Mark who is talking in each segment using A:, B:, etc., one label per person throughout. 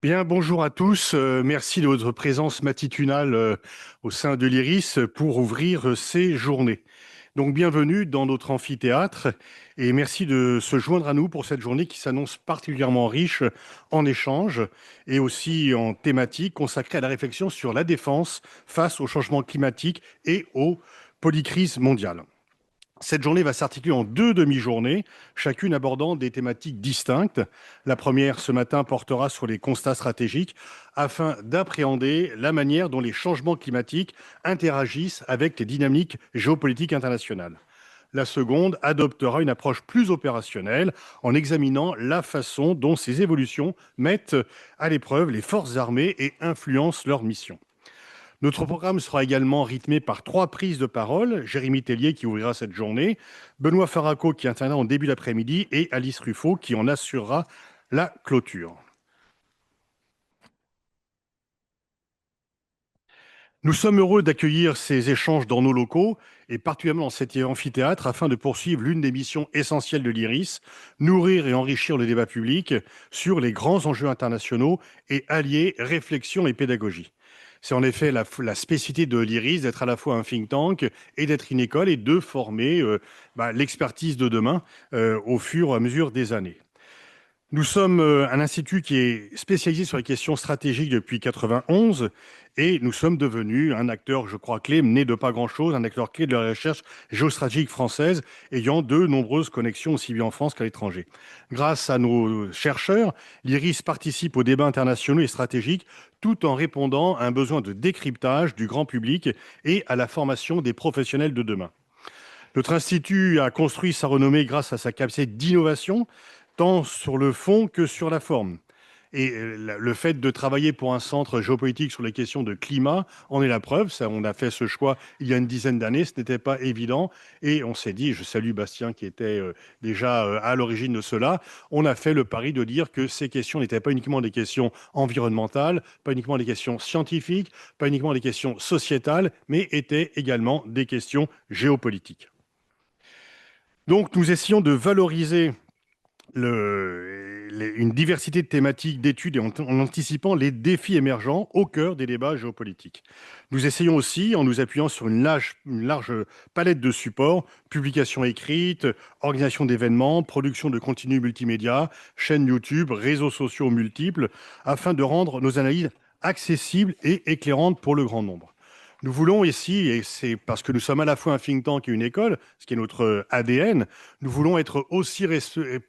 A: Bien, bonjour à tous. Merci de votre présence matitunale au sein de l'IRIS pour ouvrir ces journées. Donc, bienvenue dans notre amphithéâtre et merci de se joindre à nous pour cette journée qui s'annonce particulièrement riche en échanges et aussi en thématiques consacrées à la réflexion sur la défense face au changement climatique et aux polycrises mondiales. Cette journée va s'articuler en deux demi-journées, chacune abordant des thématiques distinctes. La première, ce matin, portera sur les constats stratégiques afin d'appréhender la manière dont les changements climatiques interagissent avec les dynamiques géopolitiques internationales. La seconde adoptera une approche plus opérationnelle en examinant la façon dont ces évolutions mettent à l'épreuve les forces armées et influencent leur mission. Notre programme sera également rythmé par trois prises de parole. Jérémy Tellier qui ouvrira cette journée, Benoît Faraco qui interviendra en début d'après-midi et Alice Ruffo qui en assurera la clôture. Nous sommes heureux d'accueillir ces échanges dans nos locaux et particulièrement dans cet amphithéâtre afin de poursuivre l'une des missions essentielles de l'IRIS, nourrir et enrichir le débat public sur les grands enjeux internationaux et allier réflexion et pédagogie. C'est en effet la spécificité de l'IRIS d'être à la fois un think tank et d'être une école et de former l'expertise de demain au fur et à mesure des années. Nous sommes un institut qui est spécialisé sur les questions stratégiques depuis 91 et nous sommes devenus un acteur, je crois, clé, né de pas grand-chose, un acteur clé de la recherche géostratégique française ayant de nombreuses connexions aussi bien en France qu'à l'étranger. Grâce à nos chercheurs, l'IRIS participe aux débats internationaux et stratégiques tout en répondant à un besoin de décryptage du grand public et à la formation des professionnels de demain. Notre institut a construit sa renommée grâce à sa capacité d'innovation, tant sur le fond que sur la forme. Et le fait de travailler pour un centre géopolitique sur les questions de climat en est la preuve. Ça, on a fait ce choix il y a une dizaine d'années, ce n'était pas évident. Et on s'est dit, je salue Bastien qui était déjà à l'origine de cela, on a fait le pari de dire que ces questions n'étaient pas uniquement des questions environnementales, pas uniquement des questions scientifiques, pas uniquement des questions sociétales, mais étaient également des questions géopolitiques. Donc nous essayons de valoriser une diversité de thématiques d'études et en anticipant les défis émergents au cœur des débats géopolitiques. Nous essayons aussi, en nous appuyant sur une large palette de supports, publications écrites, organisation d'événements, production de contenus multimédia, chaînes YouTube, réseaux sociaux multiples, afin de rendre nos analyses accessibles et éclairantes pour le grand nombre. Nous voulons ici, et c'est parce que nous sommes à la fois un think tank et une école, ce qui est notre ADN, nous voulons être aussi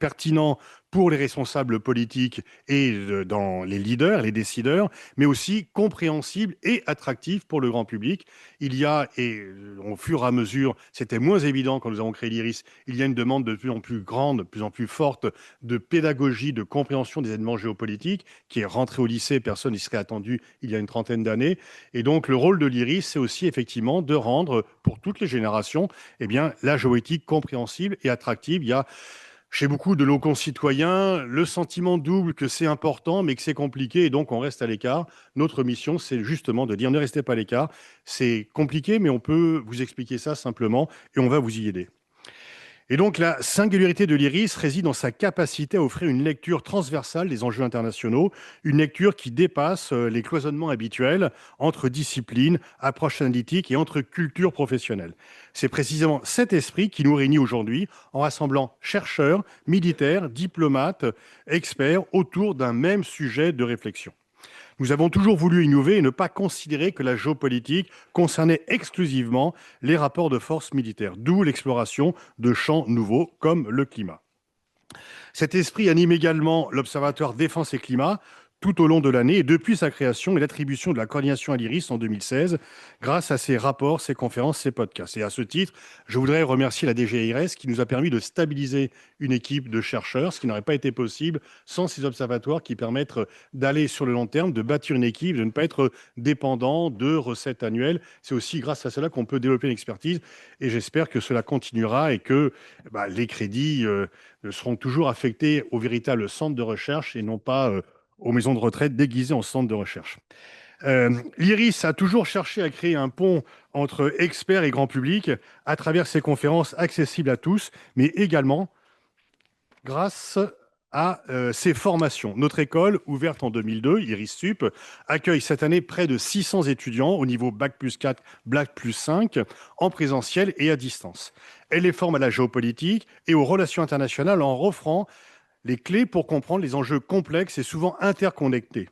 A: pertinents pour les responsables politiques et dans les leaders, les décideurs, mais aussi compréhensibles et attractifs pour le grand public. Il y a, et au fur et à mesure, c'était moins évident quand nous avons créé l'IRIS, il y a une demande de plus en plus grande, de plus en plus forte de pédagogie, de compréhension des événements géopolitiques, qui est rentré au lycée, personne n'y serait attendu il y a une trentaine d'années. Et donc le rôle de l'IRIS, c'est aussi effectivement de rendre, pour toutes les générations, eh bien, la géopolitique compréhensible et attractive. Il y a chez beaucoup de nos concitoyens le sentiment double que c'est important, mais que c'est compliqué, et donc on reste à l'écart. Notre mission, c'est justement de dire ne restez pas à l'écart. C'est compliqué, mais on peut vous expliquer ça simplement, et on va vous y aider. Et donc la singularité de l'IRIS réside dans sa capacité à offrir une lecture transversale des enjeux internationaux, une lecture qui dépasse les cloisonnements habituels entre disciplines, approches analytiques et entre cultures professionnelles. C'est précisément cet esprit qui nous réunit aujourd'hui en rassemblant chercheurs, militaires, diplomates, experts autour d'un même sujet de réflexion. Nous avons toujours voulu innover et ne pas considérer que la géopolitique concernait exclusivement les rapports de force militaires, d'où l'exploration de champs nouveaux comme le climat. Cet esprit anime également l'Observatoire Défense et Climat tout au long de l'année et depuis sa création et l'attribution de la coordination à l'IRIS en 2016 grâce à ses rapports, ses conférences, ses podcasts. Et à ce titre, je voudrais remercier la DGIRS qui nous a permis de stabiliser une équipe de chercheurs, ce qui n'aurait pas été possible sans ces observatoires qui permettent d'aller sur le long terme, de bâtir une équipe, de ne pas être dépendant de recettes annuelles. C'est aussi grâce à cela qu'on peut développer une expertise et j'espère que cela continuera et que les crédits seront toujours affectés au véritable centre de recherche et non pas aux maisons de retraite déguisées en centre de recherche. L'IRIS a toujours cherché à créer un pont entre experts et grand public à travers ses conférences accessibles à tous, mais également grâce à ces formations. Notre école, ouverte en 2002, IRIS-Sup, accueille cette année près de 600 étudiants au niveau Bac+4, Bac+5, en présentiel et à distance. Elle les forme à la géopolitique et aux relations internationales en offrant les clés pour comprendre les enjeux complexes et souvent interconnectés.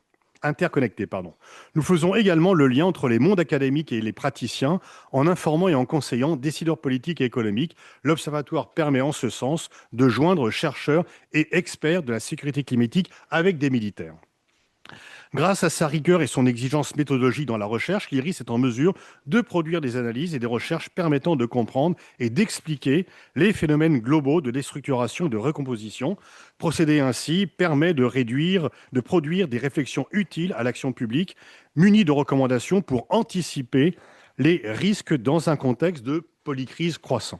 A: Nous faisons également le lien entre les mondes académiques et les praticiens en informant et en conseillant décideurs politiques et économiques. L'Observatoire permet en ce sens de joindre chercheurs et experts de la sécurité climatique avec des militaires. Grâce à sa rigueur et son exigence méthodologique dans la recherche, l'IRIS est en mesure de produire des analyses et des recherches permettant de comprendre et d'expliquer les phénomènes globaux de déstructuration et de recomposition. Procéder ainsi permet de produire des réflexions utiles à l'action publique, munies de recommandations pour anticiper les risques dans un contexte de polycrise croissant.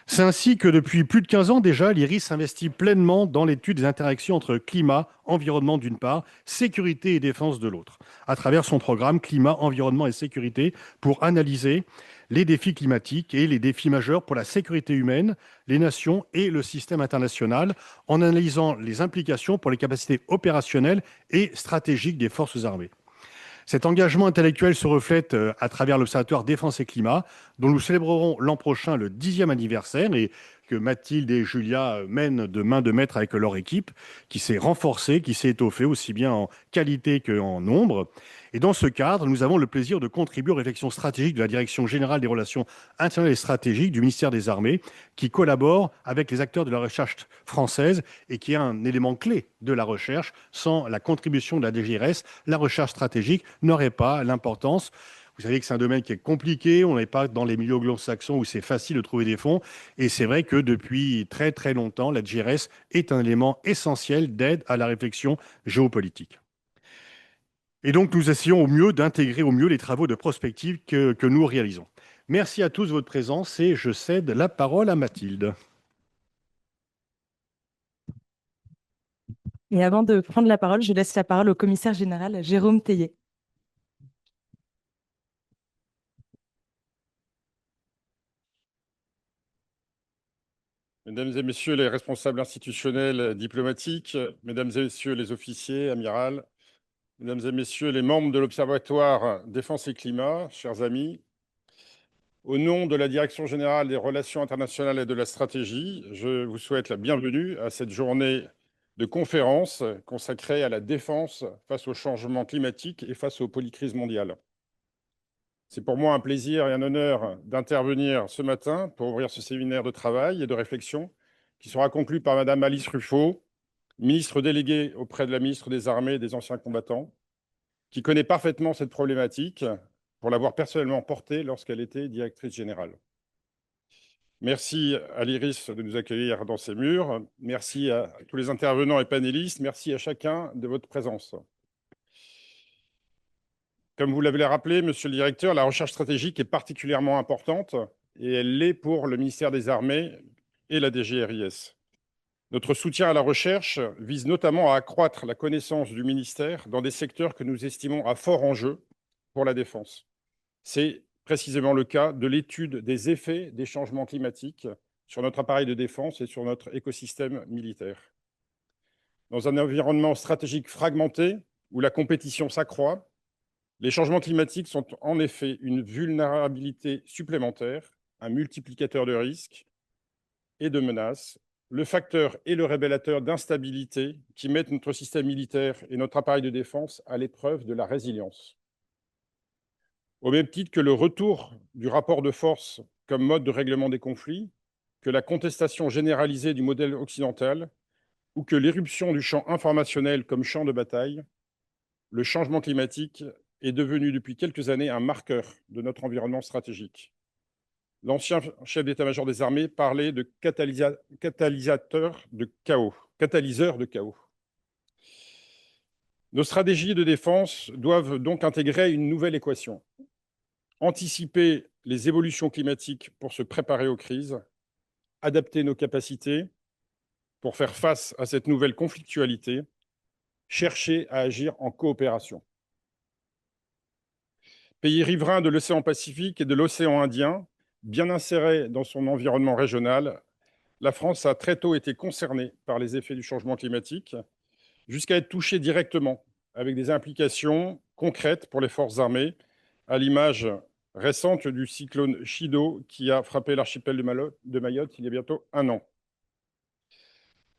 A: C'est ainsi que depuis plus de 15 ans déjà, l'IRIS s'investit pleinement dans l'étude des interactions entre climat, environnement d'une part, sécurité et défense de l'autre, à travers son programme Climat, environnement et sécurité pour analyser les défis climatiques et les défis majeurs pour la sécurité humaine, les nations et le système international, en analysant les implications pour les capacités opérationnelles et stratégiques des forces armées. Cet engagement intellectuel se reflète à travers l'Observatoire Défense et Climat, dont nous célébrerons l'an prochain le 10e anniversaire et que Mathilde et Julia mènent de main de maître avec leur équipe, qui s'est renforcée, qui s'est étoffée aussi bien en qualité qu'en nombre. Et dans ce cadre, nous avons le plaisir de contribuer aux réflexions stratégiques de la Direction générale des relations internationales et stratégiques du ministère des Armées, qui collabore avec les acteurs de la recherche française et qui est un élément clé de la recherche. Sans la contribution de la DGRS, la recherche stratégique n'aurait pas l'importance. Vous savez que c'est un domaine qui est compliqué, on n'est pas dans les milieux anglo-saxons où c'est facile de trouver des fonds, et c'est vrai que depuis très très longtemps, la DGRS est un élément essentiel d'aide à la réflexion géopolitique. Et donc nous essayons au mieux d'intégrer au mieux les travaux de prospective que nous réalisons. Merci à tous de votre présence et je cède la parole à Mathilde.
B: Et avant de prendre la parole, je laisse la parole au commissaire général Jérôme Tellier.
C: Mesdames et messieurs les responsables institutionnels diplomatiques, mesdames et messieurs les officiers, amiral, mesdames et messieurs les membres de l'Observatoire Défense et Climat, chers amis, au nom de la Direction générale des relations internationales et de la stratégie, je vous souhaite la bienvenue à cette journée de conférence consacrée à la défense face au changement climatique et face aux polycrises mondiales. C'est pour moi un plaisir et un honneur d'intervenir ce matin pour ouvrir ce séminaire de travail et de réflexion qui sera conclu par Madame Alice Ruffo, ministre déléguée auprès de la ministre des Armées et des Anciens combattants, qui connaît parfaitement cette problématique pour l'avoir personnellement portée lorsqu'elle était directrice générale. Merci à l'IRIS de nous accueillir dans ses murs. Merci à tous les intervenants et panélistes. Merci à chacun de votre présence. Comme vous l'avez rappelé, monsieur le directeur, la recherche stratégique est particulièrement importante et elle l'est pour le ministère des Armées et la DGRIS. Notre soutien à la recherche vise notamment à accroître la connaissance du ministère dans des secteurs que nous estimons à fort enjeu pour la défense. C'est précisément le cas de l'étude des effets des changements climatiques sur notre appareil de défense et sur notre écosystème militaire. Dans un environnement stratégique fragmenté où la compétition s'accroît, les changements climatiques sont en effet une vulnérabilité supplémentaire, un multiplicateur de risques et de menaces, le facteur et le révélateur d'instabilité qui mettent notre système militaire et notre appareil de défense à l'épreuve de la résilience. Au même titre que le retour du rapport de force comme mode de règlement des conflits, que la contestation généralisée du modèle occidental ou que l'éruption du champ informationnel comme champ de bataille, le changement climatique est devenu depuis quelques années un marqueur de notre environnement stratégique. L'ancien chef d'état-major des armées parlait de catalyseur de chaos. Nos stratégies de défense doivent donc intégrer une nouvelle équation. Anticiper les évolutions climatiques pour se préparer aux crises, adapter nos capacités pour faire face à cette nouvelle conflictualité, chercher à agir en coopération. Pays riverain de l'océan Pacifique et de l'océan Indien, bien inséré dans son environnement régional, la France a très tôt été concernée par les effets du changement climatique, jusqu'à être touchée directement, avec des implications concrètes pour les forces armées, à l'image récente du cyclone Chido qui a frappé l'archipel de Mayotte il y a bientôt un an.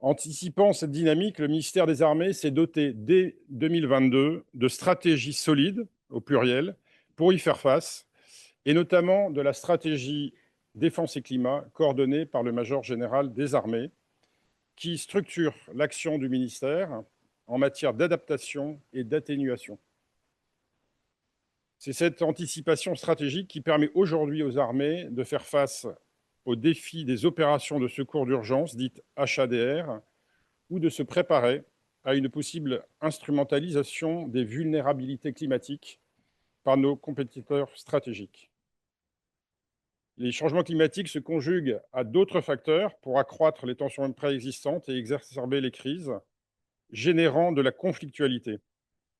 C: Anticipant cette dynamique, le ministère des Armées s'est doté dès 2022 de stratégies solides, au pluriel, pour y faire face, et notamment de la stratégie défense et climat coordonnée par le major général des armées, qui structure l'action du ministère en matière d'adaptation et d'atténuation. C'est cette anticipation stratégique qui permet aujourd'hui aux armées de faire face aux défis des opérations de secours d'urgence, dites HADR, ou de se préparer à une possible instrumentalisation des vulnérabilités climatiques par nos compétiteurs stratégiques. Les changements climatiques se conjuguent à d'autres facteurs pour accroître les tensions préexistantes et exacerber les crises, générant de la conflictualité.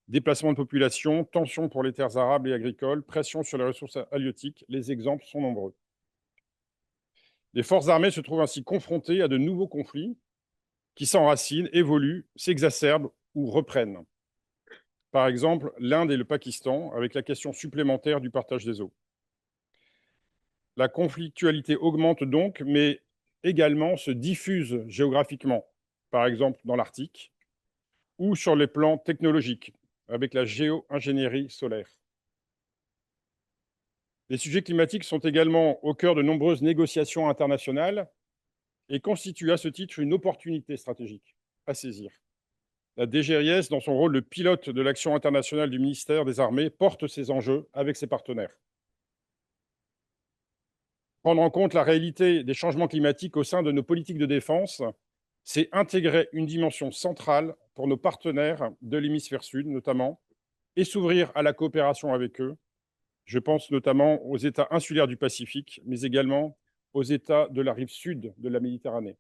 C: Déplacement de population, tensions pour les terres arables et agricoles, pression sur les ressources halieutiques, les exemples sont nombreux. Les forces armées se trouvent ainsi confrontées à de nouveaux conflits qui s'enracinent, évoluent, s'exacerbent ou reprennent. Par exemple, l'Inde et le Pakistan, avec la question supplémentaire du partage des eaux. La conflictualité augmente donc, mais également se diffuse géographiquement, par exemple dans l'Arctique, ou sur les plans technologiques, avec la géo-ingénierie solaire. Les sujets climatiques sont également au cœur de nombreuses négociations internationales et constituent à ce titre une opportunité stratégique à saisir. La DGRIS, dans son rôle de pilote de l'action internationale du ministère des Armées, porte ces enjeux avec ses partenaires. Prendre en compte la réalité des changements climatiques au sein de nos politiques de défense, c'est intégrer une dimension centrale pour nos partenaires de l'hémisphère sud notamment, et s'ouvrir à la coopération avec eux. Je pense notamment aux États insulaires du Pacifique, mais également aux États de la rive sud de la Méditerranée.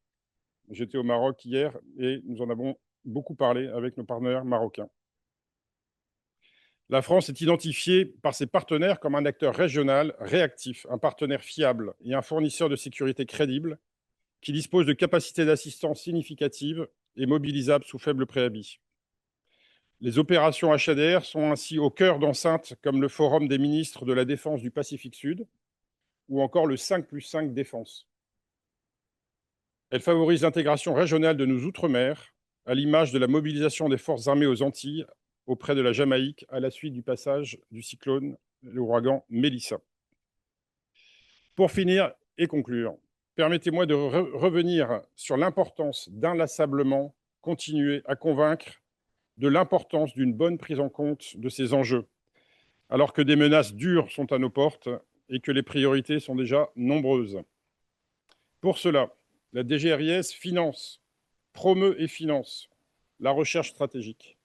C: J'étais au Maroc hier et nous en avons beaucoup parlé avec nos partenaires marocains. La France est identifiée par ses partenaires comme un acteur régional réactif, un partenaire fiable et un fournisseur de sécurité crédible qui dispose de capacités d'assistance significatives et mobilisables sous faible préavis. Les opérations HADR sont ainsi au cœur d'enceintes comme le Forum des ministres de la Défense du Pacifique Sud ou encore le 5+5 Défense. Elles favorisent l'intégration régionale de nos outre-mer, à l'image de la mobilisation des forces armées aux Antilles auprès de la Jamaïque à la suite du passage du cyclone, l'ouragan Mélissa. Pour finir et conclure, permettez-moi de revenir sur l'importance d'inlassablement continuer à convaincre de l'importance d'une bonne prise en compte de ces enjeux, alors que des menaces dures sont à nos portes et que les priorités sont déjà nombreuses. Pour cela, la DGRIS finance, promeut et finance la recherche stratégique,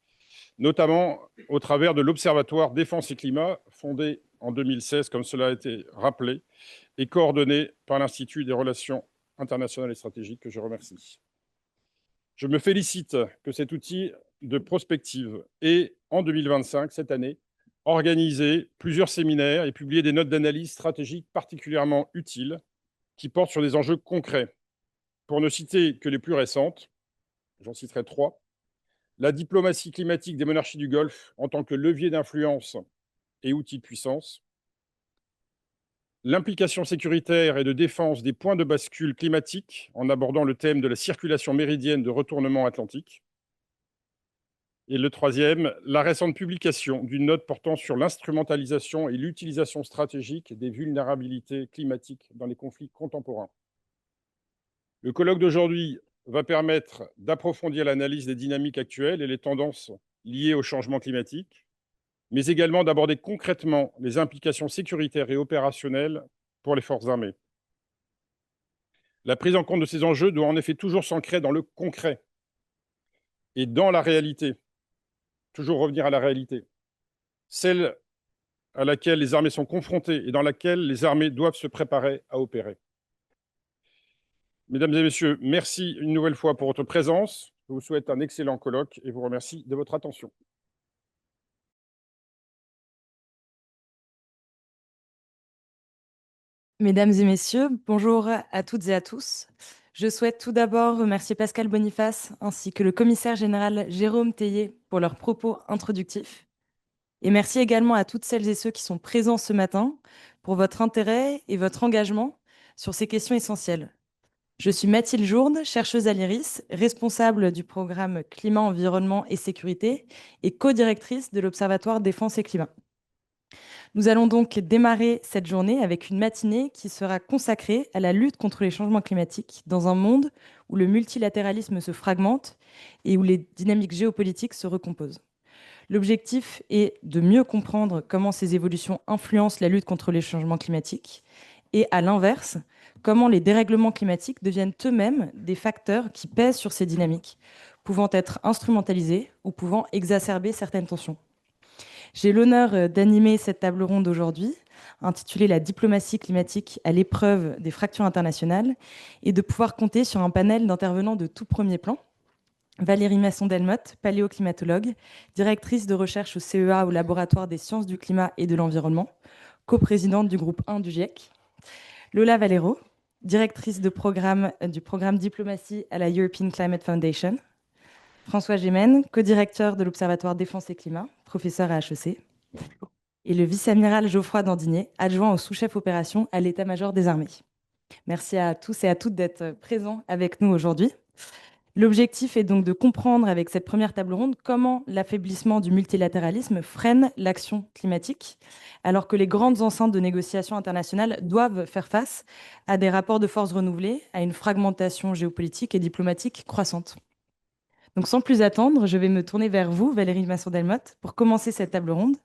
C: notamment au travers de l'Observatoire Défense et Climat, fondé en 2016, comme cela a été rappelé, et coordonné par l'Institut des relations internationales et stratégiques, que je remercie. Je me félicite que cet outil de prospective ait, en 2025, cette année, organisé plusieurs séminaires et publié des notes d'analyse stratégique particulièrement utiles qui portent sur des enjeux concrets. Pour ne citer que les plus récentes, j'en citerai 3. La diplomatie climatique des monarchies du Golfe en tant que levier d'influence et outil de puissance. L'implication sécuritaire et de défense des points de bascule climatiques en abordant le thème de la circulation méridienne de retournement atlantique. Et le troisième, la récente publication d'une note portant sur l'instrumentalisation et l'utilisation stratégique des vulnérabilités climatiques dans les conflits contemporains. Le colloque d'aujourd'hui va permettre d'approfondir l'analyse des dynamiques actuelles et les tendances liées au changement climatique, mais également d'aborder concrètement les implications sécuritaires et opérationnelles pour les forces armées. La prise en compte de ces enjeux doit en effet toujours s'ancrer dans le concret et dans la réalité. Toujours revenir à la réalité, celle à laquelle les armées sont confrontées et dans laquelle les armées doivent se préparer à opérer. Mesdames et messieurs, merci une nouvelle fois pour votre présence. Je vous souhaite un excellent colloque et vous remercie de votre attention.
B: Mesdames et messieurs, bonjour à toutes et à tous. Je souhaite tout d'abord remercier Pascal Boniface ainsi que le commissaire général Jérôme Tellier pour leurs propos introductifs. Et merci également à toutes celles et ceux qui sont présents ce matin pour votre intérêt et votre engagement sur ces questions essentielles. Je suis Mathilde Jourde, chercheuse à l'IRIS, responsable du programme Climat, Environnement et Sécurité et co-directrice de l'Observatoire Défense et Climat. Nous allons donc démarrer cette journée avec une matinée qui sera consacrée à la lutte contre les changements climatiques dans un monde où le multilatéralisme se fragmente et où les dynamiques géopolitiques se recomposent. L'objectif est de mieux comprendre comment ces évolutions influencent la lutte contre les changements climatiques et, à l'inverse, comment les dérèglements climatiques deviennent eux-mêmes des facteurs qui pèsent sur ces dynamiques, pouvant être instrumentalisés ou pouvant exacerber certaines tensions. J'ai l'honneur d'animer cette table ronde aujourd'hui, intitulée « La diplomatie climatique à l'épreuve des fractures internationales » et de pouvoir compter sur un panel d'intervenants de tout premier plan. Valérie Masson-Delmotte, paléoclimatologue, directrice de recherche au CEA au Laboratoire des sciences du climat et de l'environnement, coprésidente du groupe 1 du GIEC. Lola Valero, directrice de programme du programme Diplomatie à la European Climate Foundation. François Gémen, co-directeur de l'Observatoire Défense et Climat, professeur à HEC. Et le vice-amiral Geoffroy Dandinier, adjoint au sous-chef opération à l'état-major des armées. Merci à tous et à toutes d'être présents avec nous aujourd'hui. L'objectif est donc de comprendre avec cette première table ronde comment l'affaiblissement du multilatéralisme freine l'action climatique, alors que les grandes enceintes de négociations internationales doivent faire face à des rapports de force renouvelés, à une fragmentation géopolitique et diplomatique croissante. Donc sans plus attendre, je vais me tourner vers vous, Valérie Masson-Delmotte, pour commencer cette table ronde.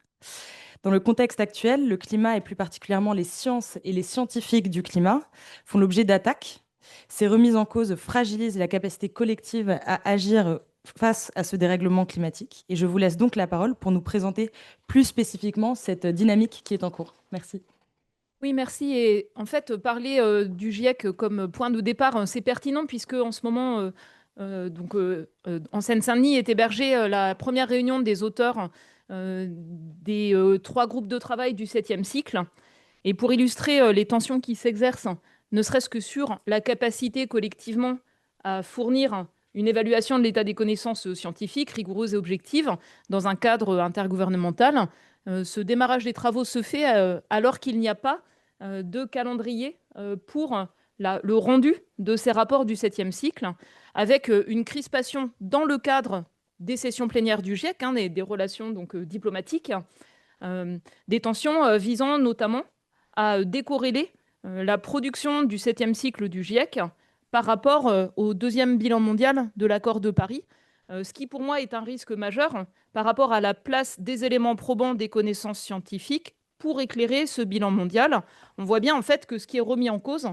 B: Dans le contexte actuel, le climat et plus particulièrement les sciences et les scientifiques du climat font l'objet d'attaques. Ces remises en cause fragilisent la capacité collective à agir face à ce dérèglement climatique. Et je vous laisse donc la parole pour nous présenter plus spécifiquement cette dynamique qui est en cours. Merci.
D: Oui, merci. Et en fait, parler du GIEC comme point de départ, c'est pertinent puisque en ce moment, en Seine-Saint-Denis est hébergée la première réunion des auteurs des 3 groupes de travail du 7e cycle. Et pour illustrer les tensions qui s'exercent, ne serait-ce que sur la capacité collectivement à fournir une évaluation de l'état des connaissances scientifiques rigoureuse et objective dans un cadre intergouvernemental, ce démarrage des travaux se fait alors qu'il n'y a pas de calendrier pour le rendu de ces rapports du 7e cycle, avec une crispation dans le cadre des sessions plénières du GIEC, des relations diplomatiques, des tensions visant notamment à décorréler la production du 7e cycle du GIEC par rapport au 2e bilan mondial de l'accord de Paris, ce qui pour moi est un risque majeur par rapport à la place des éléments probants des connaissances scientifiques pour éclairer ce bilan mondial. On voit bien en fait que ce qui est remis en cause,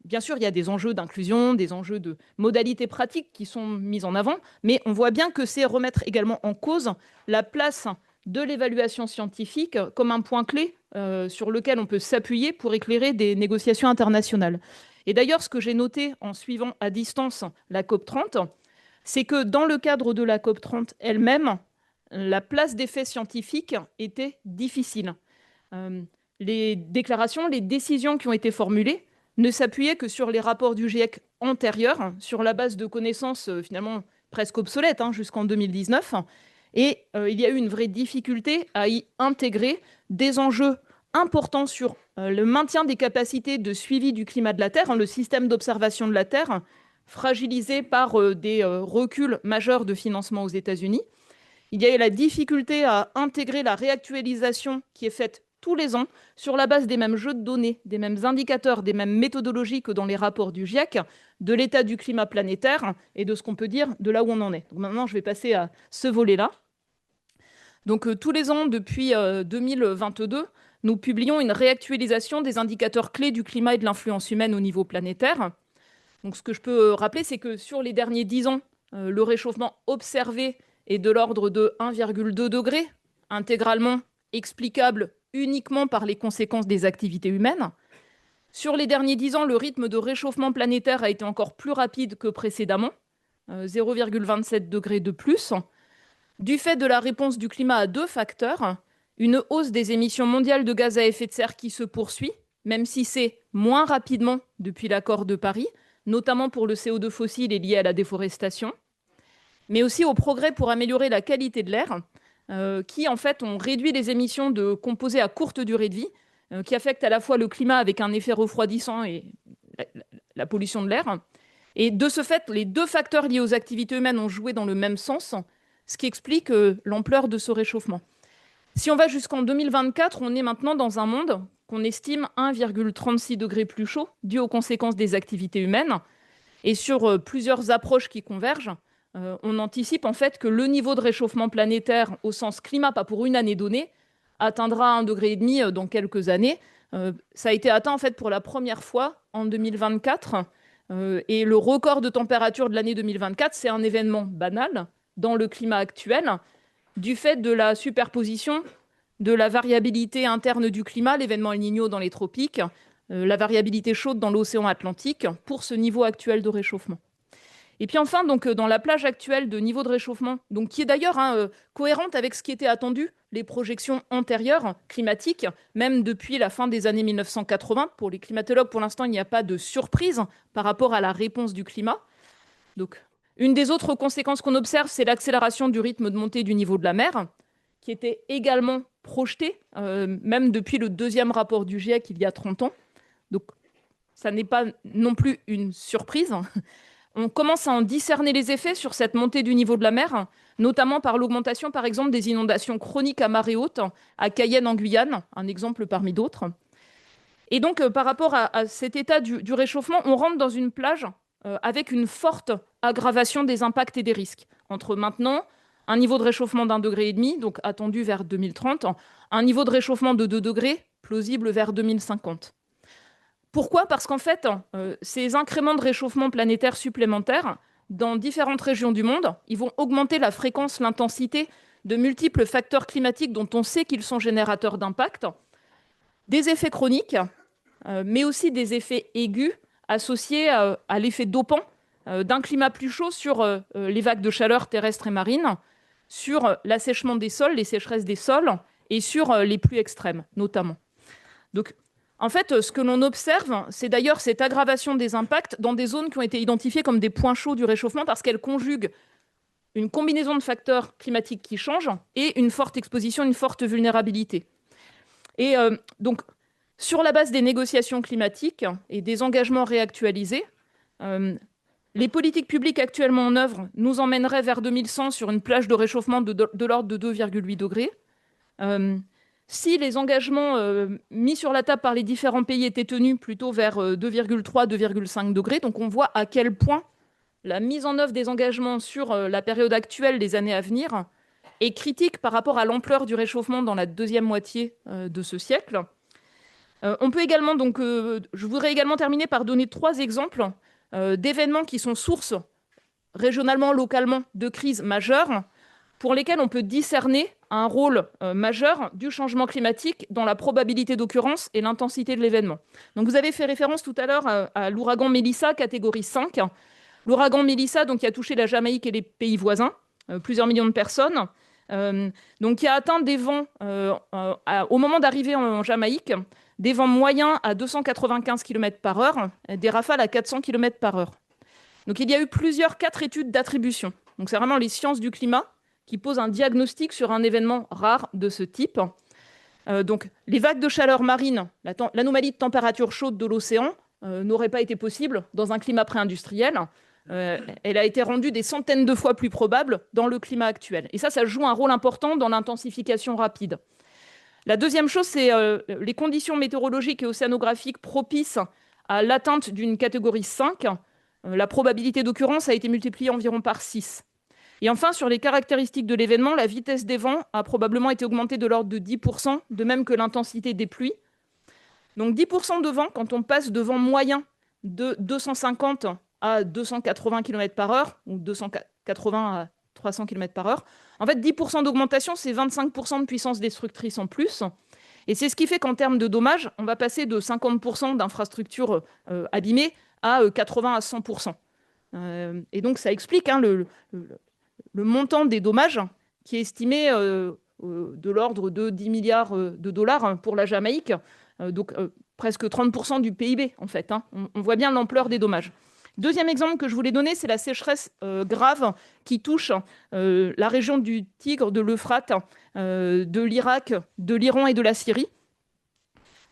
D: bien sûr, il y a des enjeux d'inclusion, des enjeux de modalités pratiques qui sont mis en avant, mais on voit bien que c'est remettre également en cause la place de l'évaluation scientifique comme un point clé sur lequel on peut s'appuyer pour éclairer des négociations internationales. Et d'ailleurs, ce que j'ai noté en suivant à distance la COP30, c'est que dans le cadre de la COP30 elle-même, la place des faits scientifiques était difficile. Les déclarations, les décisions qui ont été formulées ne s'appuyaient que sur les rapports du GIEC antérieurs, sur la base de connaissances finalement presque obsolètes jusqu'en 2019. Et il y a eu une vraie difficulté à y intégrer des enjeux importants sur le maintien des capacités de suivi du climat de la Terre, le système d'observation de la Terre, fragilisé par des reculs majeurs de financement aux États-Unis. Il y a eu la difficulté à intégrer la réactualisation qui est faite tous les ans sur la base des mêmes jeux de données, des mêmes indicateurs, des mêmes méthodologies que dans les rapports du GIEC, de l'état du climat planétaire et de ce qu'on peut dire de là où on en est. Donc maintenant, je vais passer à ce volet-là. Donc tous les ans, depuis 2022, nous publions une réactualisation des indicateurs clés du climat et de l'influence humaine au niveau planétaire. Donc ce que je peux rappeler, c'est que sur les derniers 10 ans, le réchauffement observé est de l'ordre de 1,2 degré, intégralement explicable uniquement par les conséquences des activités humaines. Sur les derniers 10 ans, le rythme de réchauffement planétaire a été encore plus rapide que précédemment, 0,27 degrés de plus, du fait de la réponse du climat à 2 facteurs, une hausse des émissions mondiales de gaz à effet de serre qui se poursuit, même si c'est moins rapidement depuis l'accord de Paris, notamment pour le CO2 fossile et lié à la déforestation, mais aussi aux progrès pour améliorer la qualité de l'air, qui en fait ont réduit les émissions de composés à courte durée de vie, qui affectent à la fois le climat avec un effet refroidissant et la pollution de l'air. Et de ce fait, les deux facteurs liés aux activités humaines ont joué dans le même sens, ce qui explique l'ampleur de ce réchauffement. Si on va jusqu'en 2024, on est maintenant dans un monde qu'on estime 1,36 degrés plus chaud, dû aux conséquences des activités humaines. Et sur plusieurs approches qui convergent, on anticipe en fait que le niveau de réchauffement planétaire au sens climat, pas pour une année donnée, atteindra 1,5 degré dans quelques années. Ça a été atteint en fait pour la première fois en 2024. Et le record de température de l'année 2024, c'est un événement banal dans le climat actuel, du fait de la superposition de la variabilité interne du climat, l'événement El Niño dans les tropiques, la variabilité chaude dans l'océan Atlantique, pour ce niveau actuel de réchauffement. Et puis enfin, donc, dans la plage actuelle de niveau de réchauffement, donc, qui est d'ailleurs cohérente avec ce qui était attendu, les projections antérieures climatiques, même depuis la fin des années 1980. Pour les climatologues, pour l'instant, il n'y a pas de surprise par rapport à la réponse du climat. Donc, une des autres conséquences qu'on observe, c'est l'accélération du rythme de montée du niveau de la mer, qui était également projetée, même depuis le deuxième rapport du GIEC il y a 30 ans. Donc, ça n'est pas non plus une surprise. On commence à en discerner les effets sur cette montée du niveau de la mer, notamment par l'augmentation, par exemple, des inondations chroniques à marée haute, à Cayenne en Guyane, un exemple parmi d'autres. Et donc, par rapport à cet état du réchauffement, on rentre dans une plage avec une forte aggravation des impacts et des risques. Entre maintenant, un niveau de réchauffement d'1,5 degré, donc attendu vers 2030, un niveau de réchauffement de 2 degrés, plausible vers 2050. Pourquoi ? Parce qu'en fait, ces incréments de réchauffement planétaire supplémentaires, dans différentes régions du monde, ils vont augmenter la fréquence, l'intensité de multiples facteurs climatiques dont on sait qu'ils sont générateurs d'impact, des effets chroniques, mais aussi des effets aigus associés à l'effet dopant d'un climat plus chaud sur les vagues de chaleur terrestres et marines, sur l'assèchement des sols, les sécheresses des sols, et sur les pluies extrêmes, notamment. Donc, en fait, ce que l'on observe, c'est d'ailleurs cette aggravation des impacts dans des zones qui ont été identifiées comme des points chauds du réchauffement parce qu'elles conjuguent une combinaison de facteurs climatiques qui changent et une forte exposition, une forte vulnérabilité. Et donc, sur la base des négociations climatiques et des engagements réactualisés, les politiques publiques actuellement en œuvre nous emmèneraient vers 2100 sur une plage de réchauffement de l'ordre de 2,8 degrés. Si les engagements mis sur la table par les différents pays étaient tenus plutôt vers 2,3, 2,5 degrés, donc on voit à quel point la mise en œuvre des engagements sur la période actuelle des années à venir est critique par rapport à l'ampleur du réchauffement dans la deuxième moitié de ce siècle. On peut également, je voudrais également terminer par donner 3 exemples d'événements qui sont sources régionalement, localement, de crises majeures, pour lesquels on peut discerner un rôle majeur du changement climatique dans la probabilité d'occurrence et l'intensité de l'événement. Donc vous avez fait référence tout à l'heure à l'ouragan Melissa, catégorie 5. L'ouragan Melissa, donc, qui a touché la Jamaïque et les pays voisins, plusieurs millions de personnes, donc, qui a atteint des vents, au moment d'arriver en Jamaïque, des vents moyens à 295 km/h, des rafales à 400 km/h. Donc il y a eu 4 études d'attribution. Donc c'est vraiment les sciences du climat qui posent un diagnostic sur un événement rare de ce type. Donc les vagues de chaleur marine, l'anomalie de température chaude de l'océan n'aurait pas été possible dans un climat pré-industriel. Elle a été rendue des centaines de fois plus probable dans le climat actuel. Et ça joue un rôle important dans l'intensification rapide. La deuxième chose, c'est les conditions météorologiques et océanographiques propices à l'atteinte d'une catégorie 5. La probabilité d'occurrence a été multipliée environ par 6. Et enfin, sur les caractéristiques de l'événement, la vitesse des vents a probablement été augmentée de l'ordre de 10%, de même que l'intensité des pluies. Donc 10% de vent, quand on passe de vent moyen de 250 à 280 km/h, ou 280 à 300 km/h, en fait, 10% d'augmentation, c'est 25% de puissance destructrice en plus. Et c'est ce qui fait qu'en termes de dommages, on va passer de 50% d'infrastructures abîmées à 80 à 100%. Et donc, ça explique le montant des dommages qui est estimé de l'ordre de 10 milliards de dollars pour la Jamaïque, donc presque 30% du PIB, en fait. On voit bien l'ampleur des dommages. Deuxième exemple que je voulais donner, c'est la sécheresse grave qui touche la région du Tigre, de l'Euphrate, de l'Irak, de l'Iran et de la Syrie.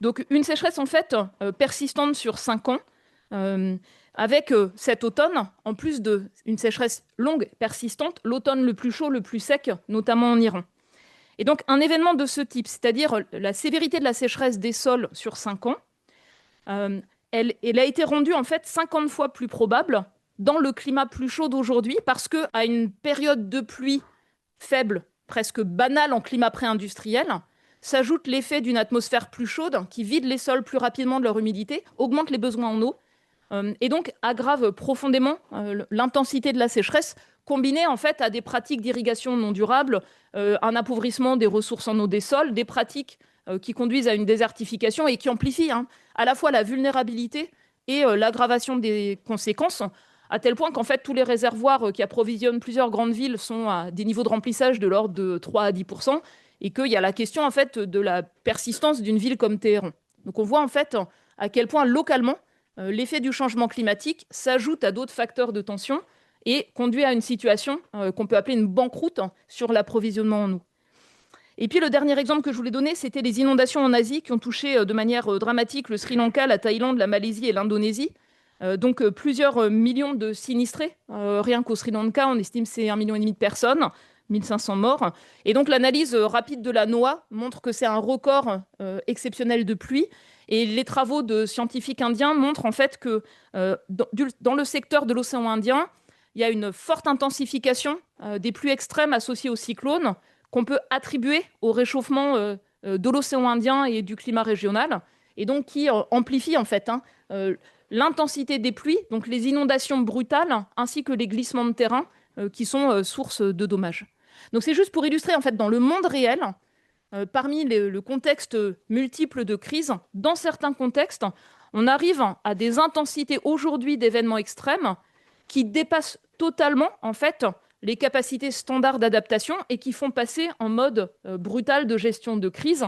D: Donc une sécheresse en fait persistante sur 5 ans, avec cet automne, en plus d'une sécheresse longue, persistante, l'automne le plus chaud, le plus sec, notamment en Iran. Et donc un événement de ce type, c'est-à-dire la sévérité de la sécheresse des sols sur 5 ans, elle a été rendue en fait 50 fois plus probable dans le climat plus chaud d'aujourd'hui, parce qu'à une période de pluie faible, presque banale en climat pré-industriel, s'ajoute l'effet d'une atmosphère plus chaude qui vide les sols plus rapidement de leur humidité, augmente les besoins en eau, et donc aggrave profondément l'intensité de la sécheresse, combinée en fait à des pratiques d'irrigation non durables, un appauvrissement des ressources en eau des sols, des pratiques qui conduisent à une désertification et qui amplifient à la fois la vulnérabilité et l'aggravation des conséquences, à tel point qu'en fait tous les réservoirs qui approvisionnent plusieurs grandes villes sont à des niveaux de remplissage de l'ordre de 3 à 10%, et qu'il y a la question en fait de la persistance d'une ville comme Téhéran. Donc on voit en fait à quel point localement l'effet du changement climatique s'ajoute à d'autres facteurs de tension et conduit à une situation qu'on peut appeler une banqueroute sur l'approvisionnement en eau. Et puis le dernier exemple que je voulais donner, c'était les inondations en Asie qui ont touché de manière dramatique le Sri Lanka, la Thaïlande, la Malaisie et l'Indonésie. Donc plusieurs millions de sinistrés. Rien qu'au Sri Lanka, on estime que c'est 1,5 million de personnes, 1500 morts. Et donc l'analyse rapide de la NOAA montre que c'est un record exceptionnel de pluie. Et les travaux de scientifiques indiens montrent en fait que dans le secteur de l'océan Indien, il y a une forte intensification des pluies extrêmes associées aux cyclones qu'on peut attribuer au réchauffement de l'océan Indien et du climat régional, et donc qui amplifie en fait l'intensité des pluies, donc les inondations brutales, ainsi que les glissements de terrain qui sont source de dommages. Donc c'est juste pour illustrer en fait dans le monde réel, parmi le contexte multiple de crises, dans certains contextes, on arrive à des intensités aujourd'hui d'événements extrêmes qui dépassent totalement en fait les capacités standards d'adaptation et qui font passer en mode brutal de gestion de crise,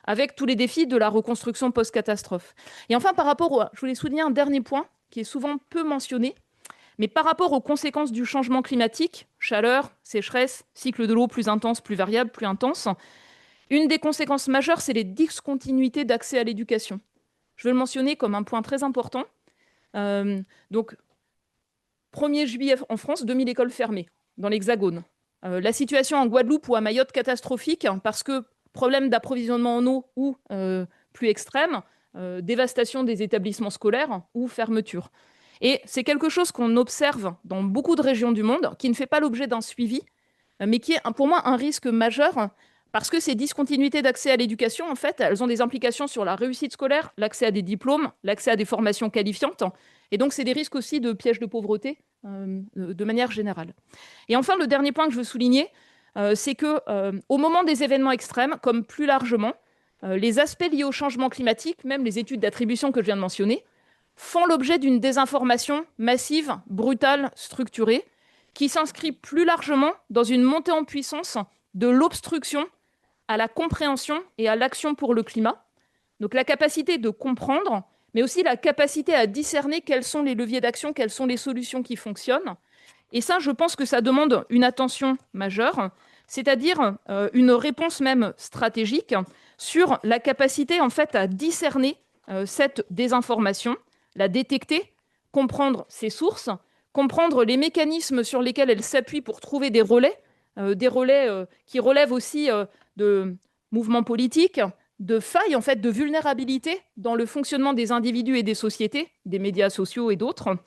D: avec tous les défis de la reconstruction post-catastrophe. Et enfin, je voulais souligner un dernier point qui est souvent peu mentionné, mais par rapport aux conséquences du changement climatique, chaleur, sécheresse, cycle de l'eau plus intense, plus variable, plus intense, une des conséquences majeures, c'est les discontinuités d'accès à l'éducation. Je veux le mentionner comme un point très important. Donc, 1er juillet en France, 2000 écoles fermées dans l'Hexagone. La situation en Guadeloupe ou à Mayotte catastrophique, parce que problème d'approvisionnement en eau ou plus extrême, dévastation des établissements scolaires ou fermeture. Et c'est quelque chose qu'on observe dans beaucoup de régions du monde, qui ne fait pas l'objet d'un suivi, mais qui est pour moi un risque majeur, parce que ces discontinuités d'accès à l'éducation, en fait, elles ont des implications sur la réussite scolaire, l'accès à des diplômes, l'accès à des formations qualifiantes, et donc c'est des risques aussi de pièges de pauvreté de manière générale. Et enfin, le dernier point que je veux souligner, c'est que au moment des événements extrêmes, comme plus largement, les aspects liés au changement climatique, même les études d'attribution que je viens de mentionner, font l'objet d'une désinformation massive, brutale, structurée, qui s'inscrit plus largement dans une montée en puissance de l'obstruction à la compréhension et à l'action pour le climat. Donc la capacité de comprendre, mais aussi la capacité à discerner quels sont les leviers d'action, quelles sont les solutions qui fonctionnent. Et ça, je pense que ça demande une attention majeure, c'est-à-dire une réponse même stratégique sur la capacité en fait à discerner cette désinformation, la détecter, comprendre ses sources, comprendre les mécanismes sur lesquels elle s'appuie pour trouver des relais qui relèvent aussi de mouvements politiques, de failles, en fait, de vulnérabilité dans le fonctionnement des individus et des sociétés, des médias sociaux et d'autres.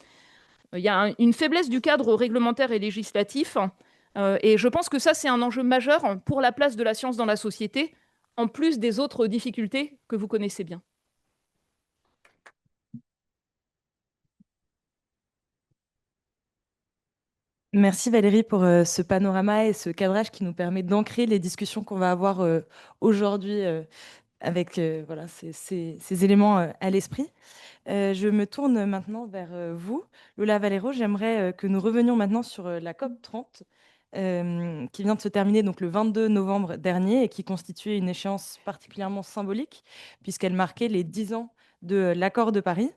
D: Il y a une faiblesse du cadre réglementaire et législatif, et je pense que ça, c'est un enjeu majeur pour la place de la science dans la société, en plus des autres difficultés que vous connaissez bien.
B: Merci Valérie pour ce panorama et ce cadrage qui nous permet d'ancrer les discussions qu'on va avoir aujourd'hui avec voilà, ces éléments à l'esprit. Je me tourne maintenant vers vous, Lola Valero. J'aimerais que nous revenions maintenant sur la COP 30 qui vient de se terminer donc, le 22 novembre dernier et qui constituait une échéance particulièrement symbolique puisqu'elle marquait les 10 ans de l'accord de Paris.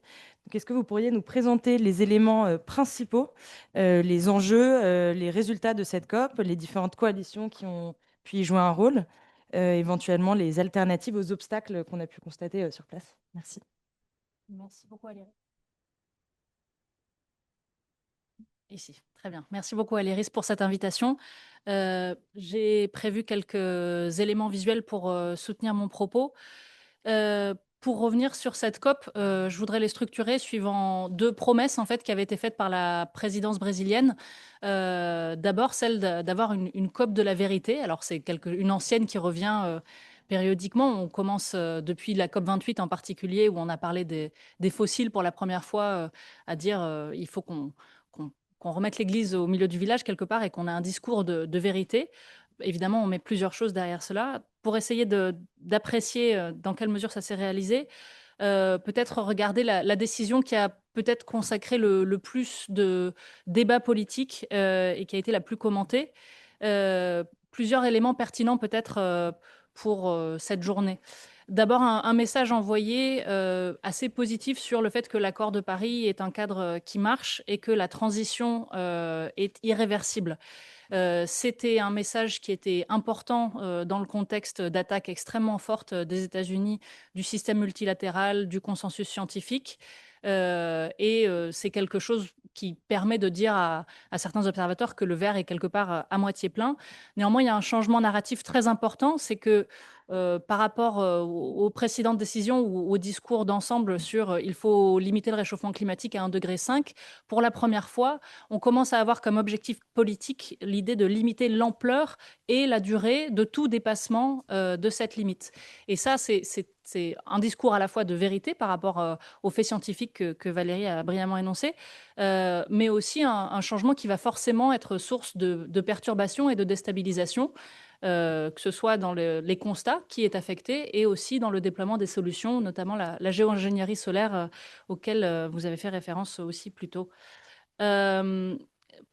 B: Donc, est-ce que vous pourriez nous présenter les éléments principaux, les enjeux, les résultats de cette COP, les différentes coalitions qui ont pu y jouer un rôle, éventuellement les alternatives aux obstacles qu'on a pu constater sur place? Merci.
E: Merci beaucoup, Aléris. Ici, très bien. Merci beaucoup, Aléris, pour cette invitation. J'ai prévu quelques éléments visuels pour soutenir mon propos. Pour revenir sur cette COP, je voudrais les structurer suivant deux promesses en fait qui avaient été faites par la présidence brésilienne. D'abord, celle d'avoir une COP de la vérité. Alors, c'est une ancienne qui revient périodiquement. On commence depuis la COP 28 en particulier, où on a parlé des fossiles pour la première fois, à dire il faut qu'on remette l'église au milieu du village quelque part et qu'on a un discours de vérité. Évidemment, on met plusieurs choses derrière cela. Pour essayer d'apprécier dans quelle mesure ça s'est réalisé, peut-être regarder la décision qui a peut-être consacré le plus de débats politiques et qui a été la plus commentée. Plusieurs éléments pertinents peut-être pour cette journée. D'abord, un message envoyé assez positif sur le fait que l'accord de Paris est un cadre qui marche et que la transition est irréversible. C'était un message qui était important dans le contexte d'attaques extrêmement fortes des États-Unis, du système multilatéral, du consensus scientifique. C'est quelque chose qui permet de dire à certains observateurs que le verre est quelque part à moitié plein. Néanmoins, il y a un changement narratif très important, c'est que par rapport aux précédentes décisions ou au discours d'ensemble sur il faut limiter le réchauffement climatique à 1,5 degré, pour la première fois, on commence à avoir comme objectif politique l'idée de limiter l'ampleur et la durée de tout dépassement de cette limite. Et ça, c'est un discours à la fois de vérité par rapport aux faits scientifiques que Valérie a brillamment énoncés, mais aussi un changement qui va forcément être source de perturbations et de déstabilisation, que ce soit dans les constats qui est affecté et aussi dans le déploiement des solutions, notamment la géo-ingénierie solaire auquel vous avez fait référence aussi plus tôt.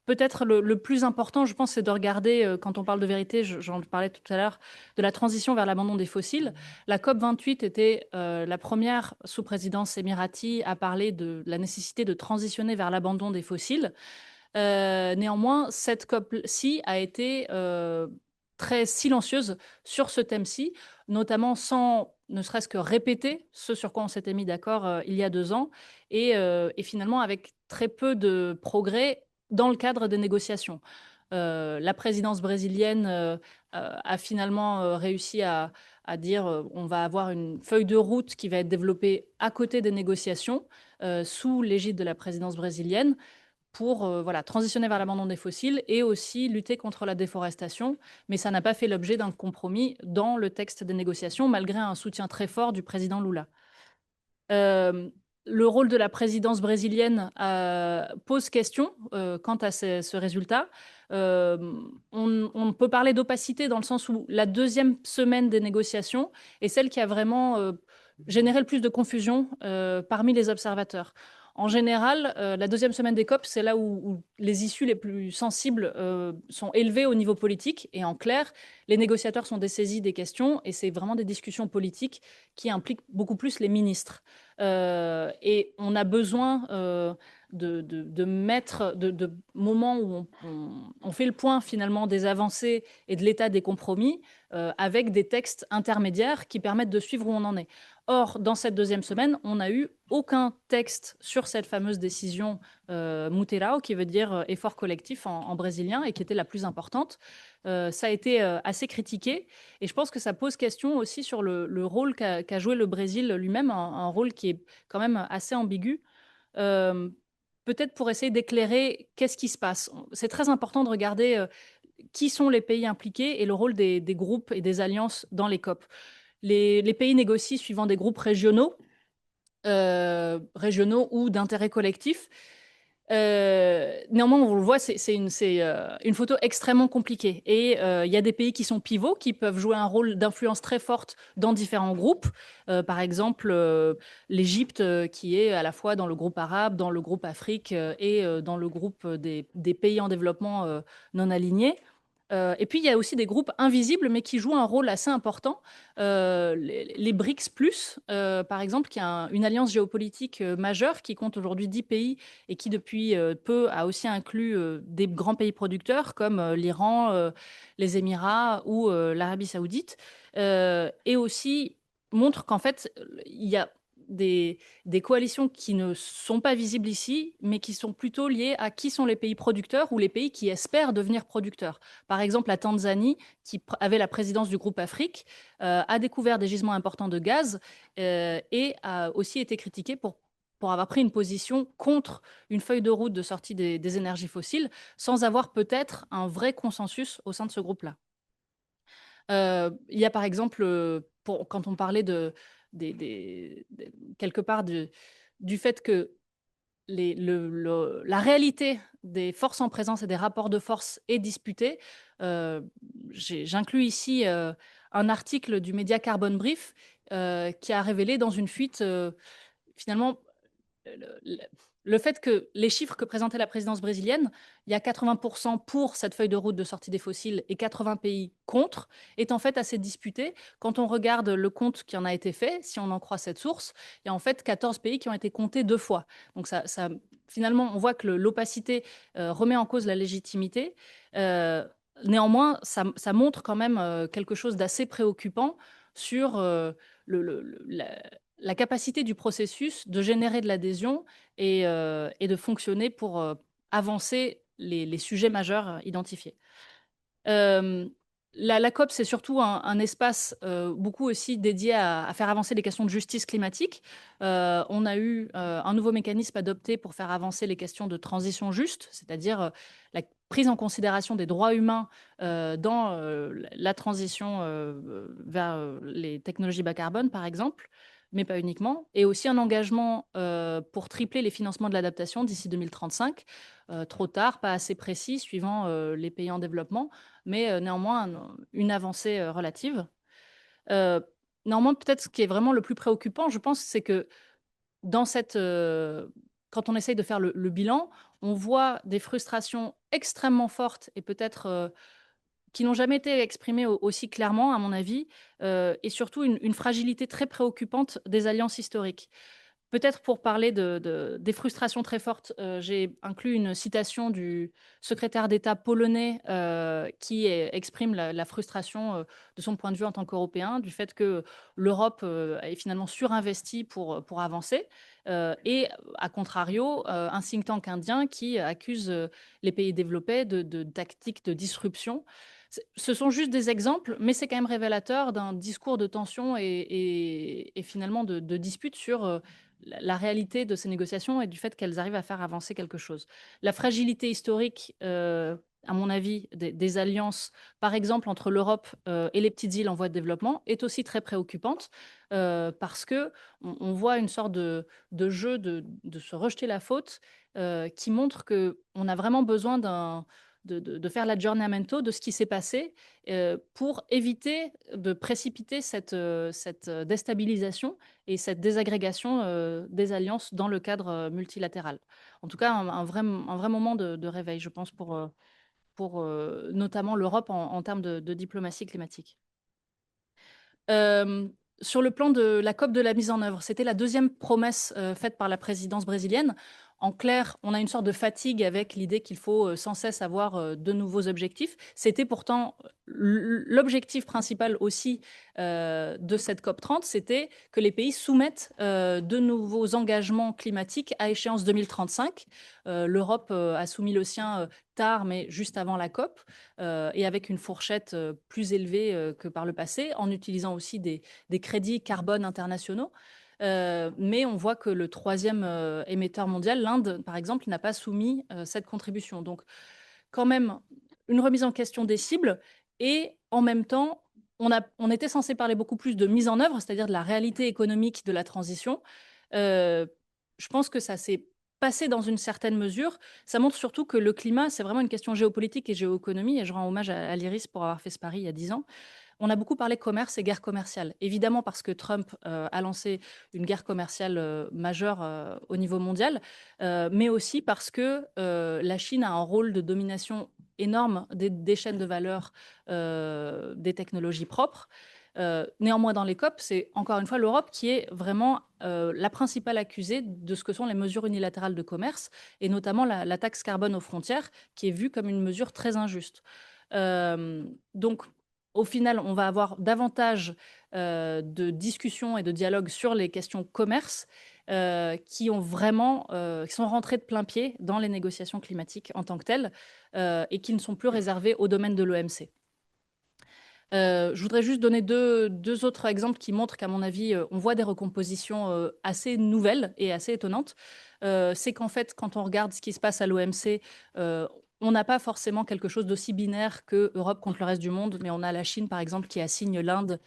E: Peut-être le plus important, je pense, c'est de regarder, quand on parle de vérité, j'en parlais tout à l'heure, de la transition vers l'abandon des fossiles. La COP 28 était la première sous présidence émirati à parler de la nécessité de transitionner vers l'abandon des fossiles. Néanmoins, cette COP-ci a été très silencieuse sur ce thème-ci, notamment sans ne serait-ce que répéter ce sur quoi on s'était mis d'accord il y a 2 ans, et finalement avec très peu de progrès dans le cadre des négociations. La présidence brésilienne a finalement réussi à dire on va avoir une feuille de route qui va être développée à côté des négociations sous l'égide de la présidence brésilienne pour voilà, transitionner vers l'abandon des fossiles et aussi lutter contre la déforestation. Mais ça n'a pas fait l'objet d'un compromis dans le texte des négociations, malgré un soutien très fort du président Lula. Le rôle de la présidence brésilienne pose question quant à ce résultat. On peut parler d'opacité dans le sens où la deuxième semaine des négociations est celle qui a vraiment généré le plus de confusion parmi les observateurs. En général, la deuxième semaine des COP, c'est là où les issues les plus sensibles sont élevées au niveau politique. Et en clair, les négociateurs sont dessaisis des questions et c'est vraiment des discussions politiques qui impliquent beaucoup plus les ministres. Et on a besoin de moments où on fait le point finalement des avancées et de l'état des compromis avec des textes intermédiaires qui permettent de suivre où on en est. Or, dans cette deuxième semaine, on n'a eu aucun texte sur cette fameuse décision Mutirão, qui veut dire effort collectif en brésilien et qui était la plus importante. Ça a été assez critiqué et je pense que ça pose question aussi sur le rôle qu'a joué le Brésil lui-même, un rôle qui est quand même assez ambigu. Peut-être pour essayer d'éclairer qu'est-ce qui se passe. C'est très important de regarder qui sont les pays impliqués et le rôle des groupes et des alliances dans les COP. Les pays négocient suivant des groupes régionaux ou d'intérêt collectif. Néanmoins, on le voit, c'est une photo extrêmement compliquée. Et il y a des pays qui sont pivots, qui peuvent jouer un rôle d'influence très forte dans différents groupes. Par exemple, l'Égypte, qui est à la fois dans le groupe arabe, dans le groupe Afrique et dans le groupe des pays en développement non alignés. Et puis, il y a aussi des groupes invisibles, mais qui jouent un rôle assez important. Les BRICS+, par exemple, qui est une alliance géopolitique majeure qui compte aujourd'hui 10 pays et qui, depuis peu, a aussi inclus des grands pays producteurs comme l'Iran, les Émirats ou l'Arabie saoudite. Et aussi montre qu'en fait, il y a des coalitions qui ne sont pas visibles ici, mais qui sont plutôt liées à qui sont les pays producteurs ou les pays qui espèrent devenir producteurs. Par exemple, la Tanzanie, qui avait la présidence du groupe Afrique, a découvert des gisements importants de gaz et a aussi été critiquée pour avoir pris une position contre une feuille de route de sortie des énergies fossiles, sans avoir peut-être un vrai consensus au sein de ce groupe-là. Il y a par exemple, quand on parlait quelque part du fait que la réalité des forces en présence et des rapports de force est disputée. J'inclus ici un article du média Carbon Brief qui a révélé dans une fuite, finalement, le, le fait que les chiffres que présentait la présidence brésilienne, il y a 80% pour cette feuille de route de sortie des fossiles et 80 pays contre, est en fait assez disputé. Quand on regarde le compte qui en a été fait, si on en croit cette source, il y a en fait 14 pays qui ont été comptés 2 fois. Donc finalement, on voit que l'opacité remet en cause la légitimité. Néanmoins, ça montre quand même quelque chose d'assez préoccupant sur la capacité du processus de générer de l'adhésion et de fonctionner pour avancer les sujets majeurs identifiés. La COP, c'est surtout un espace beaucoup aussi dédié à faire avancer les questions de justice climatique. On a eu un nouveau mécanisme adopté pour faire avancer les questions de transition juste, c'est-à-dire la prise en considération des droits humains dans la transition vers les technologies bas carbone, par exemple, mais pas uniquement, et aussi un engagement pour tripler les financements de l'adaptation d'ici 2035. Trop tard, pas assez précis, suivant les pays en développement, mais néanmoins une avancée relative. Néanmoins, peut-être ce qui est vraiment le plus préoccupant, je pense, c'est que dans quand on essaye de faire le bilan, on voit des frustrations extrêmement fortes et peut-être qui n'ont jamais été exprimées aussi clairement, à mon avis, et surtout une fragilité très préoccupante des alliances historiques. Peut-être pour parler des frustrations très fortes, j'ai inclus une citation du secrétaire d'État polonais qui exprime la frustration de son point de vue en tant qu'Européen, du fait que l'Europe est finalement surinvestie pour avancer. Et à contrario, un think tank indien qui accuse les pays développés de tactiques de disruption. Ce sont juste des exemples, mais c'est quand même révélateur d'un discours de tension et finalement de dispute sur la réalité de ces négociations et du fait qu'elles arrivent à faire avancer quelque chose. La fragilité historique, à mon avis, des alliances, par exemple entre l'Europe et les petites îles en voie de développement, est aussi très préoccupante parce que on voit une sorte de jeu de se rejeter la faute qui montre qu'on a vraiment besoin de faire l'aggiornamento de ce qui s'est passé pour éviter de précipiter cette déstabilisation et cette désagrégation des alliances dans le cadre multilatéral. En tout cas, un vrai moment de réveil, je pense, pour notamment l'Europe en termes de diplomatie climatique. Sur le plan de la COP de la mise en œuvre, c'était la deuxième promesse faite par la présidence brésilienne. En clair, on a une sorte de fatigue avec l'idée qu'il faut sans cesse avoir de nouveaux objectifs. C'était pourtant l'objectif principal aussi de cette COP 30, c'était que les pays soumettent de nouveaux engagements climatiques à échéance 2035. L'Europe a soumis le sien tard, mais juste avant la COP, et avec une fourchette plus élevée que par le passé, en utilisant aussi des crédits carbone internationaux. Mais on voit que le troisième émetteur mondial, l'Inde, par exemple, n'a pas soumis cette contribution. Donc, quand même, une remise en question des cibles et en même temps, on était censé parler beaucoup plus de mise en œuvre, c'est-à-dire de la réalité économique de la transition. Je pense que ça s'est passé dans une certaine mesure. Ça montre surtout que le climat, c'est vraiment une question géopolitique et géoéconomie, et je rends hommage à l'IRIS pour avoir fait ce pari il y a 10 ans. On a beaucoup parlé commerce et guerre commerciale. Évidemment parce que Trump a lancé une guerre commerciale majeure au niveau mondial, mais aussi parce que la Chine a un rôle de domination énorme des chaînes de valeur des technologies propres. Néanmoins, dans les COP, c'est encore une fois l'Europe qui est vraiment la principale accusée de ce que sont les mesures unilatérales de commerce, et notamment la taxe carbone aux frontières, qui est vue comme une mesure très injuste. Donc, au final, on va avoir davantage de discussions et de dialogues sur les questions commerce qui sont rentrées de plein pied dans les négociations climatiques en tant que telles et qui ne sont plus réservées au domaine de l'OMC. Je voudrais juste donner deux autres exemples qui montrent qu'à mon avis, on voit des recompositions assez nouvelles et assez étonnantes. C'est qu'en fait, quand on regarde ce qui se passe à l'OMC, on n'a pas forcément quelque chose d'aussi binaire que Europe contre le reste du monde, mais on a la Chine, par exemple, qui assigne l'Inde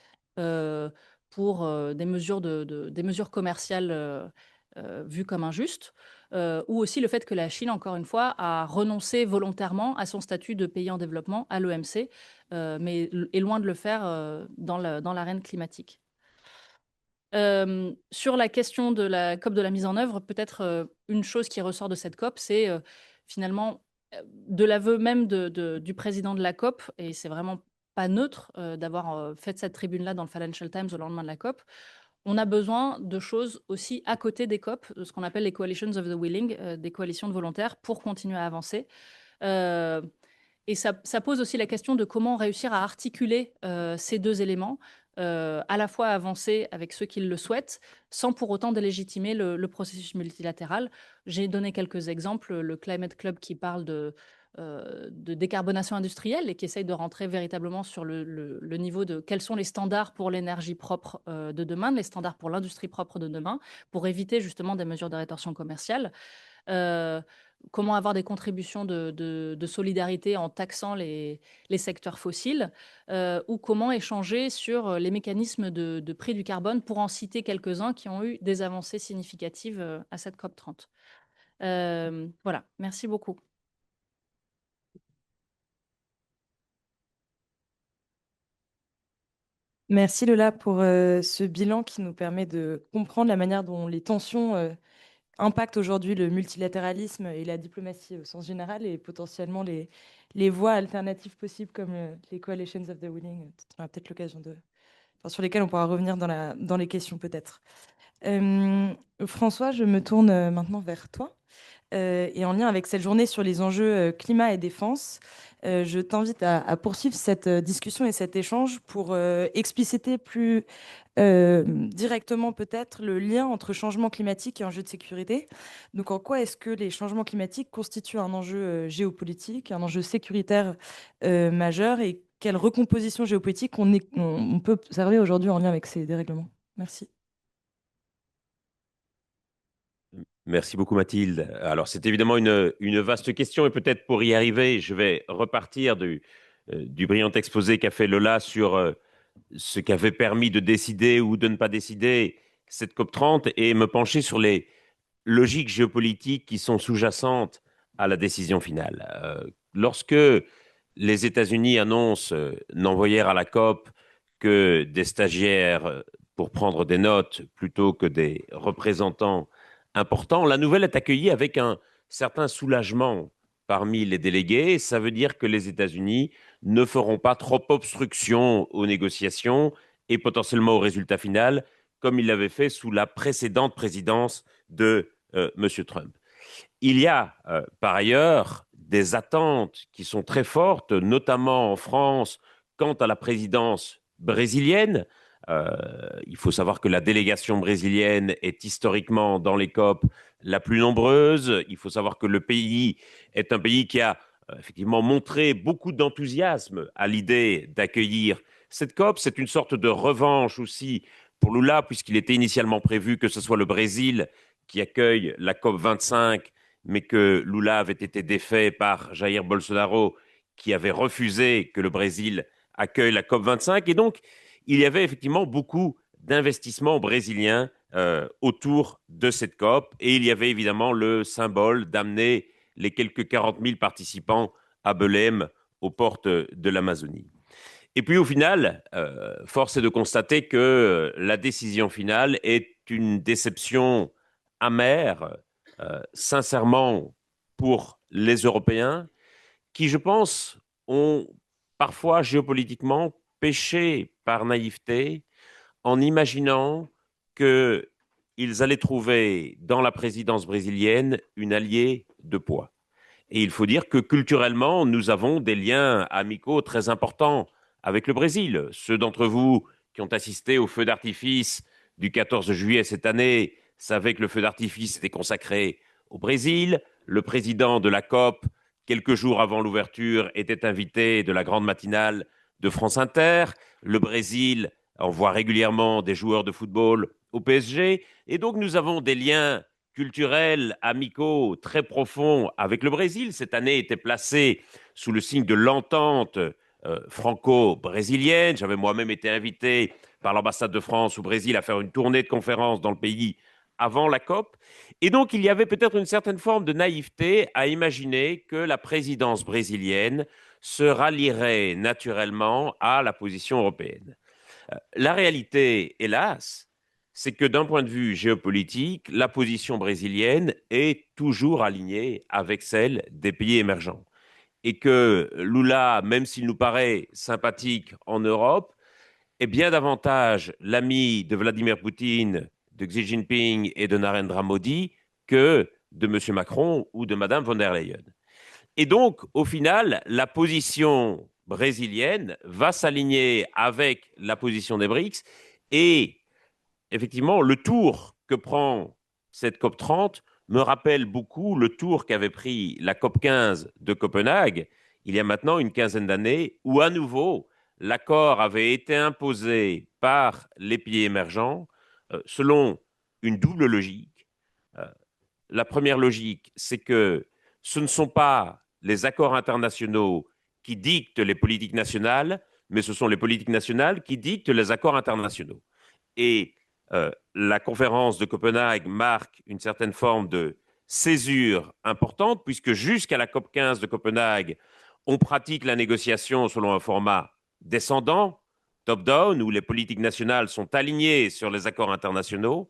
E: pour des mesures commerciales vues comme injustes. Ou aussi le fait que la Chine, encore une fois, a renoncé volontairement à son statut de pays en développement à l'OMC, mais est loin de le faire dans l'arène climatique. Sur la question de la COP de la mise en œuvre, peut-être une chose qui ressort de cette COP, c'est finalement de l'aveu même du président de la COP, et c'est vraiment pas neutre d'avoir fait cette tribune-là dans le Financial Times au lendemain de la COP. On a besoin de choses aussi à côté des COP, de ce qu'on appelle les coalitions of the willing, des coalitions de volontaires pour continuer à avancer. Et ça pose aussi la question de comment réussir à articuler ces deux éléments, à la fois avancer avec ceux qui le souhaitent, sans pour autant délégitimer le processus multilatéral. J'ai donné quelques exemples, le Climate Club qui parle de décarbonation industrielle et qui essaye de rentrer véritablement sur le niveau de quels sont les standards pour l'énergie propre de demain, les standards pour l'industrie propre de demain, pour éviter justement des mesures de rétorsion commerciale. Comment avoir des contributions de solidarité en taxant les secteurs fossiles, ou comment échanger sur les mécanismes de prix du carbone, pour en citer quelques-uns qui ont eu des avancées significatives à cette COP30. Voilà, merci beaucoup.
B: Merci Lola pour ce bilan qui nous permet de comprendre la manière dont les tensions impactent aujourd'hui le multilatéralisme et la diplomatie au sens général, et potentiellement les voies alternatives possibles comme les coalitions of the willing. On aura peut-être l'occasion sur lesquelles on pourra revenir dans les questions peut-être. François, je me tourne maintenant vers toi. Et en lien avec cette journée sur les enjeux climat et défense, je t'invite à poursuivre cette discussion et cet échange pour expliciter plus directement peut-être le lien entre changement climatique et enjeux de sécurité. Donc en quoi est-ce que les changements climatiques constituent un enjeu géopolitique, un enjeu sécuritaire majeur, et quelle recomposition géopolitique on peut observer aujourd'hui en lien avec ces dérèglements? Merci.
F: Merci beaucoup Mathilde. Alors c'est évidemment une vaste question, et peut-être pour y arriver, je vais repartir du brillant exposé qu'a fait Lola sur ce qui avait permis de décider ou de ne pas décider cette COP30, et me pencher sur les logiques géopolitiques qui sont sous-jacentes à la décision finale. Lorsque les États-Unis annoncent n'envoyer à la COP que des stagiaires pour prendre des notes plutôt que des représentants importants, la nouvelle est accueillie avec un certain soulagement parmi les délégués. Ça veut dire que les États-Unis ne feront pas trop obstruction aux négociations et potentiellement au résultat final, comme ils l'avaient fait sous la précédente présidence de M. Trump. Il y a par ailleurs des attentes qui sont très fortes, notamment en France, quant à la présidence brésilienne. Il faut savoir que la délégation brésilienne est historiquement dans les COP la plus nombreuse. Il faut savoir que le pays est un pays qui a effectivement montré beaucoup d'enthousiasme à l'idée d'accueillir cette COP. C'est une sorte de revanche aussi pour Lula, puisqu'il était initialement prévu que ce soit le Brésil qui accueille la COP 25, mais que Lula avait été défait par Jair Bolsonaro, qui avait refusé que le Brésil accueille la COP 25. Et donc, il y avait effectivement beaucoup d'investissements brésiliens autour de cette COP. Et il y avait évidemment le symbole d'amener les quelques 40 000 participants à Belém, aux portes de l'Amazonie. Et puis au final, force est de constater que la décision finale est une déception amère, sincèrement, pour les Européens, qui, je pense, ont parfois géopolitiquement péché par naïveté en imaginant qu'ils allaient trouver dans la présidence brésilienne une alliée de poids. Et il faut dire que culturellement, nous avons des liens amicaux très importants avec le Brésil. Ceux d'entre vous qui ont assisté au feu d'artifice du 14 juillet cette année savaient que le feu d'artifice était consacré au Brésil. Le président de la COP, quelques jours avant l'ouverture, était invité de la grande matinale de France Inter. Le Brésil envoie régulièrement des joueurs de football au PSG. Et donc, nous avons des liens culturels, amicaux, très profonds avec le Brésil. Cette année était placée sous le signe de l'entente franco-brésilienne. J'avais moi-même été invité par l'ambassade de France au Brésil à faire une tournée de conférences dans le pays avant la COP. Et donc, il y avait peut-être une certaine forme de naïveté à imaginer que la présidence brésilienne se rallierait naturellement à la position européenne. La réalité, hélas, c'est que d'un point de vue géopolitique, la position brésilienne est toujours alignée avec celle des pays émergents. Et que Lula, même s'il nous paraît sympathique en Europe, est bien davantage l'ami de Vladimir Poutine, de Xi Jinping et de Narendra Modi que de M. Macron ou de Mme von der Leyen. Et donc, au final, la position brésilienne va s'aligner avec la position des BRICS et effectivement, le tour que prend cette COP 30 me rappelle beaucoup le tour qu'avait pris la COP 15 de Copenhague il y a maintenant une quinzaine d'années, où à nouveau l'accord avait été imposé par les pays émergents selon une double logique. La première logique, c'est que ce ne sont pas les accords internationaux qui dictent les politiques nationales, mais ce sont les politiques nationales qui dictent les accords internationaux. Et la conférence de Copenhague marque une certaine forme de césure importante, puisque jusqu'à la COP 15 de Copenhague, on pratique la négociation selon un format descendant, top-down, où les politiques nationales sont alignées sur les accords internationaux.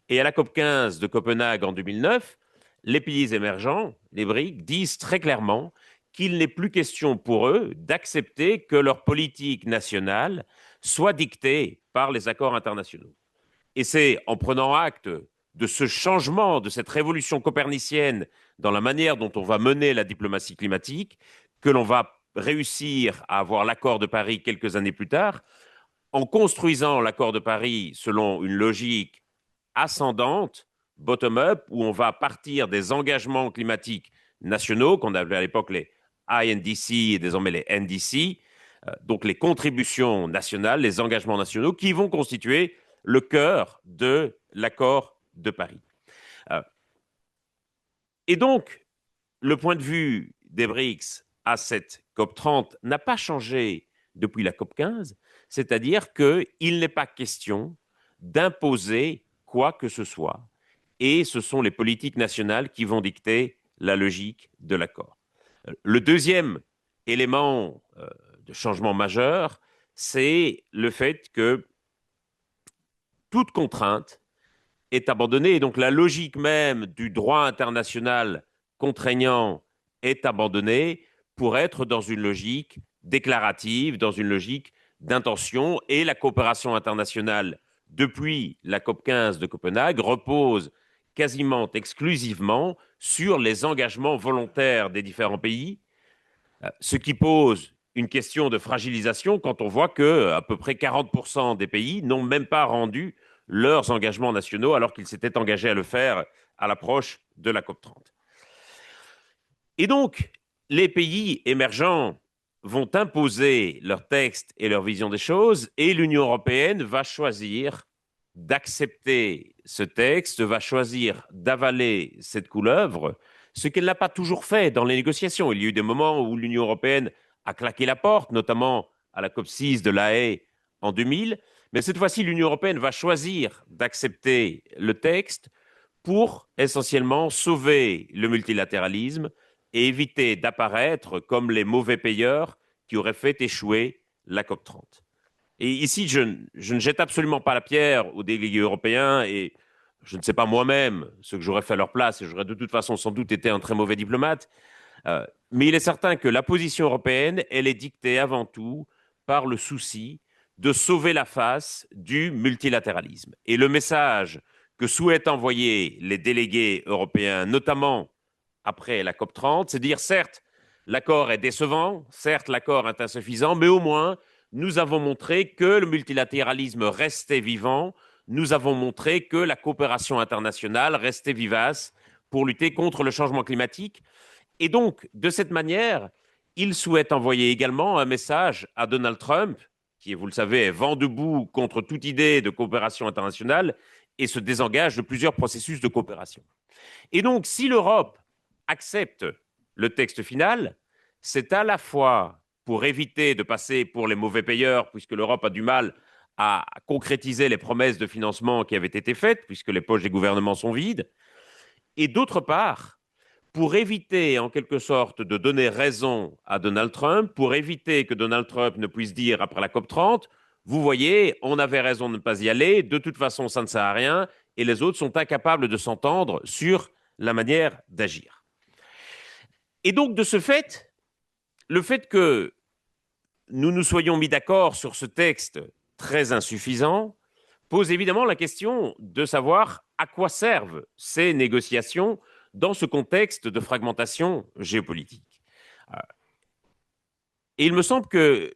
F: Et à la COP 15 de Copenhague en 2009, les pays émergents, les BRICS, disent très clairement qu'il n'est plus question pour eux d'accepter que leur politique nationale soit dictée par les accords internationaux. Et c'est en prenant acte de ce changement, de cette révolution copernicienne dans la manière dont on va mener la diplomatie climatique que l'on va réussir à avoir l'accord de Paris quelques années plus tard, en construisant l'accord de Paris selon une logique ascendante, bottom-up, où on va partir des engagements climatiques nationaux, qu'on appelait à l'époque les INDC et désormais les NDC, donc les contributions nationales, les engagements nationaux, qui vont constituer le cœur de l'accord de Paris. Et donc, le point de vue des BRICS à cette COP30 n'a pas changé depuis la COP15, c'est-à-dire qu'il n'est pas question d'imposer quoi que ce soit, et ce sont les politiques nationales qui vont dicter la logique de l'accord. Le deuxième élément de changement majeur, c'est le fait que toute contrainte est abandonnée, et donc la logique même du droit international contraignant est abandonnée pour être dans une logique déclarative, dans une logique d'intention, et la coopération internationale, depuis la COP 15 de Copenhague, repose quasiment exclusivement sur les engagements volontaires des différents pays, ce qui pose une question de fragilisation quand on voit que à peu près 40% des pays n'ont même pas rendu leurs engagements nationaux alors qu'ils s'étaient engagés à le faire à l'approche de la COP 30. Et donc, les pays émergents vont imposer leurs textes et leur vision des choses, et l'Union européenne va choisir d'accepter ce texte, va choisir d'avaler cette couleuvre, ce qu'elle n'a pas toujours fait dans les négociations. Il y a eu des moments où l'Union européenne a claqué la porte, notamment à la COP6 de La Haye en 2000, mais cette fois-ci, l'Union européenne va choisir d'accepter le texte pour essentiellement sauver le multilatéralisme et éviter d'apparaître comme les mauvais payeurs qui auraient fait échouer la COP30. Et ici, je ne jette absolument pas la pierre aux délégués européens et je ne sais pas moi-même ce que j'aurais fait à leur place et j'aurais de toute façon sans doute été un très mauvais diplomate. Mais il est certain que la position européenne, elle est dictée avant tout par le souci de sauver la face du multilatéralisme. Et le message que souhaitent envoyer les délégués européens, notamment après la COP30, c'est de dire certes, l'accord est décevant, certes, l'accord est insuffisant, mais au moins, nous avons montré que le multilatéralisme restait vivant, nous avons montré que la coopération internationale restait vivace pour lutter contre le changement climatique. Et donc, de cette manière, il souhaite envoyer également un message à Donald Trump, qui, vous le savez, est vent debout contre toute idée de coopération internationale et se désengage de plusieurs processus de coopération. Et donc, si l'Europe accepte le texte final, c'est à la fois pour éviter de passer pour les mauvais payeurs, puisque l'Europe a du mal à concrétiser les promesses de financement qui avaient été faites, puisque les poches des gouvernements sont vides, et d'autre part, pour éviter en quelque sorte de donner raison à Donald Trump, pour éviter que Donald Trump ne puisse dire après la COP30, vous voyez, on avait raison de ne pas y aller, de toute façon ça ne sert à rien, et les autres sont incapables de s'entendre sur la manière d'agir. Et donc de ce fait, le fait que nous nous soyons mis d'accord sur ce texte très insuffisant pose évidemment la question de savoir à quoi servent ces négociations dans ce contexte de fragmentation géopolitique. Et il me semble que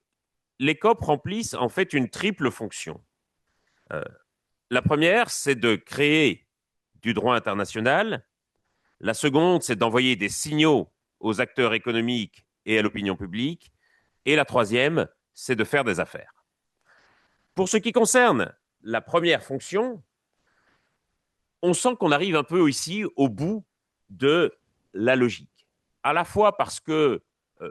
F: les COP remplissent en fait une triple fonction. La première, c'est de créer du droit international. La seconde, c'est d'envoyer des signaux aux acteurs économiques et à l'opinion publique. Et la troisième, c'est de faire des affaires. Pour ce qui concerne la première fonction, on sent qu'on arrive un peu ici au bout de la logique. À la fois parce que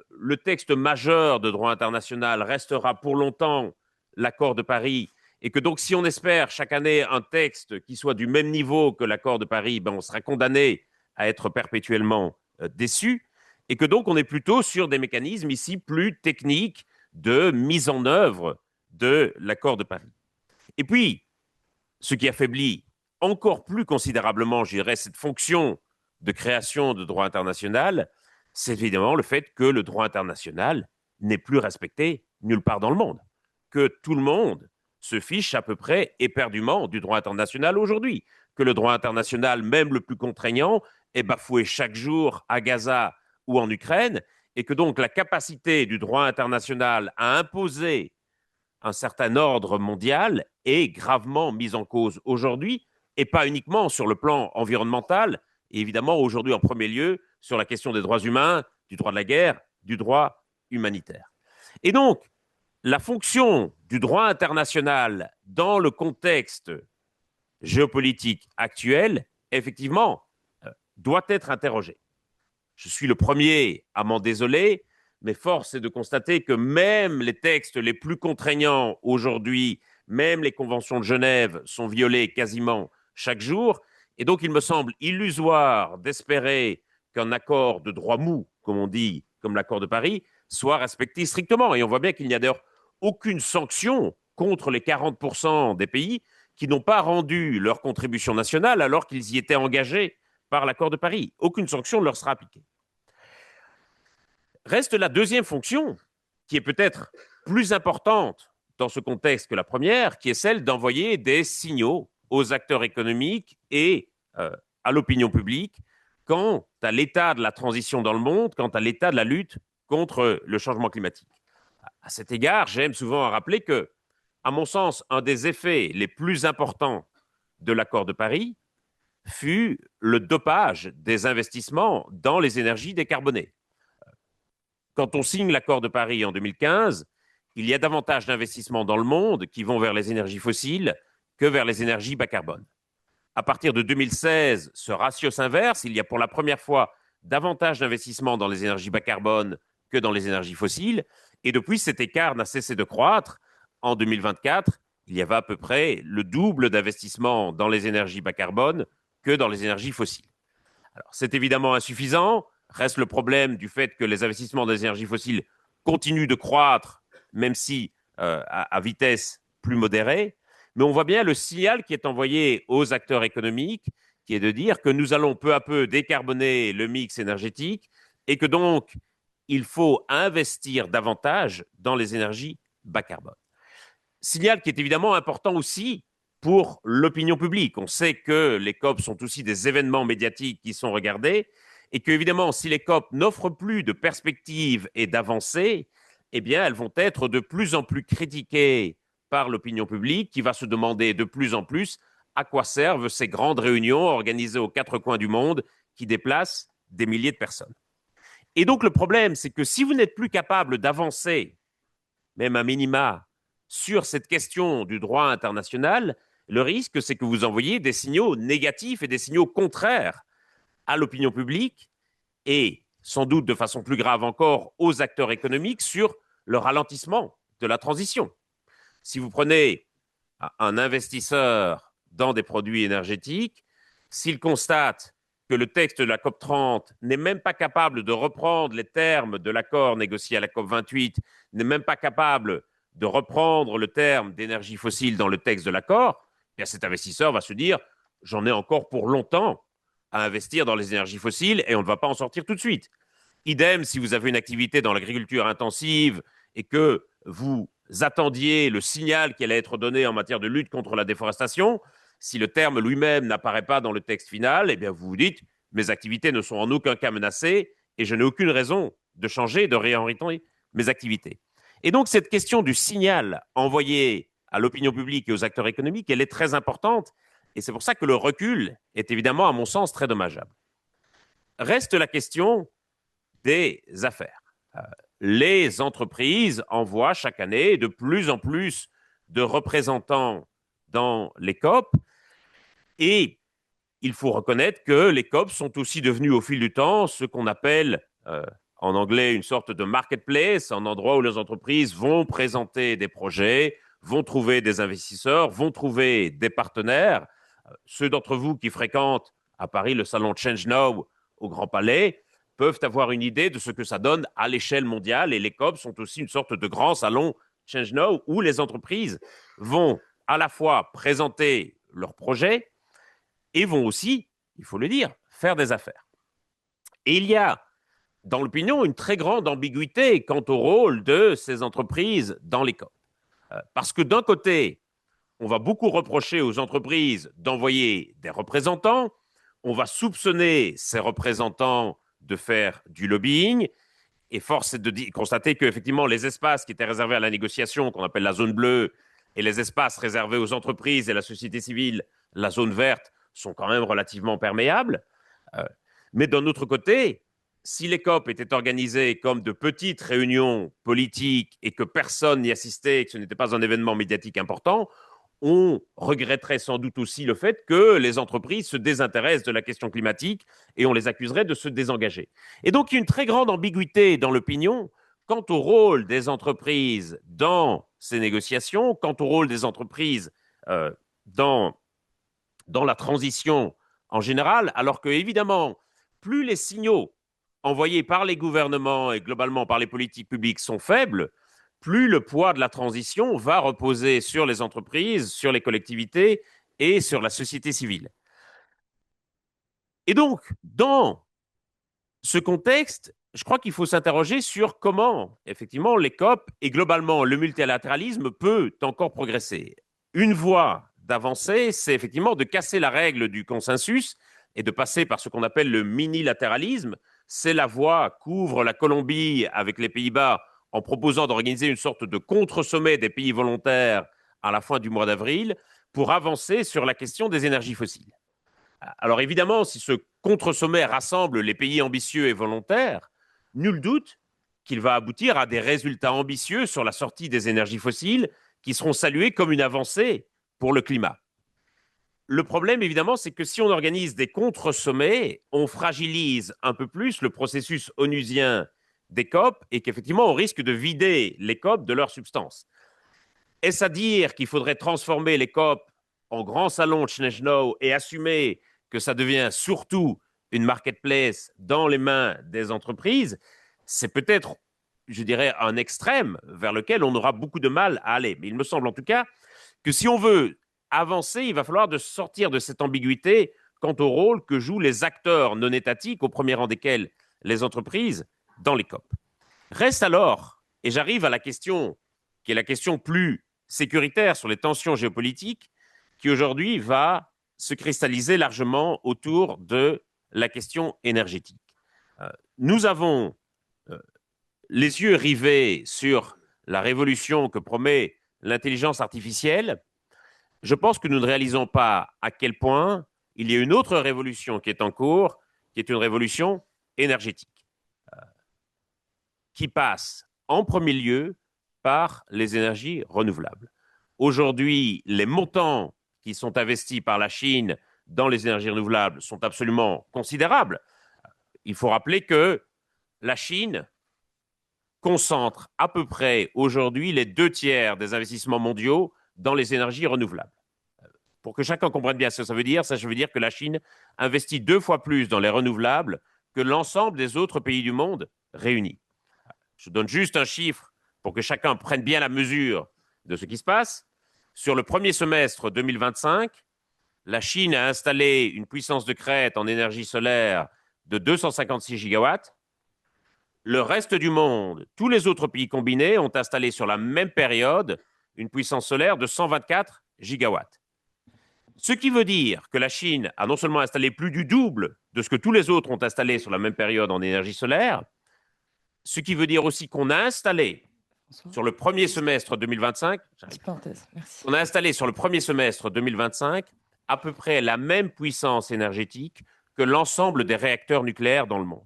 F: le texte majeur de droit international restera pour longtemps l'accord de Paris et que donc si on espère chaque année un texte qui soit du même niveau que l'accord de Paris, ben on sera condamné à être perpétuellement déçu et que donc on est plutôt sur des mécanismes ici plus techniques de mise en œuvre de l'accord de Paris. Et puis, ce qui affaiblit encore plus considérablement, je dirais, cette fonction de création de droit international, c'est évidemment le fait que le droit international n'est plus respecté nulle part dans le monde, que tout le monde se fiche à peu près éperdument du droit international aujourd'hui, que le droit international, même le plus contraignant, est bafoué chaque jour à Gaza ou en Ukraine, et que donc la capacité du droit international à imposer un certain ordre mondial est gravement mise en cause aujourd'hui, et pas uniquement sur le plan environnemental, et évidemment aujourd'hui en premier lieu sur la question des droits humains, du droit de la guerre, du droit humanitaire. Et donc, la fonction du droit international dans le contexte géopolitique actuel, effectivement, doit être interrogée. Je suis le premier à m'en désoler, mais force est de constater que même les textes les plus contraignants aujourd'hui, même les conventions de Genève sont violées quasiment chaque jour. Et donc, il me semble illusoire d'espérer qu'un accord de droit mou, comme on dit, comme l'accord de Paris, soit respecté strictement. Et on voit bien qu'il n'y a d'ailleurs aucune sanction contre les 40% des pays qui n'ont pas rendu leur contribution nationale alors qu'ils y étaient engagés par l'accord de Paris. Aucune sanction ne leur sera appliquée. Reste la deuxième fonction, qui est peut-être plus importante dans ce contexte que la première, qui est celle d'envoyer des signaux aux acteurs économiques et à l'opinion publique quant à l'état de la transition dans le monde, quant à l'état de la lutte contre le changement climatique. À cet égard, j'aime souvent rappeler que, à mon sens, un des effets les plus importants de l'accord de Paris fut le dopage des investissements dans les énergies décarbonées. Quand on signe l'accord de Paris en 2015, il y a davantage d'investissements dans le monde qui vont vers les énergies fossiles que vers les énergies bas carbone. À partir de 2016, ce ratio s'inverse. Il y a pour la première fois davantage d'investissements dans les énergies bas carbone que dans les énergies fossiles. Et depuis, cet écart n'a cessé de croître. En 2024, il y avait à peu près le double d'investissements dans les énergies bas carbone que dans les énergies fossiles. Alors, c'est évidemment insuffisant. Reste le problème du fait que les investissements dans les énergies fossiles continuent de croître même si à vitesse plus modérée. Mais on voit bien le signal qui est envoyé aux acteurs économiques, qui est de dire que nous allons peu à peu décarboner le mix énergétique et que donc il faut investir davantage dans les énergies bas carbone. Signal qui est évidemment important aussi pour l'opinion publique. On sait que les COP sont aussi des événements médiatiques qui sont regardés et que, évidemment, si les COP n'offrent plus de perspectives et d'avancées, eh bien, elles vont être de plus en plus critiquées par l'opinion publique qui va se demander de plus en plus à quoi servent ces grandes réunions organisées aux quatre coins du monde qui déplacent des milliers de personnes. Et donc, le problème, c'est que si vous n'êtes plus capable d'avancer, même à minima, sur cette question du droit international, le risque, c'est que vous envoyez des signaux négatifs et des signaux contraires à l'opinion publique et, sans doute de façon plus grave encore, aux acteurs économiques sur le ralentissement de la transition. Si vous prenez un investisseur dans des produits énergétiques, s'il constate que le texte de la COP30 n'est même pas capable de reprendre les termes de l'accord négocié à la COP28, n'est même pas capable de reprendre le terme d'énergie fossile dans le texte de l'accord, eh bien cet investisseur va se dire « j'en ai encore pour longtemps à investir dans les énergies fossiles et on ne va pas en sortir tout de suite ». Idem si vous avez une activité dans l'agriculture intensive et que vous attendiez le signal qui allait être donné en matière de lutte contre la déforestation, si le terme lui-même n'apparaît pas dans le texte final, eh bien vous vous dites « mes activités ne sont en aucun cas menacées et je n'ai aucune raison de changer, de réorienter mes activités ». Et donc cette question du signal envoyé à l'opinion publique et aux acteurs économiques, elle est très importante et c'est pour ça que le recul est évidemment, à mon sens, très dommageable. Reste la question des affaires. Les entreprises envoient chaque année de plus en plus de représentants dans les COP et il faut reconnaître que les COP sont aussi devenus au fil du temps ce qu'on appelle en anglais une sorte de marketplace, un endroit où les entreprises vont présenter des projets, vont trouver des investisseurs, vont trouver des partenaires. Ceux d'entre vous qui fréquentent à Paris le salon Change Now au Grand Palais peuvent avoir une idée de ce que ça donne à l'échelle mondiale et les COP sont aussi une sorte de grand salon Change Now où les entreprises vont à la fois présenter leurs projets et vont aussi, il faut le dire, faire des affaires. Et il y a dans l'opinion une très grande ambiguïté quant au rôle de ces entreprises dans les COP. Parce que d'un côté, on va beaucoup reprocher aux entreprises d'envoyer des représentants, on va soupçonner ces représentants de faire du lobbying, et force est de constater qu'effectivement, les espaces qui étaient réservés à la négociation, qu'on appelle la zone bleue, et les espaces réservés aux entreprises et la société civile, la zone verte, sont quand même relativement perméables. Mais d'un autre côté, si les COP étaient organisées comme de petites réunions politiques et que personne n'y assistait et que ce n'était pas un événement médiatique important, on regretterait sans doute aussi le fait que les entreprises se désintéressent de la question climatique et on les accuserait de se désengager. Et donc, il y a une très grande ambiguïté dans l'opinion quant au rôle des entreprises dans ces négociations, quant au rôle des entreprises dans la transition en général, alors que, évidemment, plus les signaux envoyés par les gouvernements et globalement par les politiques publiques sont faibles, plus le poids de la transition va reposer sur les entreprises, sur les collectivités et sur la société civile. Et donc, dans ce contexte, je crois qu'il faut s'interroger sur comment, effectivement, les COP et globalement le multilatéralisme peut encore progresser. Une voie d'avancée, c'est effectivement de casser la règle du consensus et de passer par ce qu'on appelle le minilatéralisme. C'est la voie qu'ouvre la Colombie avec les Pays-Bas en proposant d'organiser une sorte de contre-sommet des pays volontaires à la fin du mois d'avril pour avancer sur la question des énergies fossiles. Alors évidemment, si ce contre-sommet rassemble les pays ambitieux et volontaires, nul doute qu'il va aboutir à des résultats ambitieux sur la sortie des énergies fossiles qui seront salués comme une avancée pour le climat. Le problème, évidemment, c'est que si on organise des contre-sommets, on fragilise un peu plus le processus onusien des COP et qu'effectivement, on risque de vider les COP de leur substance. Est-ce à dire qu'il faudrait transformer les COP en grand salon Change Now et assumer que ça devient surtout une marketplace dans les mains des entreprises? C'est peut-être je dirais, un extrême vers lequel on aura beaucoup de mal à aller. Mais il me semble en tout cas que si on veut avancer, il va falloir sortir de cette ambiguïté quant au rôle que jouent les acteurs non étatiques, au premier rang desquels les entreprises, dans les COP. Reste alors, et j'arrive à la question qui est la question plus sécuritaire sur les tensions géopolitiques, qui aujourd'hui va se cristalliser largement autour de la question énergétique. Nous avons les yeux rivés sur la révolution que promet l'intelligence artificielle. Je pense que nous ne réalisons pas à quel point il y a une autre révolution qui est en cours, qui est une révolution énergétique, qui passe en premier lieu par les énergies renouvelables. Aujourd'hui, les montants qui sont investis par la Chine dans les énergies renouvelables sont absolument considérables. Il faut rappeler que la Chine concentre à peu près aujourd'hui les 2/3 des investissements mondiaux dans les énergies renouvelables. Pour que chacun comprenne bien ce que ça veut dire, que la Chine investit 2 fois plus dans les renouvelables que l'ensemble des autres pays du monde réunis. Je donne juste un chiffre pour que chacun prenne bien la mesure de ce qui se passe. Sur le premier semestre 2025, la Chine a installé une puissance de crête en énergie solaire de 256 gigawatts. Le reste du monde, tous les autres pays combinés, ont installé sur la même période une puissance solaire de 124 gigawatts. Ce qui veut dire que la Chine a non seulement installé plus du double de ce que tous les autres ont installé sur la même période en énergie solaire, ce qui veut dire aussi qu'on a installé sur le premier semestre 2025, on a installé sur le premier semestre 2025 à peu près la même puissance énergétique que l'ensemble des réacteurs nucléaires dans le monde.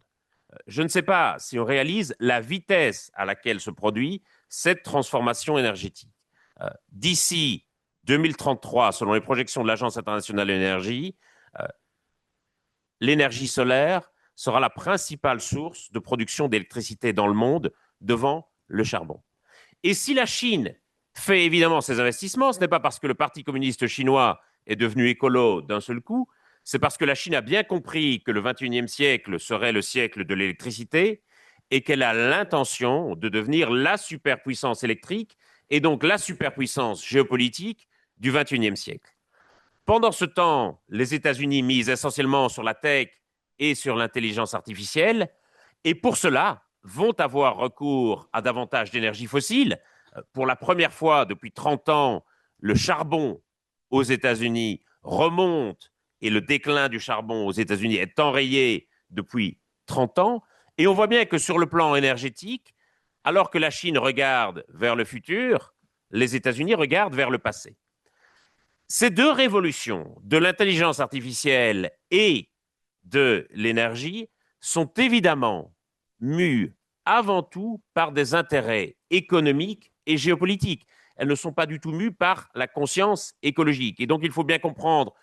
F: Je ne sais pas si on réalise la vitesse à laquelle se produit cette transformation énergétique. D'ici 2033, selon les projections de l'Agence internationale de l'énergie, l'énergie solaire sera la principale source de production d'électricité dans le monde devant le charbon. Et si la Chine fait évidemment ces investissements, ce n'est pas parce que le Parti communiste chinois est devenu écolo d'un seul coup, c'est parce que la Chine a bien compris que le 21e siècle serait le siècle de l'électricité et qu'elle a l'intention de devenir la superpuissance électrique et donc la superpuissance géopolitique du 21e siècle. Pendant ce temps, les États-Unis misent essentiellement sur la tech et sur l'intelligence artificielle, et pour cela, vont avoir recours à davantage d'énergie fossile. Pour la première fois depuis 30 ans, le charbon aux États-Unis remonte et le déclin du charbon aux États-Unis est enrayé depuis 30 ans. Et on voit bien que sur le plan énergétique, alors que la Chine regarde vers le futur, les États-Unis regardent vers le passé. Ces deux révolutions de l'intelligence artificielle et de l'énergie sont évidemment mues avant tout par des intérêts économiques et géopolitiques. Elles ne sont pas du tout mues par la conscience écologique. Et donc, il faut bien comprendre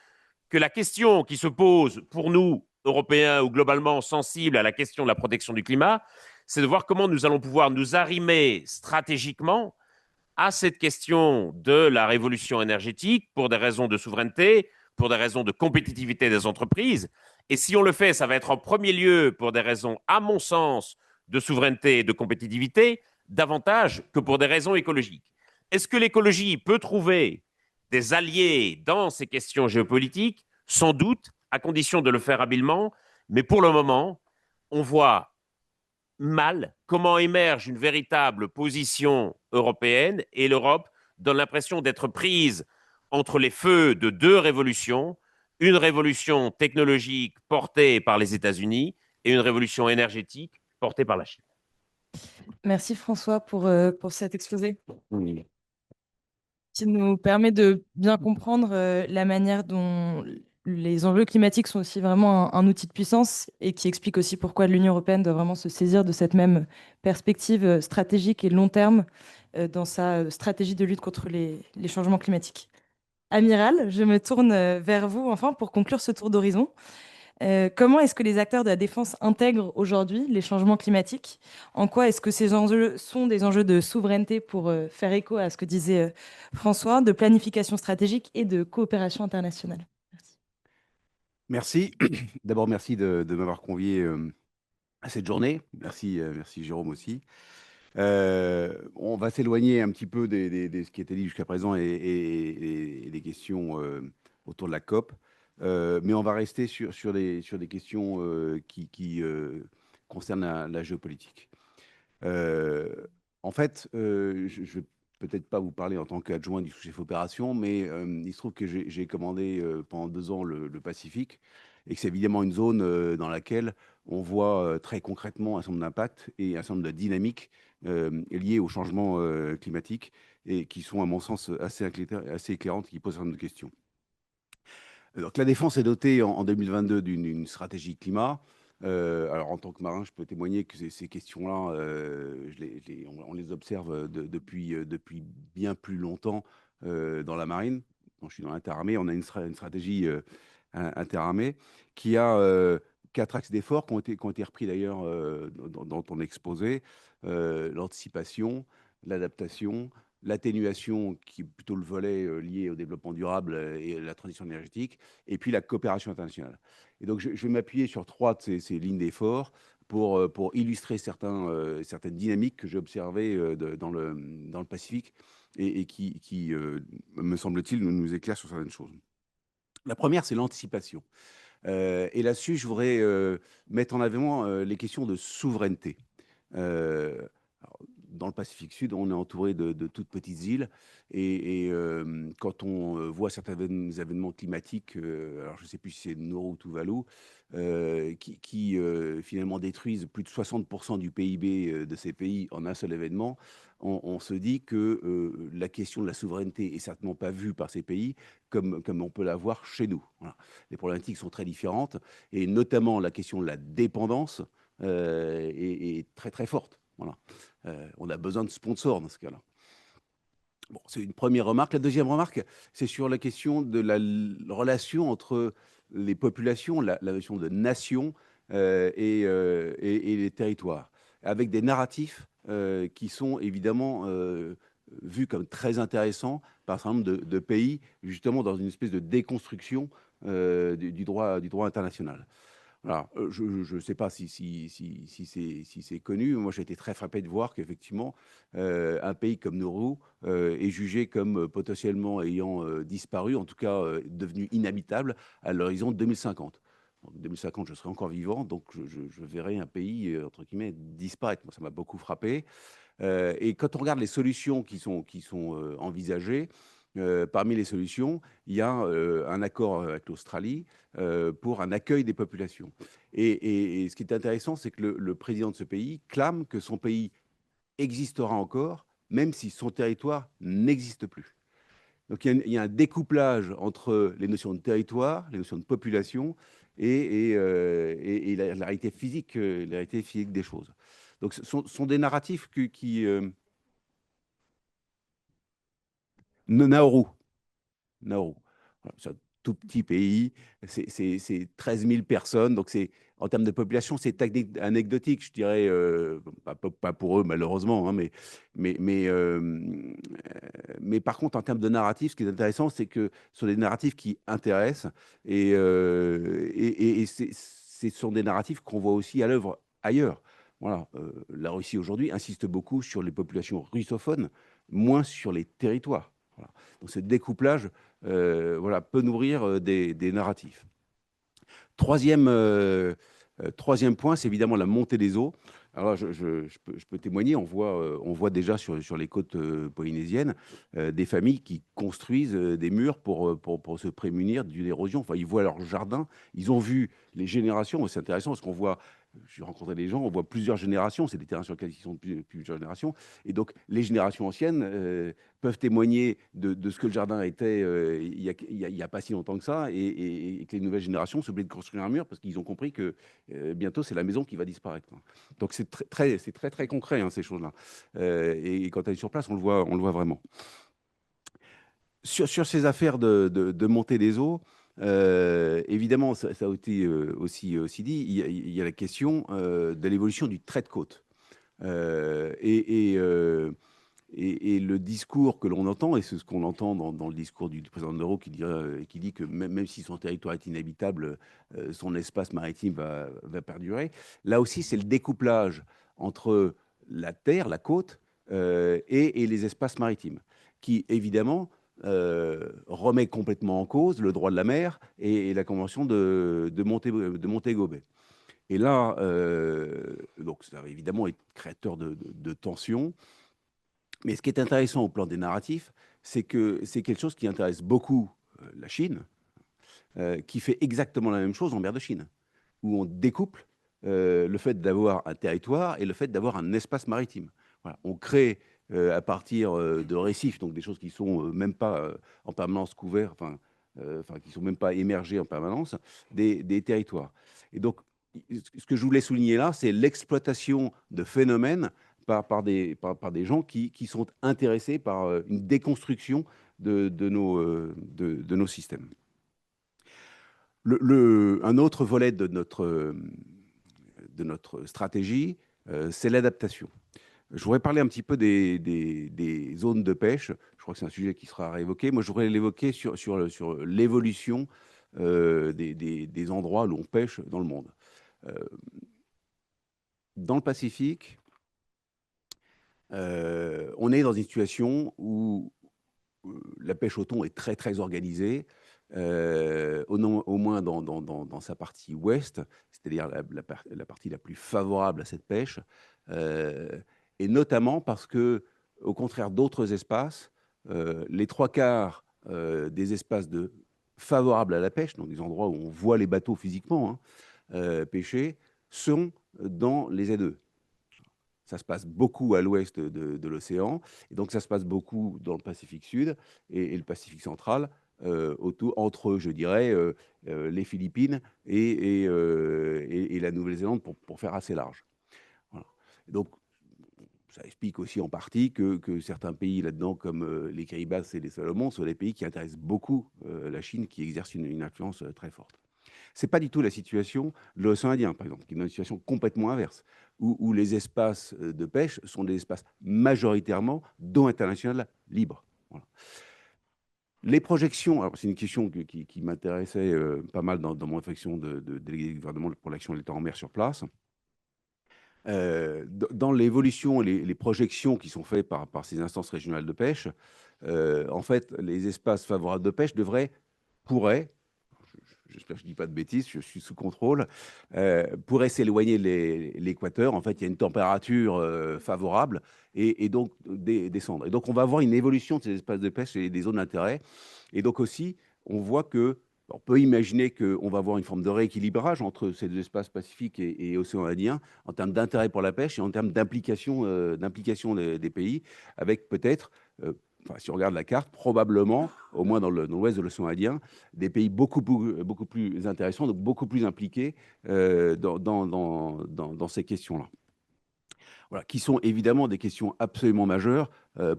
F: que la question qui se pose pour nous, Européens ou globalement sensibles à la question de la protection du climat, c'est de voir comment nous allons pouvoir nous arrimer stratégiquement à cette question de la révolution énergétique pour des raisons de souveraineté, pour des raisons de compétitivité des entreprises. Et si on le fait, ça va être en premier lieu pour des raisons, à mon sens, de souveraineté et de compétitivité, davantage que pour des raisons écologiques. Est-ce que l'écologie peut trouver des alliés dans ces questions géopolitiques? Sans doute, à condition de le faire habilement, mais pour le moment, on voit mal comment émerge une véritable position européenne et l'Europe donne l'impression d'être prise entre les feux de deux révolutions, une révolution technologique portée par les États-Unis et une révolution énergétique portée par la Chine.
B: Merci François pour cet exposé qui nous permet de bien comprendre la manière dont les enjeux climatiques sont aussi vraiment un outil de puissance et qui explique aussi pourquoi l'Union européenne doit vraiment se saisir de cette même perspective stratégique et long terme dans sa stratégie de lutte contre les changements climatiques. Amiral, je me tourne vers vous enfin pour conclure ce tour d'horizon. Comment est-ce que les acteurs de la défense intègrent aujourd'hui les changements climatiques? En quoi est-ce que ces enjeux sont des enjeux de souveraineté pour faire écho à ce que disait François, de planification stratégique et de coopération internationale?
G: Merci. D'abord, merci de m'avoir convié à cette journée. Merci, merci Jérôme aussi. On va s'éloigner un petit peu de ce qui a été dit jusqu'à présent et des questions autour de la COP, mais on va rester sur des questions qui concernent la géopolitique. En fait, je ne vais peut-être pas vous parler en tant qu'adjoint du sous-chef opération, mais il se trouve que j'ai commandé pendant 2 ans le Pacifique et que c'est évidemment une zone dans laquelle on voit très concrètement un certain nombre d'impacts et un certain nombre de dynamiques liées au changement climatique et qui sont, à mon sens, assez éclairantes, qui posent un certain nombre de questions. Donc, la défense est dotée en 2022 d'une stratégie climat. Alors, en tant que marin, je peux témoigner que ces questions-là, on les observe depuis bien plus longtemps dans la marine. Quand je suis dans l'interarmée, on a une stratégie interarmée qui a 4 axes d'efforts qui ont été repris d'ailleurs dans ton exposé. L'anticipation, l'adaptation, l'atténuation, qui est plutôt le volet lié au développement durable et la transition énergétique, et puis la coopération internationale. Et donc, je vais m'appuyer sur 3 de ces lignes d'effort pour illustrer certaines dynamiques que j'ai observées dans le Pacifique et qui me semble-t-il, nous éclairent sur certaines choses. La première, c'est l'anticipation. Et là-dessus, je voudrais mettre en avant les questions de souveraineté. Alors, dans le Pacifique Sud, on est entouré de toutes petites îles. Et quand on voit certains événements climatiques, alors je ne sais plus si c'est Nauru ou Tuvalu, qui finalement détruisent plus de 60% du PIB de ces pays en un seul événement, on se dit que la question de la souveraineté est certainement pas vue par ces pays comme on peut la voir chez nous. Voilà. Les problématiques sont très différentes, et notamment la question de la dépendance est très très forte. Voilà. On a besoin de sponsors dans ce cas-là. Bon, c'est une première remarque. La deuxième remarque, c'est sur la question de la relation entre les populations, la notion de nation et les territoires, avec des narratifs qui sont évidemment vus comme très intéressants par un certain nombre de pays, justement dans une espèce de déconstruction du droit international. Alors, je ne sais pas si c'est connu. Moi, j'ai été très frappé de voir qu'effectivement, un pays comme Nauru est jugé comme potentiellement ayant disparu, en tout cas devenu inhabitable à l'horizon 2050. En 2050, je serai encore vivant, donc je verrai un pays, entre guillemets, disparaître. Moi, ça m'a beaucoup frappé. Et quand on regarde les solutions qui sont envisagées, parmi les solutions, il y a un accord avec l'Australie pour un accueil des populations. Et ce qui est intéressant, c'est que le président de ce pays clame que son pays existera encore, même si son territoire n'existe plus. Donc il y a un découplage entre les notions de territoire, les notions de population et la réalité physique, des choses. Donc ce sont des narratifs qui Nauru. Nauru. Voilà, c'est un tout petit pays, c'est 13 000 personnes, donc en termes de population, c'est anecdotique, je dirais, pas pour eux malheureusement, hein, mais par contre, en termes de narratif, ce qui est intéressant, c'est que ce sont des narratifs qui intéressent et ce sont des narratifs qu'on voit aussi à l'œuvre ailleurs. Voilà, la Russie aujourd'hui insiste beaucoup sur les populations russophones, moins sur les territoires. Voilà. Donc ce découplage peut nourrir des narratifs. Troisième point, c'est évidemment la montée des eaux. Alors là, je peux témoigner, on voit déjà sur les côtes polynésiennes des familles qui construisent des murs pour se prémunir d'une érosion. Enfin, ils voient leur jardin, ils ont vu les générations. C'est intéressant parce qu'on voit, j'ai rencontré des gens, on voit plusieurs générations, c'est des terrains sur lesquels ils sont depuis plusieurs générations. Et donc, les générations anciennes peuvent témoigner de ce que le jardin était il y a pas si longtemps que ça, et que les nouvelles générations s'oublient de construire un mur parce qu'ils ont compris que bientôt, c'est la maison qui va disparaître. Donc, c'est très concret, hein, ces choses-là. Et quand elle est sur place, on le voit vraiment. Sur ces affaires de montée des eaux, évidemment, ça a été aussi dit, il y a la question de l'évolution du trait de côte. Et le discours que l'on entend, et c'est ce qu'on entend dans le discours du président de l'Euro qui dit que même si son territoire est inhabitable, son espace maritime va perdurer. Là aussi, c'est le découplage entre la terre, la côte et les espaces maritimes, qui évidemment remet complètement en cause le droit de la mer et la convention de Montego Bay. Et là, donc ça va évidemment être créateur de tensions. Mais ce qui est intéressant au plan des narratifs, c'est que c'est quelque chose qui intéresse beaucoup la Chine, qui fait exactement la même chose en mer de Chine, où on découple le fait d'avoir un territoire et le fait d'avoir un espace maritime. Voilà. On crée à partir de récifs, donc des choses qui sont même pas en permanence couverts, enfin, qui sont même pas émergées en permanence, des territoires. Et donc, ce que je voulais souligner là, c'est l'exploitation de phénomènes par des gens qui sont intéressés par une déconstruction de nos systèmes. Un autre volet de notre stratégie, c'est l'adaptation. Je voudrais parler un petit peu des zones de pêche. Je crois que c'est un sujet qui sera réévoqué. Moi, je voudrais l'évoquer sur l'évolution des endroits où l'on pêche dans le monde. Dans le Pacifique, on est dans une situation où la pêche au thon est très, très organisée, au moins dans sa partie ouest, c'est-à-dire la partie la plus favorable à cette pêche, et notamment parce que, au contraire d'autres espaces, les 3/4 des espaces favorables à la pêche, donc des endroits où on voit les bateaux physiquement pêcher, sont dans les ZE. Ça se passe beaucoup à l'ouest de l'océan, et donc ça se passe beaucoup dans le Pacifique Sud et le Pacifique Central, entre, je dirais, les Philippines et la Nouvelle-Zélande pour faire assez large. Voilà. Donc, ça explique aussi en partie que certains pays là-dedans, comme les Kiribati et les Salomon, sont des pays qui intéressent beaucoup la Chine, qui exerce une influence très forte. Ce n'est pas du tout la situation de l'océan Indien, par exemple, qui est une situation complètement inverse, où les espaces de pêche sont des espaces majoritairement d'eau internationale libre. Voilà. Les projections, alors c'est une question qui m'intéressait pas mal dans mon réflexion de délégué du gouvernement pour l'action de l'État en mer sur place. Dans l'évolution et les projections qui sont faites par ces instances régionales de pêche, en fait, les espaces favorables de pêche pourraient, j'espère que je ne dis pas de bêtises, je suis sous contrôle, pourrait s'éloigner de l'équateur. En fait, il y a une température favorable et donc descendre. Et donc, on va avoir une évolution de ces espaces de pêche et des zones d'intérêt. Et donc aussi, on voit on peut imaginer qu'on va avoir une forme de rééquilibrage entre ces deux espaces pacifiques et océan Indien en termes d'intérêt pour la pêche et en termes d'implication des pays, avec peut-être si on regarde la carte, probablement, au moins dans l'ouest de l'océan Indien, des pays beaucoup plus intéressants, donc beaucoup plus impliqués dans ces questions-là. Voilà, qui sont évidemment des questions absolument majeures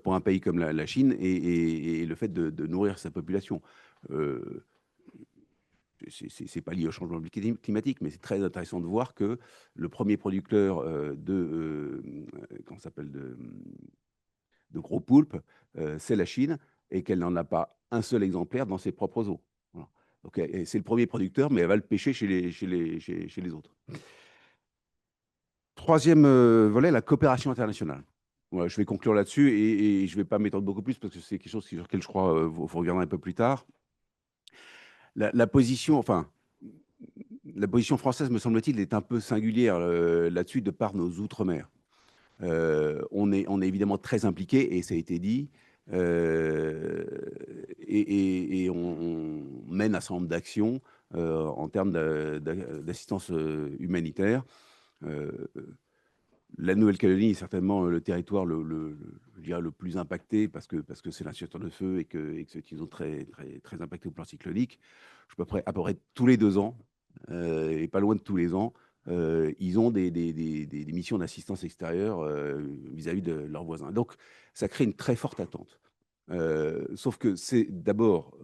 G: pour un pays comme la Chine et le fait de nourrir sa population. C'est pas lié au changement climatique, mais c'est très intéressant de voir que le premier producteur de gros poulpes, c'est la Chine, et qu'elle n'en a pas un seul exemplaire dans ses propres eaux. Voilà. Donc, c'est le premier producteur, mais elle va le pêcher chez les autres. Troisième volet, la coopération internationale. Voilà, je vais conclure là-dessus et je ne vais pas m'étendre beaucoup plus parce que c'est quelque chose sur lequel je crois vous reviendrez un peu plus tard. La position française, me semble-t-il, est un peu singulière là-dessus de par nos outre-mer. On est évidemment très impliqué, et ça a été dit, et on mène un certain nombre d'actions en termes d'assistance humanitaire. La Nouvelle-Calédonie est certainement le territoire je dirais le plus impacté parce que c'est la situation de feu et que c'est une zone très, très, très impactée au plan cyclonique. À peu près tous les 2 ans, et pas loin de tous les ans, ils ont des missions d'assistance extérieure vis-à-vis de leurs voisins. Donc, ça crée une très forte attente. Sauf que c'est d'abord,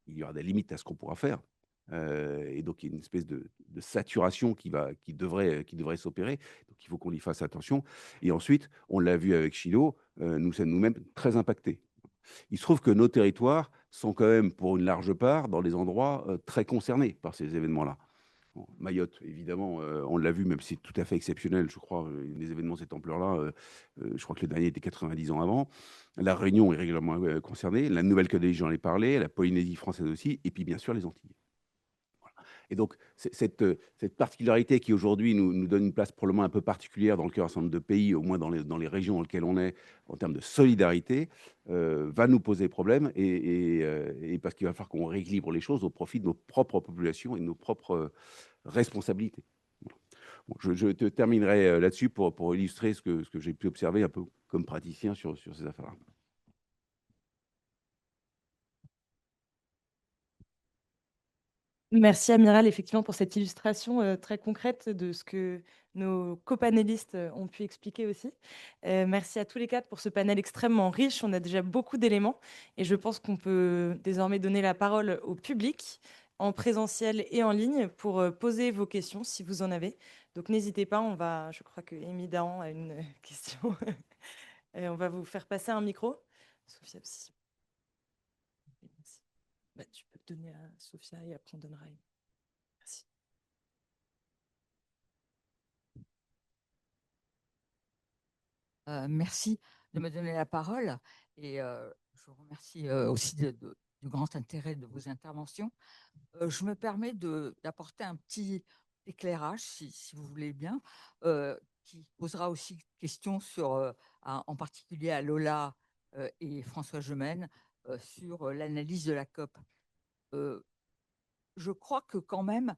G: il y aura des limites à ce qu'on pourra faire. Et donc, il y a une espèce de saturation qui devrait s'opérer. Donc, il faut qu'on y fasse attention. Et ensuite, on l'a vu avec Chilo, nous sommes nous-mêmes très impactés. Il se trouve que nos territoires sont quand même, pour une large part, dans des endroits très concernés par ces événements-là. Bon, Mayotte, évidemment, on l'a vu, même si c'est tout à fait exceptionnel, je crois, des événements de cette ampleur-là. Je crois que le dernier était 90 ans avant. La Réunion est régulièrement concernée. La Nouvelle-Calédonie, j'en ai parlé. La Polynésie française aussi. Et puis, bien sûr, les Antilles. Et donc, cette particularité qui aujourd'hui nous donne une place probablement un peu particulière dans le cœur d'un certain nombre de pays, au moins dans les régions dans lesquelles on est, en termes de solidarité, va nous poser problème et parce qu'il va falloir qu'on rééquilibre les choses au profit de nos propres populations et de nos propres responsabilités. Bon, je te terminerai là-dessus pour illustrer ce que j'ai pu observer un peu comme praticien sur ces affaires-là.
B: Merci Amiral, effectivement, pour cette illustration très concrète de ce que nos copanélistes ont pu expliquer aussi. Merci à tous les quatre pour ce panel extrêmement riche. On a déjà beaucoup d'éléments et je pense qu'on peut désormais donner la parole au public en présentiel et en ligne pour poser vos questions si vous en avez. Donc n'hésitez pas, je crois que Amy Dahan a une question. Et on va vous faire passer un micro. Sophia aussi. Bah, tu peux te donner à Sophia et après on donnera. Merci.
H: Merci de me donner la parole et je vous remercie aussi du grand intérêt de vos interventions. Je me permets d'apporter un petit éclairage, si vous voulez bien, qui posera aussi question sur, en particulier à Lola et François Gemène, sur l'analyse de la COP. Je crois que quand même,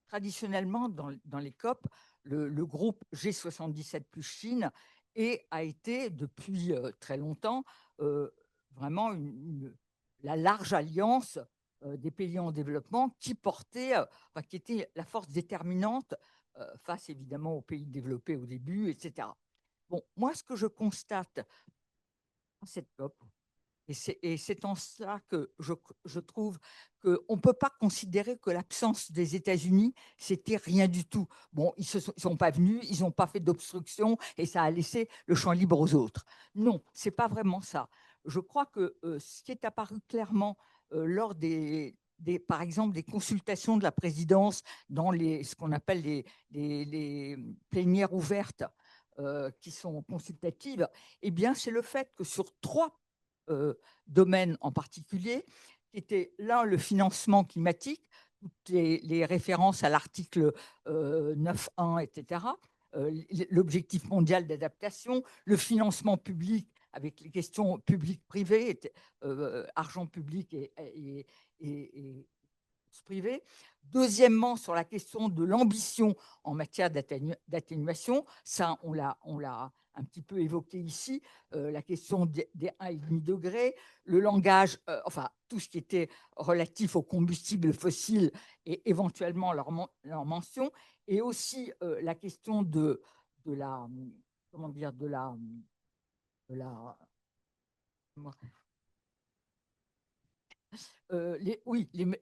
H: traditionnellement, dans les COP, le groupe G77 plus Chine a été depuis très longtemps vraiment la large alliance des pays en développement qui portait, qui était la force déterminante face évidemment aux pays développés au début, etc. Bon, moi, ce que je constate dans cette COP, et c'est en cela que je trouve qu'on ne peut pas considérer que l'absence des États-Unis, c'était rien du tout. Bon, ils ne sont pas venus, ils n'ont pas fait d'obstruction et ça a laissé le champ libre aux autres. Non, ce n'est pas vraiment ça. Je crois que ce qui est apparu clairement lors par exemple, des consultations de la présidence dans ce qu'on appelle les plénières ouvertes qui sont consultatives, eh bien, c'est le fait que sur 3 domaines en particulier, qui était l'un, le financement climatique, toutes les références à l'article 9.1, etc., l'objectif mondial d'adaptation, le financement public avec les questions public-privé, argent public et privé. Deuxièmement, sur la question de l'ambition en matière d'atténuation, ça, on l'a un petit peu évoqué ici, la question des 1,5 degrés, le langage, enfin, tout ce qui était relatif aux combustibles fossiles et éventuellement leur mention, et aussi la question de la, comment dire,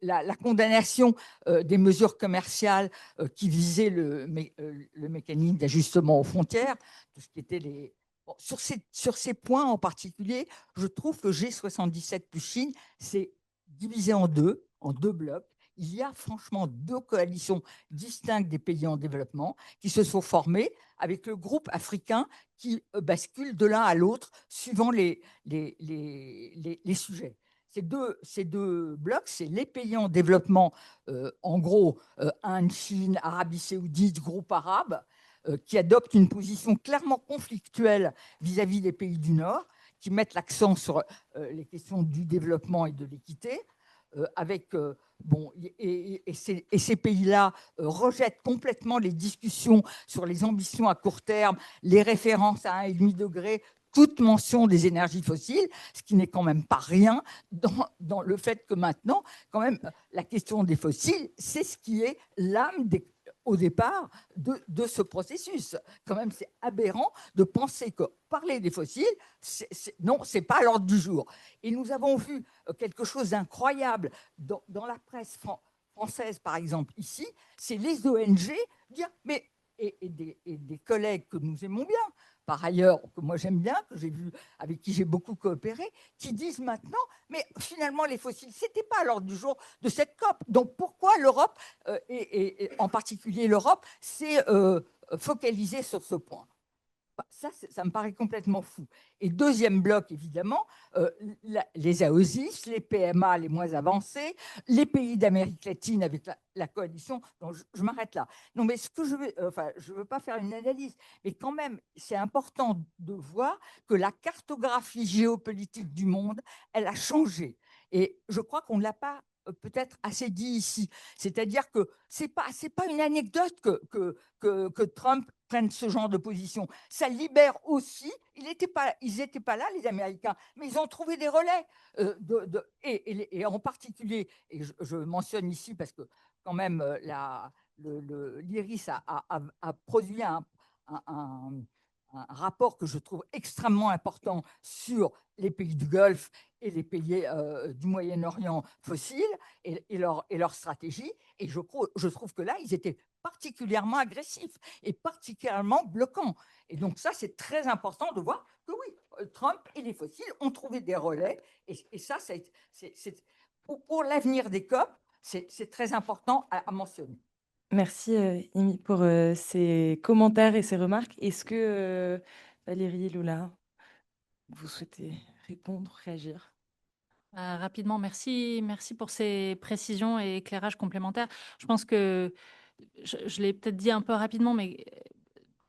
H: la condamnation des mesures commerciales qui visaient le mécanisme d'ajustement aux frontières, tout ce qui était Bon, sur ces points en particulier, je trouve que G77 plus Chine, c'est divisé en deux blocs. Il y a franchement 2 coalitions distinctes des pays en développement qui se sont formées avec le groupe africain qui bascule de l'un à l'autre suivant les sujets. Ces deux blocs, c'est les pays en développement, en gros, Inde, Chine, Arabie saoudite, groupe arabe, qui adoptent une position clairement conflictuelle vis-à-vis des pays du Nord, qui mettent l'accent sur les questions du développement et de l'équité, et ces pays-là rejettent complètement les discussions sur les ambitions à court terme, les références à 1,5 degré, toute mention des énergies fossiles, ce qui n'est quand même pas rien dans le fait que maintenant, quand même, la question des fossiles, c'est ce qui est l'âme au départ de ce processus. Quand même, c'est aberrant de penser que parler des fossiles, non, ce n'est pas à l'ordre du jour. Et nous avons vu quelque chose d'incroyable dans la presse française, par exemple, ici, c'est les ONG dire, mais, et des collègues que nous aimons bien, par ailleurs, que moi j'aime bien, avec qui j'ai beaucoup coopéré, qui disent maintenant, mais finalement les fossiles, c'était pas à l'ordre du jour de cette COP. Donc pourquoi l'Europe, et en particulier l'Europe, s'est focalisée sur ce point? Ça me paraît complètement fou. Et deuxième bloc, évidemment, les AOSIS, les PMA les moins avancés, les pays d'Amérique latine avec la coalition. Donc, je m'arrête là. Non, mais ce que je veux pas faire une analyse, mais quand même, c'est important de voir que la cartographie géopolitique du monde, elle a changé. Et je crois qu'on ne l'a pas peut-être assez dit ici. C'est-à-dire que c'est pas une anecdote que Trump prenne ce genre de position. Ça libère aussi, ils n'étaient pas là, les Américains, mais ils ont trouvé des relais. Et en particulier, et je mentionne ici parce que quand même l'IRIS a produit un rapport que je trouve extrêmement important sur les pays du Golfe et les pays du Moyen-Orient fossiles et leur stratégie. Et je trouve que là, ils étaient particulièrement agressifs et particulièrement bloquants. Et donc ça, c'est très important de voir que oui, Trump et les fossiles ont trouvé des relais. Et ça, pour l'avenir des COP, c'est très important à mentionner.
B: Merci, Amy, pour ces commentaires et ces remarques. Est-ce que Valérie, Lola, vous souhaitez répondre, réagir?
E: Rapidement, merci pour ces précisions et éclairages complémentaires. Je pense que je l'ai peut-être dit un peu rapidement, mais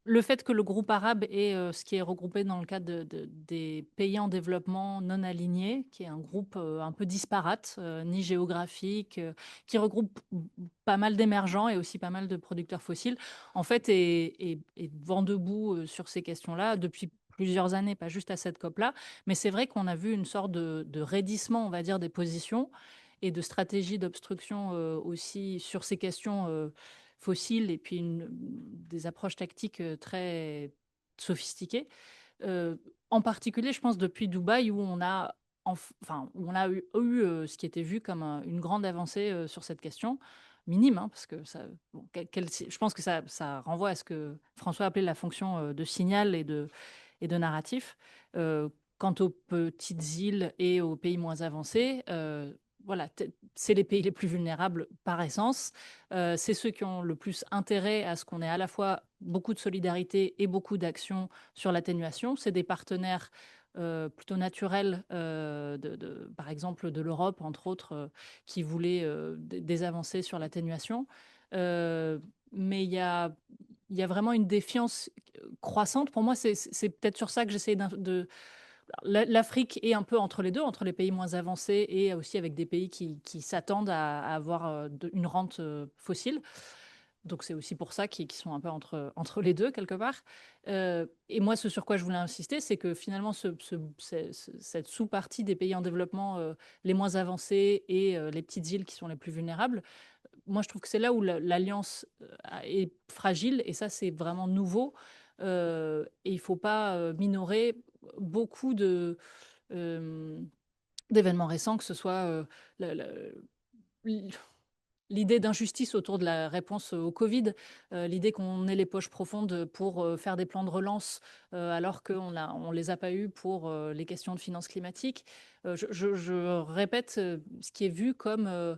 E: le fait que le groupe arabe est ce qui est regroupé dans le cadre des pays en développement non alignés, qui est un groupe un peu disparate, ni géographique, qui regroupe pas mal d'émergents et aussi pas mal de producteurs fossiles, en fait, est vent debout sur ces questions-là depuis plusieurs années, pas juste à cette COP-là. Mais c'est vrai qu'on a vu une sorte de raidissement, on va dire, des positions et de stratégie d'obstruction aussi sur ces questions fossiles et puis des approches tactiques très sophistiquées. En particulier, je pense, depuis Dubaï, où on a, où on a eu ce qui était vu comme une grande avancée sur cette question, minime, hein, parce que je pense que ça renvoie à ce que François appelait la fonction de signal et de narratif. Quant aux petites îles et aux pays moins avancés, voilà, c'est les pays les plus vulnérables par essence. C'est ceux qui ont le plus intérêt à ce qu'on ait à la fois beaucoup de solidarité et beaucoup d'action sur l'atténuation. C'est des partenaires plutôt naturels, par exemple de l'Europe, entre autres, qui voulaient des avancées sur l'atténuation. Mais il y a vraiment une défiance croissante. Pour moi, c'est peut-être sur ça que j'essaie de... L'Afrique est un peu entre les deux, entre les pays moins avancés et aussi avec des pays qui s'attendent à avoir une rente fossile. Donc c'est aussi pour ça qu'ils sont un peu entre les deux, quelque part. Et moi, ce sur quoi je voulais insister, c'est que finalement, cette sous-partie des pays en développement les moins avancés et les petites îles qui sont les plus vulnérables, moi, je trouve que c'est là où l'alliance est fragile, et ça, c'est vraiment nouveau. Et il ne faut pas minorer beaucoup d'événements récents, que ce soit l'idée d'injustice autour de la réponse au Covid, l'idée qu'on ait les poches profondes pour faire des plans de relance alors qu'on ne les a pas eus pour les questions de finances climatiques. Je répète ce qui est vu comme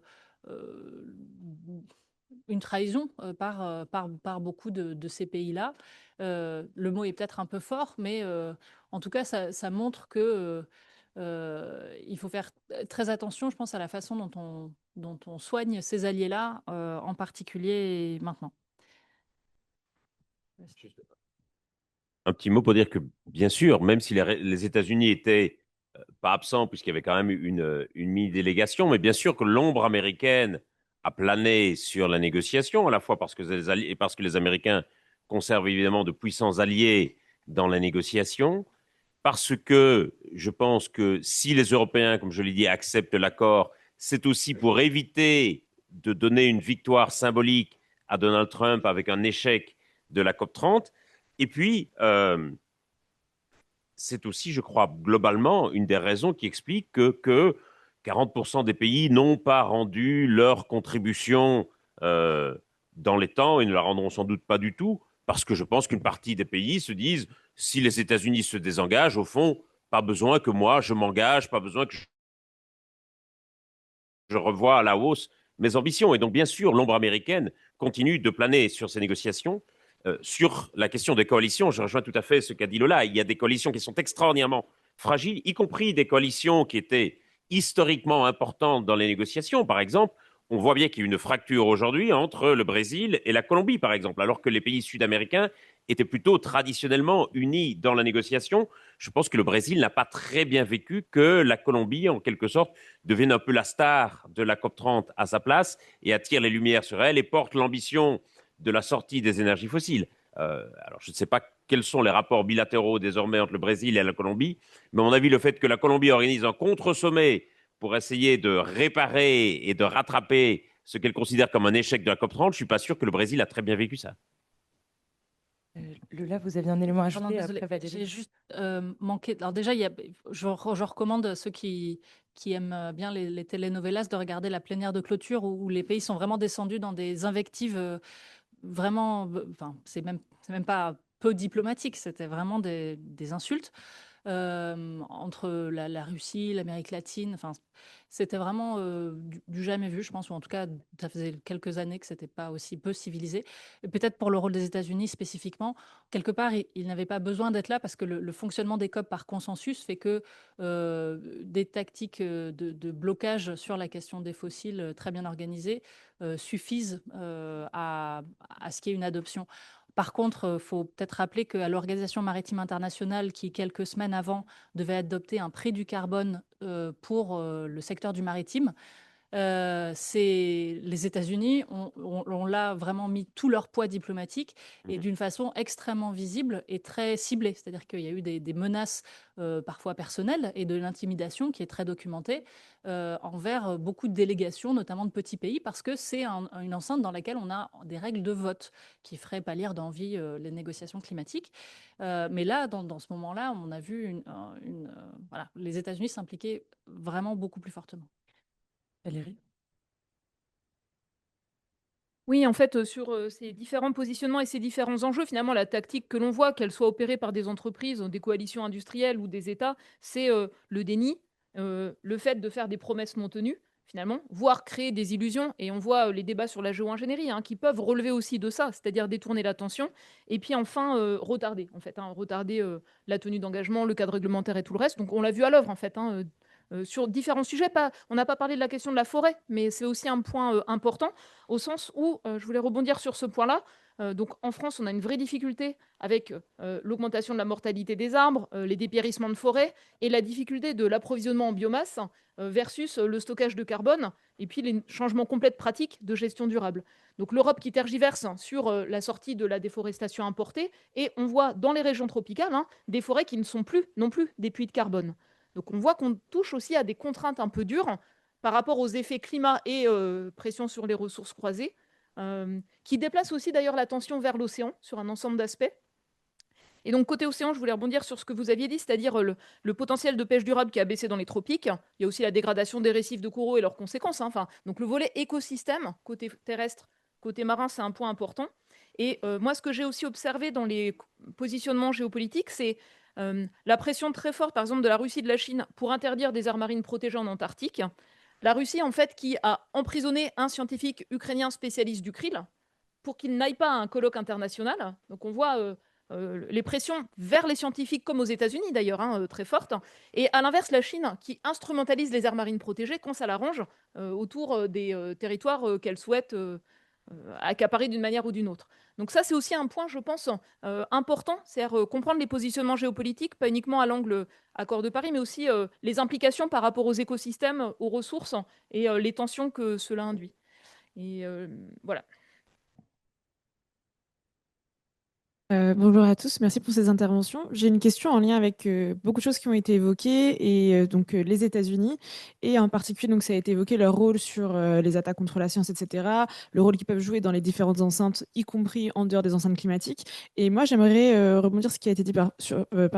E: une trahison par beaucoup de ces pays-là. Le mot est peut-être un peu fort, mais en tout cas, ça montre que il faut faire très attention, je pense, à la façon dont on soigne ces alliés-là, en particulier maintenant.
F: Un petit mot pour dire que, bien sûr, même si les États-Unis étaient pas absents, puisqu'il y avait quand même une mini-délégation, mais bien sûr que l'ombre américaine a plané sur la négociation, à la fois parce que les Américains conservent évidemment de puissants alliés dans la négociation, parce que je pense que si les Européens, comme je l'ai dit, acceptent l'accord, c'est aussi pour éviter de donner une victoire symbolique à Donald Trump avec un échec de la COP30. Et puis, c'est aussi, je crois, globalement, une des raisons qui explique que 40% des pays n'ont pas rendu leur contribution dans les temps et ne la rendront sans doute pas du tout, parce que je pense qu'une partie des pays se disent si les États-Unis se désengagent, au fond, pas besoin que moi je m'engage, pas besoin que je revoie à la hausse mes ambitions. Et donc, bien sûr, l'ombre américaine continue de planer sur ces négociations. Sur la question des coalitions, je rejoins tout à fait ce qu'a dit Lola. Il y a des coalitions qui sont extraordinairement fragiles, y compris des coalitions qui étaient historiquement importantes dans les négociations. Par exemple, on voit bien qu'il y a une fracture aujourd'hui entre le Brésil et la Colombie, par exemple, alors que les pays sud-américains étaient plutôt traditionnellement unis dans la négociation. Je pense que le Brésil n'a pas très bien vécu que la Colombie, en quelque sorte, devienne un peu la star de la COP30 à sa place et attire les lumières sur elle et porte l'ambition de la sortie des énergies fossiles. Alors, je ne sais pas quels sont les rapports bilatéraux désormais entre le Brésil et la Colombie, mais à mon avis, le fait que la Colombie organise un contre-sommet pour essayer de réparer et de rattraper ce qu'elle considère comme un échec de la COP30, je ne suis pas sûr que le Brésil a très bien vécu ça.
B: Lola, vous aviez un élément à
E: Pardon,
B: ajouter
E: désolée,
B: après Valérie.
E: j'ai juste manqué. Alors déjà, je recommande à ceux qui aiment bien les telenovelas de regarder la plénière de clôture où les pays sont vraiment descendus dans des invectives vraiment. Enfin, c'est même pas peu diplomatique, c'était vraiment des insultes entre la Russie, l'Amérique latine. Enfin, c'était vraiment du jamais vu, je pense, ou en tout cas, ça faisait quelques années que c'était pas aussi peu civilisé. Et peut-être pour le rôle des États-Unis spécifiquement, quelque part, ils n'avaient pas besoin d'être là parce que le fonctionnement des COP par consensus fait que des tactiques de blocage sur la question des fossiles très bien organisées suffisent à ce qu'il y ait une adoption. Par contre, il faut peut-être rappeler qu'à l'Organisation maritime internationale, qui quelques semaines avant devait adopter un prix du carbone pour le secteur du maritime, les États-Unis ont là vraiment mis tout leur poids diplomatique et d'une façon extrêmement visible et très ciblée. C'est-à-dire qu'il y a eu des menaces parfois personnelles et de l'intimidation qui est très documentée envers beaucoup de délégations, notamment de petits pays, parce que c'est une enceinte dans laquelle on a des règles de vote qui feraient pâlir d'envie les négociations climatiques. Mais là, dans ce moment-là, on a vu voilà, les États-Unis s'impliquer vraiment beaucoup plus fortement.
B: Valérie.
D: Oui, en fait, sur ces différents positionnements et ces différents enjeux, finalement, la tactique que l'on voit, qu'elle soit opérée par des entreprises, des coalitions industrielles ou des États, c'est le déni, le fait de faire des promesses non tenues, finalement, voire créer des illusions. Et on voit les débats sur la géo-ingénierie qui peuvent relever aussi de ça, c'est-à-dire détourner l'attention. Et puis enfin, retarder, en fait, retarder la tenue d'engagement, le cadre réglementaire et tout le reste. Donc on l'a vu à l'œuvre, en fait, sur différents sujets. On n'a pas parlé de la question de la forêt, mais c'est aussi un point important, au sens où, je voulais rebondir sur ce point-là. Donc en France, on a une vraie difficulté avec l'augmentation de la mortalité des arbres, les dépérissements de forêt et la difficulté de l'approvisionnement en biomasse versus le stockage de carbone et puis les changements complets de pratiques de gestion durable. Donc l'Europe qui tergiverse sur la sortie de la déforestation importée et on voit dans les régions tropicales des forêts qui ne sont plus non plus des puits de carbone. Donc on voit qu'on touche aussi à des contraintes un peu dures par rapport aux effets climat et pression sur les ressources croisées, qui déplacent aussi d'ailleurs l'attention vers l'océan sur un ensemble d'aspects. Et donc côté océan, je voulais rebondir sur ce que vous aviez dit, c'est-à-dire le potentiel de pêche durable qui a baissé dans les tropiques. Il y a aussi la dégradation des récifs de coraux et leurs conséquences. Enfin, donc le volet écosystème, côté terrestre, côté marin, c'est un point important. Et moi, ce que j'ai aussi observé dans les positionnements géopolitiques, c'est la pression très forte, par exemple, de la Russie et de la Chine pour interdire des aires marines protégées en Antarctique. La Russie, en fait, qui a emprisonné un scientifique ukrainien spécialiste du krill pour qu'il n'aille pas à un colloque international. Donc on voit les pressions vers les scientifiques, comme aux États-Unis d'ailleurs, très fortes. Et à l'inverse, la Chine qui instrumentalise les aires marines protégées quand ça l'arrange autour des territoires qu'elle souhaite accaparer d'une manière ou d'une autre. Donc ça, c'est aussi un point, je pense, important, c'est-à-dire comprendre les positionnements géopolitiques, pas uniquement à l'angle accord de Paris, mais aussi les implications par rapport aux écosystèmes, aux ressources et les tensions que cela induit. Et voilà.
I: Bonjour à tous, merci pour ces interventions. J'ai une question en lien avec beaucoup de choses qui ont été évoquées et donc les États-Unis et en particulier donc ça a été évoqué leur rôle sur les attaques contre la science, etc. Le rôle qu'ils peuvent jouer dans les différentes enceintes, y compris en dehors des enceintes climatiques. Et moi j'aimerais rebondir sur ce qui a été dit par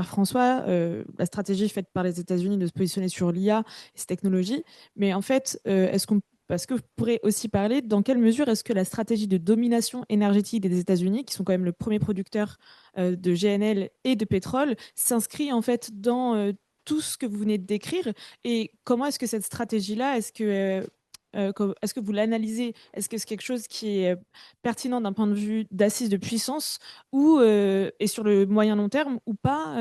I: François, la stratégie faite par les États-Unis de se positionner sur l'IA et ces technologies. Mais en fait, est-ce qu'on Est-ce que vous pourrez aussi parler dans quelle mesure est-ce que la stratégie de domination énergétique des États-Unis, qui sont quand même le premier producteur de GNL et de pétrole, s'inscrit en fait dans tout ce que vous venez de décrire, et comment est-ce que cette stratégie-là, est-ce que vous l'analysez? Est-ce que c'est quelque chose qui est pertinent d'un point de vue d'assise de puissance ou et sur le moyen long terme ou pas?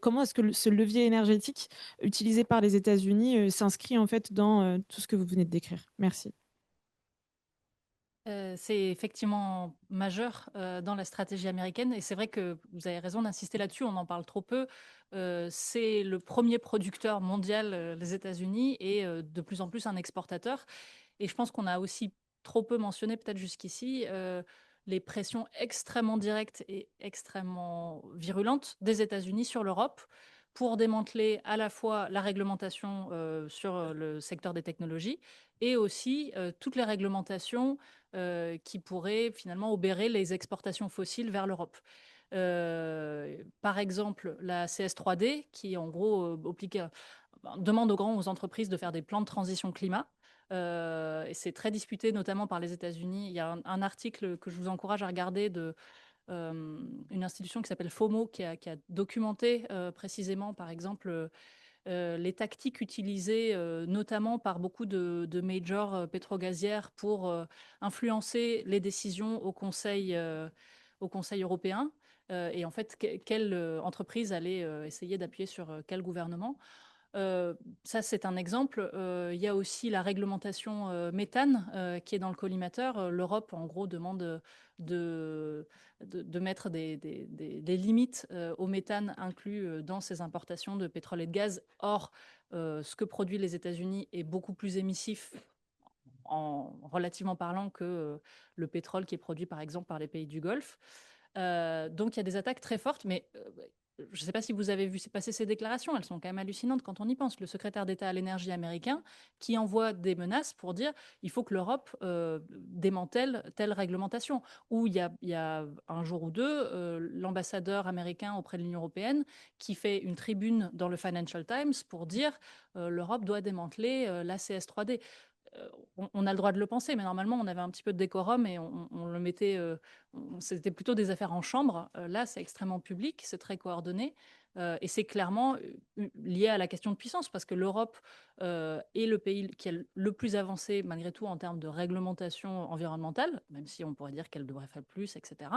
I: Comment est-ce que ce levier énergétique utilisé par les États-Unis s'inscrit en fait dans tout ce que vous venez de décrire? Merci.
E: C'est effectivement majeur dans la stratégie américaine et c'est vrai que vous avez raison d'insister là-dessus, on en parle trop peu. C'est le premier producteur mondial, les États-Unis, et de plus en plus un exportateur. Et je pense qu'on a aussi trop peu mentionné, peut-être jusqu'ici, les pressions extrêmement directes et extrêmement virulentes des États-Unis sur l'Europe pour démanteler à la fois la réglementation sur le secteur des technologies et aussi toutes les réglementations qui pourraient finalement obérer les exportations fossiles vers l'Europe. Par exemple, la CS3D, qui en gros demande aux entreprises de faire des plans de transition climat. Et c'est très disputé, notamment par les États-Unis. Il y a un article que je vous encourage à regarder de une institution qui s'appelle FOMO, qui a documenté précisément, par exemple, les tactiques utilisées notamment par beaucoup de majors pétrogazières pour influencer les décisions au Conseil européen. Et en fait, quelle entreprise allait essayer d'appuyer sur quel gouvernement. Ça, c'est un exemple. Il y a aussi la réglementation méthane qui est dans le collimateur. L'Europe, en gros, demande de mettre des limites au méthane inclus dans ses importations de pétrole et de gaz. Or, ce que produit les États-Unis est beaucoup plus émissif relativement parlant que le pétrole qui est produit, par exemple, par les pays du Golfe. Donc, il y a des attaques très fortes, mais je ne sais pas si vous avez vu passer ces déclarations, elles sont quand même hallucinantes quand on y pense. Le secrétaire d'État à l'énergie américain qui envoie des menaces pour dire il faut que l'Europe démantèle telle réglementation. Ou il y a un jour ou deux, l'ambassadeur américain auprès de l'Union européenne qui fait une tribune dans le Financial Times pour dire l'Europe doit démanteler la CS3D. On a le droit de le penser, mais normalement, on avait un petit peu de décorum et on le mettait. C'était plutôt des affaires en chambre. Là, c'est extrêmement public, c'est très coordonné. Et c'est clairement lié à la question de puissance, parce que l'Europe est le pays qui est le plus avancé, malgré tout, en termes de réglementation environnementale, même si on pourrait dire qu'elle devrait faire plus, etc.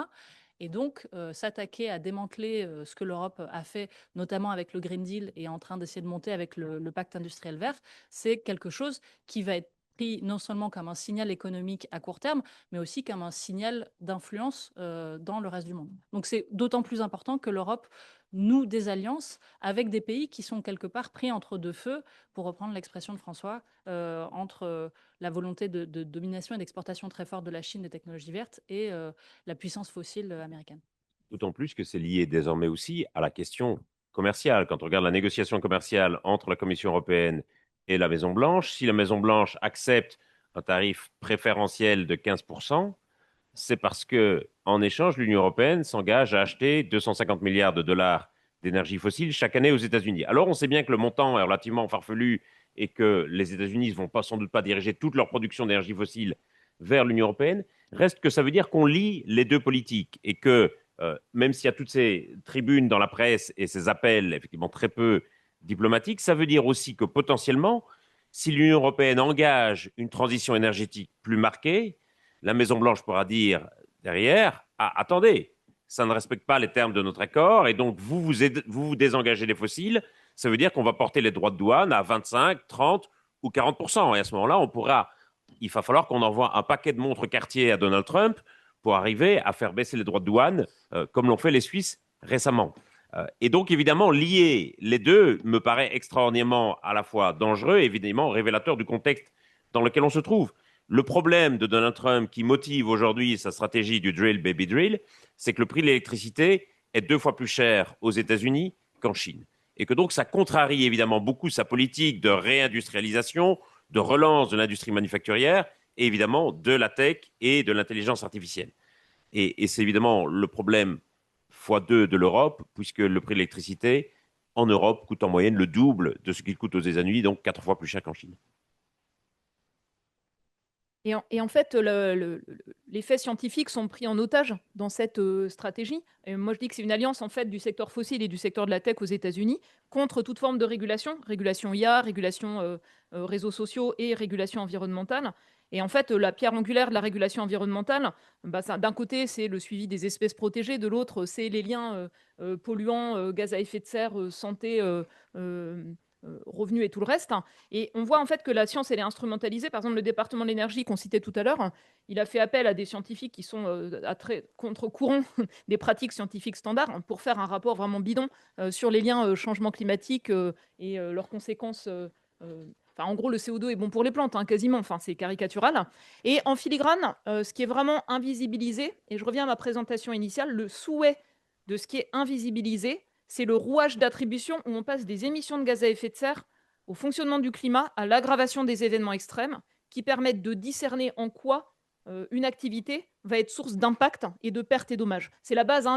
E: Et donc, s'attaquer à démanteler ce que l'Europe a fait, notamment avec le Green Deal et en train d'essayer de monter avec le pacte industriel vert, c'est quelque chose qui va être pris non seulement comme un signal économique à court terme, mais aussi comme un signal d'influence dans le reste du monde. Donc c'est d'autant plus important que l'Europe noue des alliances avec des pays qui sont quelque part pris entre deux feux, pour reprendre l'expression de François, entre la volonté de domination et d'exportation très forte de la Chine des technologies vertes et la puissance fossile américaine.
F: D'autant plus que c'est lié désormais aussi à la question commerciale. Quand on regarde la négociation commerciale entre la Commission européenne et la Maison-Blanche, si la Maison-Blanche accepte un tarif préférentiel de 15%, c'est parce que, en échange, l'Union européenne s'engage à acheter 250 milliards de dollars d'énergie fossile chaque année aux États-Unis. Alors, on sait bien que le montant est relativement farfelu et que les États-Unis ne vont pas, sans doute pas diriger toute leur production d'énergie fossile vers l'Union européenne. Reste que ça veut dire qu'on lie les deux politiques et que, même s'il y a toutes ces tribunes dans la presse et ces appels effectivement très peu diplomatiques, ça veut dire aussi que potentiellement, si l'Union européenne engage une transition énergétique plus marquée, la Maison-Blanche pourra dire derrière, ah, attendez, ça ne respecte pas les termes de notre accord, et donc vous désengagez des fossiles, ça veut dire qu'on va porter les droits de douane à 25, 30 ou 40%. Et à ce moment-là, il va falloir qu'on envoie un paquet de montres Cartier à Donald Trump pour arriver à faire baisser les droits de douane, comme l'ont fait les Suisses récemment. Et donc, évidemment, lier les deux me paraît extraordinairement à la fois dangereux et évidemment révélateur du contexte dans lequel on se trouve. Le problème de Donald Trump qui motive aujourd'hui sa stratégie du drill, baby drill, c'est que le prix de l'électricité est 2 fois plus cher aux États-Unis qu'en Chine. Et que donc ça contrarie évidemment beaucoup sa politique de réindustrialisation, de relance de l'industrie manufacturière et évidemment de la tech et de l'intelligence artificielle. Et c'est évidemment le problème x2 de l'Europe, puisque le prix de l'électricité en Europe coûte en moyenne le double de ce qu'il coûte aux États-Unis, donc 4 fois plus cher qu'en Chine.
D: Et en fait, les faits scientifiques sont pris en otage dans cette stratégie. Et moi, je dis que c'est une alliance en fait du secteur fossile et du secteur de la tech aux États-Unis contre toute forme de régulation, régulation IA, régulation réseaux sociaux et régulation environnementale. Et en fait, la pierre angulaire de la régulation environnementale, bah, d'un côté, c'est le suivi des espèces protégées, de l'autre, c'est les liens polluants, gaz à effet de serre, santé, euh, revenus et tout le reste. Et on voit en fait que la science, elle est instrumentalisée. Par exemple, le département de l'énergie qu'on citait tout à l'heure, il a fait appel à des scientifiques qui sont à très contre-courant des pratiques scientifiques standards pour faire un rapport vraiment bidon sur les liens changement climatique et leurs conséquences. Enfin, en gros, le CO2 est bon pour les plantes, hein, quasiment. Enfin, c'est caricatural. Et en filigrane, ce qui est vraiment invisibilisé, et je reviens à ma présentation initiale, le souhait de ce qui est invisibilisé, c'est le rouage d'attribution où on passe des émissions de gaz à effet de serre au fonctionnement du climat, à l'aggravation des événements extrêmes, qui permettent de discerner en quoi une activité va être source d'impact et de pertes et dommages. C'est la base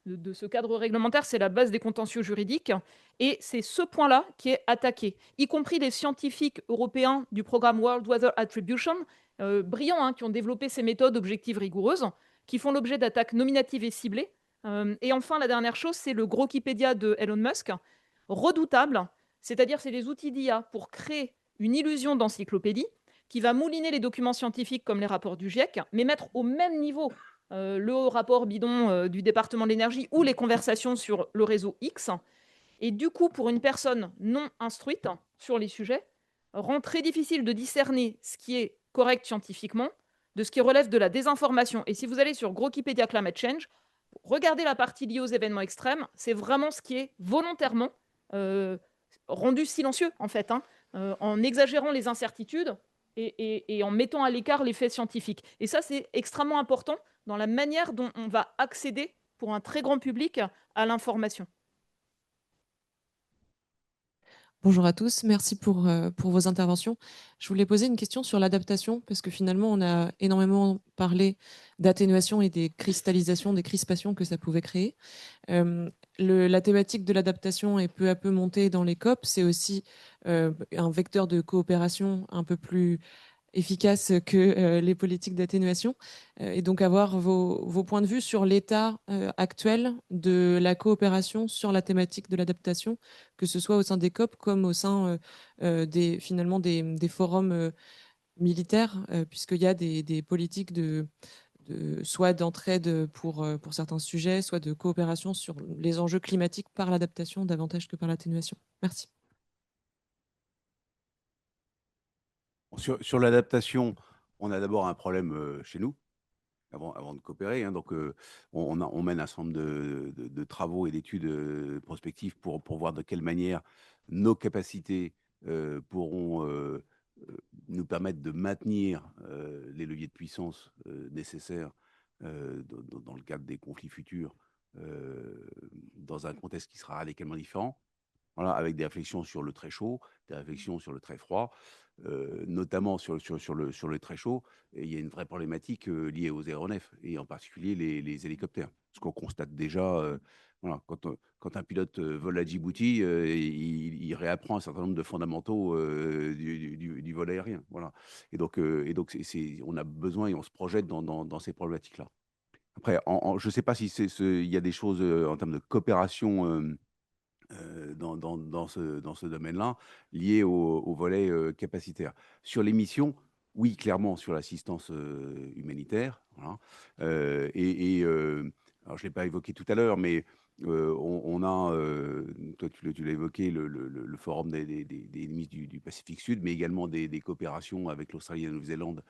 D: de ce cadre réglementaire, c'est la base des contentieux juridiques, et c'est ce point-là qui est attaqué, y compris les scientifiques européens du programme World Weather Attribution, brillants, hein, qui ont développé ces méthodes objectives rigoureuses, qui font l'objet d'attaques nominatives et ciblées. Et enfin, la dernière chose, c'est le Grokipédia de Elon Musk, redoutable, c'est-à-dire c'est des outils d'IA pour créer une illusion d'encyclopédie qui va mouliner les documents scientifiques comme les rapports du GIEC, mais mettre au même niveau le rapport bidon du département de l'énergie ou les conversations sur le réseau X. Et du coup, pour une personne non instruite sur les sujets, rend très difficile de discerner ce qui est correct scientifiquement de ce qui relève de la désinformation. Et si vous allez sur Grokipédia Climate Change, regardez la partie liée aux événements extrêmes, c'est vraiment ce qui est volontairement euh, rendu silencieux, en fait, hein, en exagérant les incertitudes et en mettant à l'écart les faits scientifiques. Et ça, c'est extrêmement important dans la manière dont on va accéder pour un très grand public à l'information.
J: Bonjour à tous, merci pour vos interventions. Je voulais poser une question sur l'adaptation, parce que finalement, on a énormément parlé d'atténuation et des cristallisations, des crispations que ça pouvait créer. La thématique de l'adaptation est peu à peu montée dans les COP. C'est aussi un vecteur de coopération un peu plus efficace que les politiques d'atténuation. Et donc avoir vos points de vue sur l'état actuel de la coopération sur la thématique de l'adaptation, que ce soit au sein des COP comme au sein finalement des forums militaires, puisqu'il y a des politiques soit d'entraide pour certains sujets, soit de coopération sur les enjeux climatiques par l'adaptation davantage que par l'atténuation. Merci.
G: Sur l'adaptation, on a d'abord un problème chez nous, avant de coopérer. Hein. Donc, on mène un certain nombre de travaux et d'études prospectives pour voir de quelle manière nos capacités pourront nous permettre de maintenir les leviers de puissance nécessaires dans le cadre des conflits futurs, dans un contexte qui sera radicalement différent. Voilà, avec des réflexions sur le très chaud, des réflexions sur le très froid, notamment sur le très chaud. Et il y a une vraie problématique liée aux aéronefs, et en particulier les hélicoptères. Ce qu'on constate déjà, voilà, quand un pilote vole à Djibouti, il réapprend un certain nombre de fondamentaux du vol aérien. Voilà. Et donc on a besoin et on se projette dans ces problématiques-là. Après, je ne sais pas si il y a des choses en termes de coopération dans ce domaine-là, lié au volet capacitaire. Sur les missions, oui, clairement, sur l'assistance humanitaire. Voilà. Alors, je ne l'ai pas évoqué tout à l'heure, mais on a, toi tu l'as évoqué, le forum des ministres du Pacifique Sud, mais également des coopérations avec l'Australie et la Nouvelle-Zélande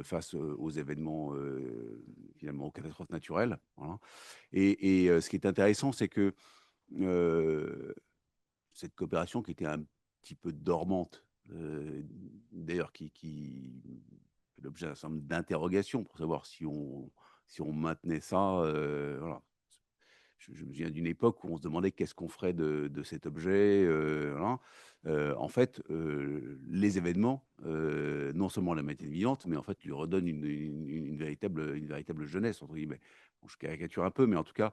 G: face aux événements, finalement, aux catastrophes naturelles. Voilà. Et ce qui est intéressant, c'est que cette coopération qui était un petit peu dormante, d'ailleurs qui fait l'objet d'un certain nombre d'interrogations pour savoir si on maintenait ça. Voilà. Je me souviens d'une époque où on se demandait qu'est-ce qu'on ferait de cet objet. Voilà. En fait, les événements, non seulement la maintiennent vivante, mais en fait lui redonnent une véritable jeunesse, entre guillemets. Bon, je caricature un peu, mais en tout cas,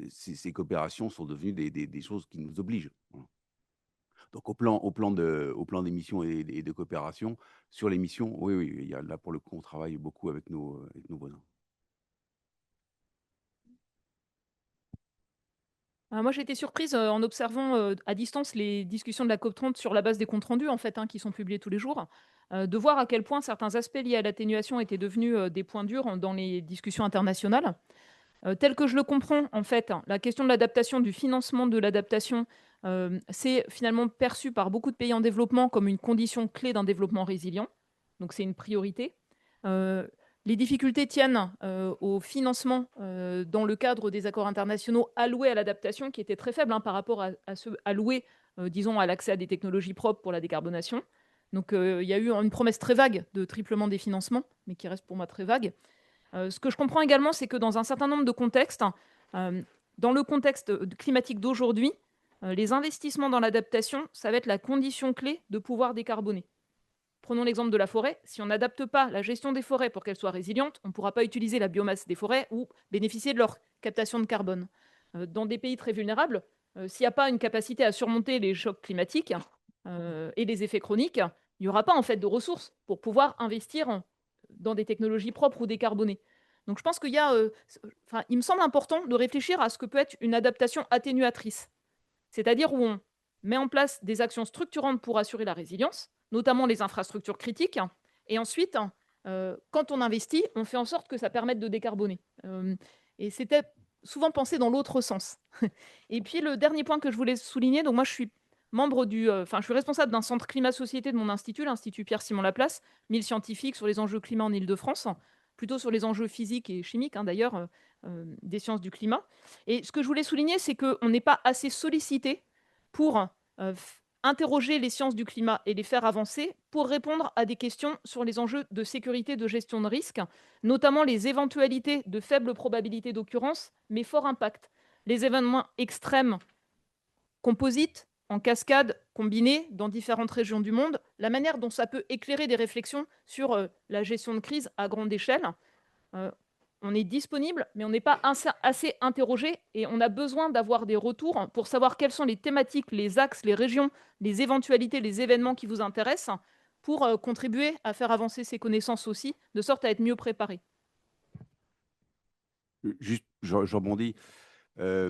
G: ces coopérations sont devenues des choses qui nous obligent. Voilà. Donc au plan des missions et de coopération, sur les missions, oui, oui, il y a, là pour le coup, on travaille beaucoup avec nos voisins.
D: Moi, j'ai été surprise en observant à distance les discussions de la COP30 sur la base des comptes rendus, en fait, hein, qui sont publiés tous les jours, de voir à quel point certains aspects liés à l'atténuation étaient devenus des points durs dans les discussions internationales. Tel que je le comprends, en fait, hein, la question de l'adaptation, du financement de l'adaptation, c'est finalement perçu par beaucoup de pays en développement comme une condition clé d'un développement résilient. Donc, c'est une priorité. Euh, les difficultés tiennent au financement dans le cadre des accords internationaux alloués à l'adaptation, qui était très faible, hein, par rapport à ceux alloués, disons, à l'accès à des technologies propres pour la décarbonation. Donc, il y a eu une promesse très vague de triplement des financements, mais qui reste pour moi très vague. Ce que je comprends également, c'est que dans un certain nombre de contextes, euh, dans le contexte climatique d'aujourd'hui, les investissements dans l'adaptation, ça va être la condition clé de pouvoir décarboner. Prenons l'exemple de la forêt. Si on n'adapte pas la gestion des forêts pour qu'elles soient résilientes, on ne pourra pas utiliser la biomasse des forêts ou bénéficier de leur captation de carbone. Dans des pays très vulnérables, s'il n'y a pas une capacité à surmonter les chocs climatiques et les effets chroniques, il n'y aura pas en fait de ressources pour pouvoir investir dans des technologies propres ou décarbonées. Donc je pense qu'il y a, il me semble important de réfléchir à ce que peut être une adaptation atténuatrice, c'est-à-dire où on met en place des actions structurantes pour assurer la résilience, notamment les infrastructures critiques, et ensuite, quand on investit, on fait en sorte que ça permette de décarboner. Et c'était souvent pensé dans l'autre sens. Et puis le dernier point que je voulais souligner, donc moi je suis je suis responsable d'un centre climat-société de mon institut, l'Institut Pierre-Simon Laplace, 1000 scientifiques sur les enjeux climat en Île-de-France, plutôt sur les enjeux physiques et chimiques, hein, d'ailleurs, des sciences du climat. Et ce que je voulais souligner, c'est qu'on n'est pas assez sollicité pour interroger les sciences du climat et les faire avancer pour répondre à des questions sur les enjeux de sécurité, de gestion de risque, notamment les éventualités de faible probabilité d'occurrence, mais fort impact. Les événements extrêmes composites, en cascade, combinés dans différentes régions du monde, la manière dont ça peut éclairer des réflexions sur la gestion de crise à grande échelle. On est disponible, mais on n'est pas assez interrogé et on a besoin d'avoir des retours pour savoir quelles sont les thématiques, les axes, les régions, les éventualités, les événements qui vous intéressent pour contribuer à faire avancer ces connaissances aussi, de sorte à être mieux préparé.
G: Juste, je rebondis. Il y a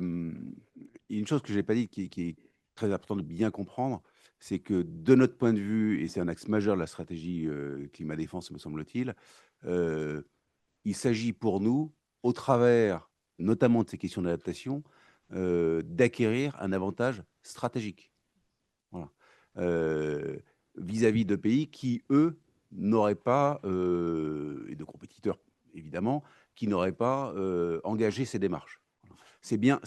G: une chose que je n'ai pas dit qui est très importante de bien comprendre, c'est que de notre point de vue, et c'est un axe majeur de la stratégie climat-défense, me semble-t-il, il s'agit pour nous, au travers notamment de ces questions d'adaptation, d'acquérir un avantage stratégique. Voilà. Vis-à-vis de pays qui, eux, n'auraient pas, et de compétiteurs évidemment, qui n'auraient pas engagé ces démarches. C'est bien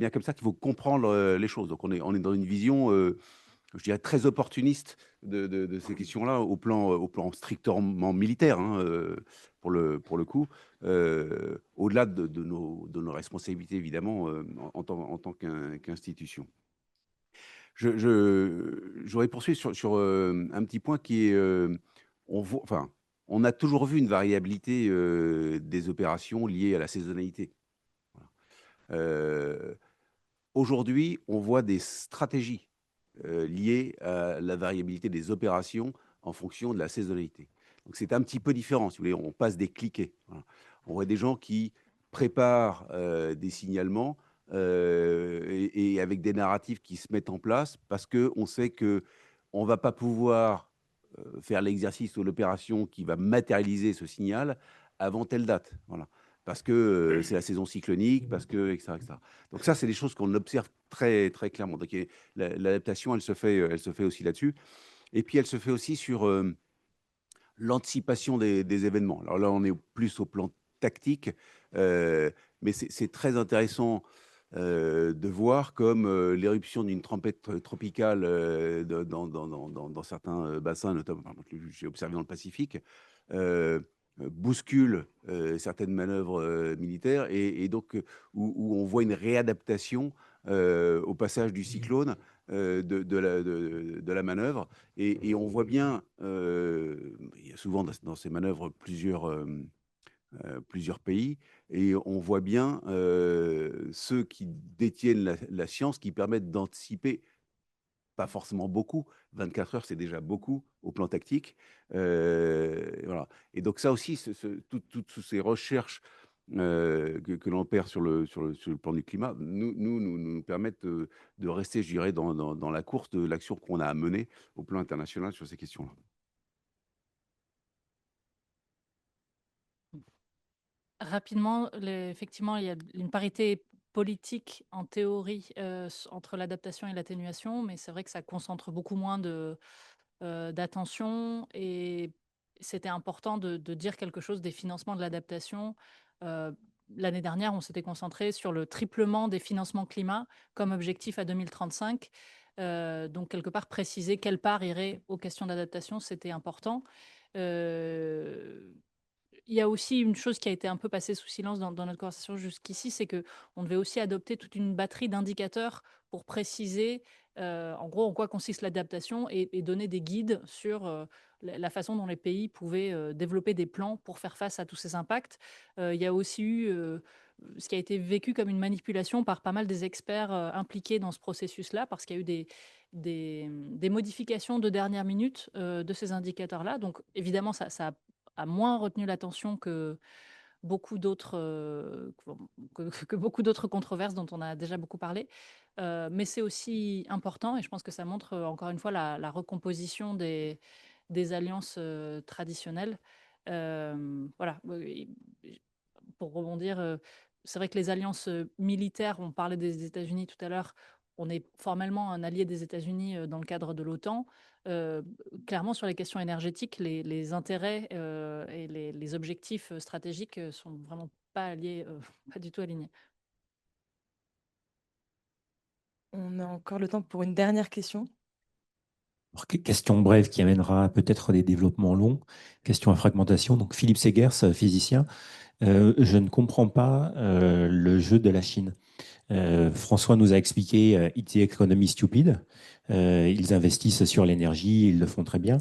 G: comme ça qu'il faut comprendre les choses. Donc on est dans une vision, je dirais, très opportuniste de ces questions-là au plan strictement militaire, hein, pour le coup, au-delà de nos responsabilités, évidemment, en tant qu'institution. J'aurais poursuivi sur un petit point qui est, on a toujours vu une variabilité des opérations liées à la saisonnalité. Voilà. Aujourd'hui, on voit des stratégies liées à la variabilité des opérations en fonction de la saisonnalité. Donc c'est un petit peu différent, si vous voulez, on passe des cliquets. Voilà. On voit des gens qui préparent des signalements et avec des narratifs qui se mettent en place parce qu'on sait qu'on ne va pas pouvoir faire l'exercice ou l'opération qui va matérialiser ce signal avant telle date. Voilà. Parce que c'est la saison cyclonique, parce que, etc., etc. Donc ça, c'est des choses qu'on observe très, très clairement. Donc l'adaptation, elle se fait aussi là-dessus. Et puis, elle se fait aussi sur l'anticipation des événements. Alors là, on est plus au plan tactique, mais c'est très intéressant de voir comme l'éruption d'une tempête tropicale dans certains bassins, notamment j'ai observé dans le Pacifique, bouscule certaines manœuvres militaires et donc où on voit une réadaptation au passage du cyclone de la manœuvre et on voit bien, il y a souvent dans ces manœuvres plusieurs pays et on voit bien ceux qui détiennent la science qui permettent d'anticiper pas forcément beaucoup. 24 heures, c'est déjà beaucoup au plan tactique. Voilà. Et donc ça aussi, toutes ces recherches que l'on perd sur le plan du climat, nous permettent de rester, je dirais, dans la course de l'action qu'on a à mener au plan international sur ces questions-là.
E: Rapidement, effectivement, il y a une parité politique en théorie entre l'adaptation et l'atténuation, mais c'est vrai que ça concentre beaucoup moins d'attention et c'était important de dire quelque chose des financements de l'adaptation. Euh, L'année dernière, on s'était concentré sur le triplement des financements climat comme objectif à 2035. Donc, quelque part, préciser quelle part irait aux questions d'adaptation, c'était important. Il y a aussi une chose qui a été un peu passée sous silence dans notre conversation jusqu'ici, c'est qu'on devait aussi adopter toute une batterie d'indicateurs pour préciser en gros en quoi consiste l'adaptation et donner des guides sur la façon dont les pays pouvaient développer des plans pour faire face à tous ces impacts. Il y a aussi eu ce qui a été vécu comme une manipulation par pas mal des experts impliqués dans ce processus-là, parce qu'il y a eu des modifications de dernière minute de ces indicateurs-là. Donc évidemment, ça a moins retenu l'attention que beaucoup d'autres que beaucoup d'autres controverses dont on a déjà beaucoup parlé. Mais c'est aussi important et je pense que ça montre encore une fois la recomposition des alliances traditionnelles. Voilà. Pour rebondir, c'est vrai que les alliances militaires, on parlait des États-Unis tout à l'heure, on est formellement un allié des États-Unis dans le cadre de l'OTAN. Clairement, sur les questions énergétiques, les intérêts et les objectifs stratégiques sont vraiment pas alliés, pas du tout alignés.
B: On a encore le temps pour une dernière question.
K: Alors, question brève qui amènera peut-être des développements longs. Question à fragmentation. Donc, Philippe Segers, physicien. Je ne comprends pas le jeu de la Chine. François nous a expliqué It's the economy stupid. Ils investissent sur l'énergie, ils le font très bien.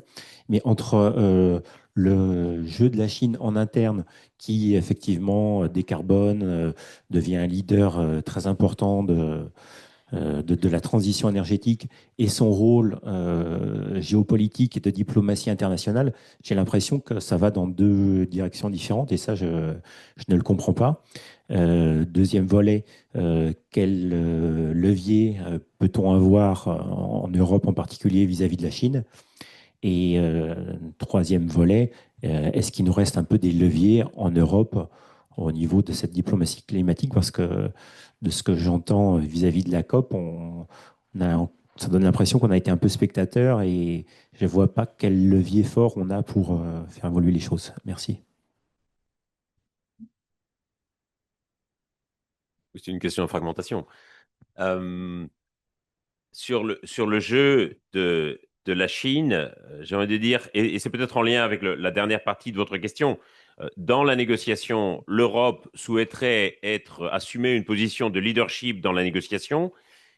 K: Mais entre le jeu de la Chine en interne, qui effectivement décarbone, devient un leader très important de la transition énergétique et son rôle géopolitique et de diplomatie internationale, j'ai l'impression que ça va dans deux directions différentes et ça, je ne le comprends pas. Deuxième volet, quel levier peut-on avoir en Europe en particulier vis-à-vis de la Chine? Et troisième volet, est-ce qu'il nous reste un peu des leviers en Europe au niveau de cette diplomatie climatique? Parce que de ce que j'entends vis-à-vis de la COP, ça donne l'impression qu'on a été un peu spectateur et je ne vois pas quel levier fort on a pour faire évoluer les choses. Merci.
F: C'est une question de fragmentation. Sur le jeu de la Chine, j'ai envie de dire, et c'est peut-être en lien avec la dernière partie de votre question, dans la négociation, l'Europe souhaiterait assumer une position de leadership dans la négociation,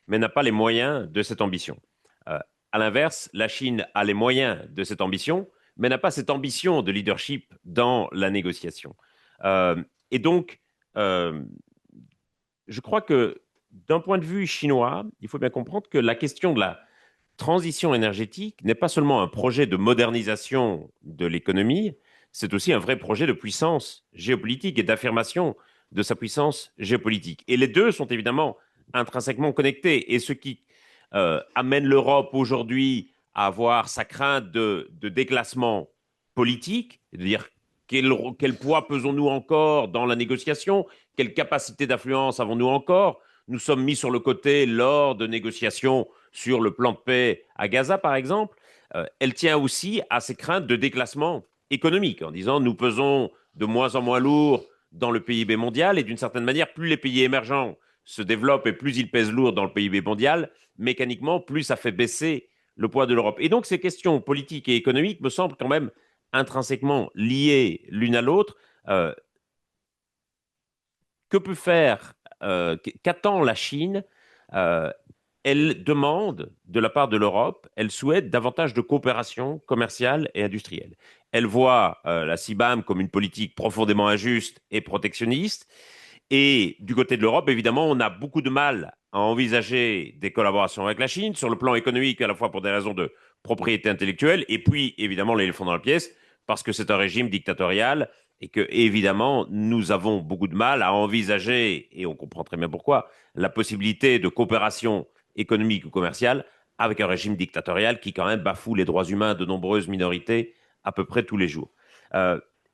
F: mais n'a pas les moyens de cette ambition. À l'inverse, la Chine a les moyens de cette ambition, mais n'a pas cette ambition de leadership dans la négociation. Et donc, je crois que d'un point de vue chinois, il faut bien comprendre que la question de la transition énergétique n'est pas seulement un projet de modernisation de l'économie, c'est aussi un vrai projet de puissance géopolitique et d'affirmation de sa puissance géopolitique. Et les deux sont évidemment intrinsèquement connectés. Et ce qui amène l'Europe aujourd'hui à avoir sa crainte de déclassement politique, de dire quel poids pesons-nous encore dans la négociation, quelle capacité d'influence avons-nous encore. Nous sommes mis sur le côté lors de négociations sur le plan de paix à Gaza, par exemple. Elle tient aussi à ses craintes de déclassement économique, en disant nous pesons de moins en moins lourd dans le PIB mondial, et d'une certaine manière, plus les pays émergents se développent et plus ils pèsent lourd dans le PIB mondial, mécaniquement, plus ça fait baisser le poids de l'Europe. Et donc, ces questions politiques et économiques me semblent quand même intrinsèquement liées l'une à l'autre. Que peut faire, qu'attend la Chine? Elle demande de la part de l'Europe, elle souhaite davantage de coopération commerciale et industrielle. Elle voit la CBAM comme une politique profondément injuste et protectionniste. Et du côté de l'Europe, évidemment, on a beaucoup de mal à envisager des collaborations avec la Chine, sur le plan économique, à la fois pour des raisons de propriété intellectuelle, et puis évidemment l'éléphant dans la pièce, parce que c'est un régime dictatorial et que évidemment nous avons beaucoup de mal à envisager, et on comprend très bien pourquoi, la possibilité de coopération économique ou commerciale avec un régime dictatorial qui quand même bafoue les droits humains de nombreuses minorités à peu près tous les jours.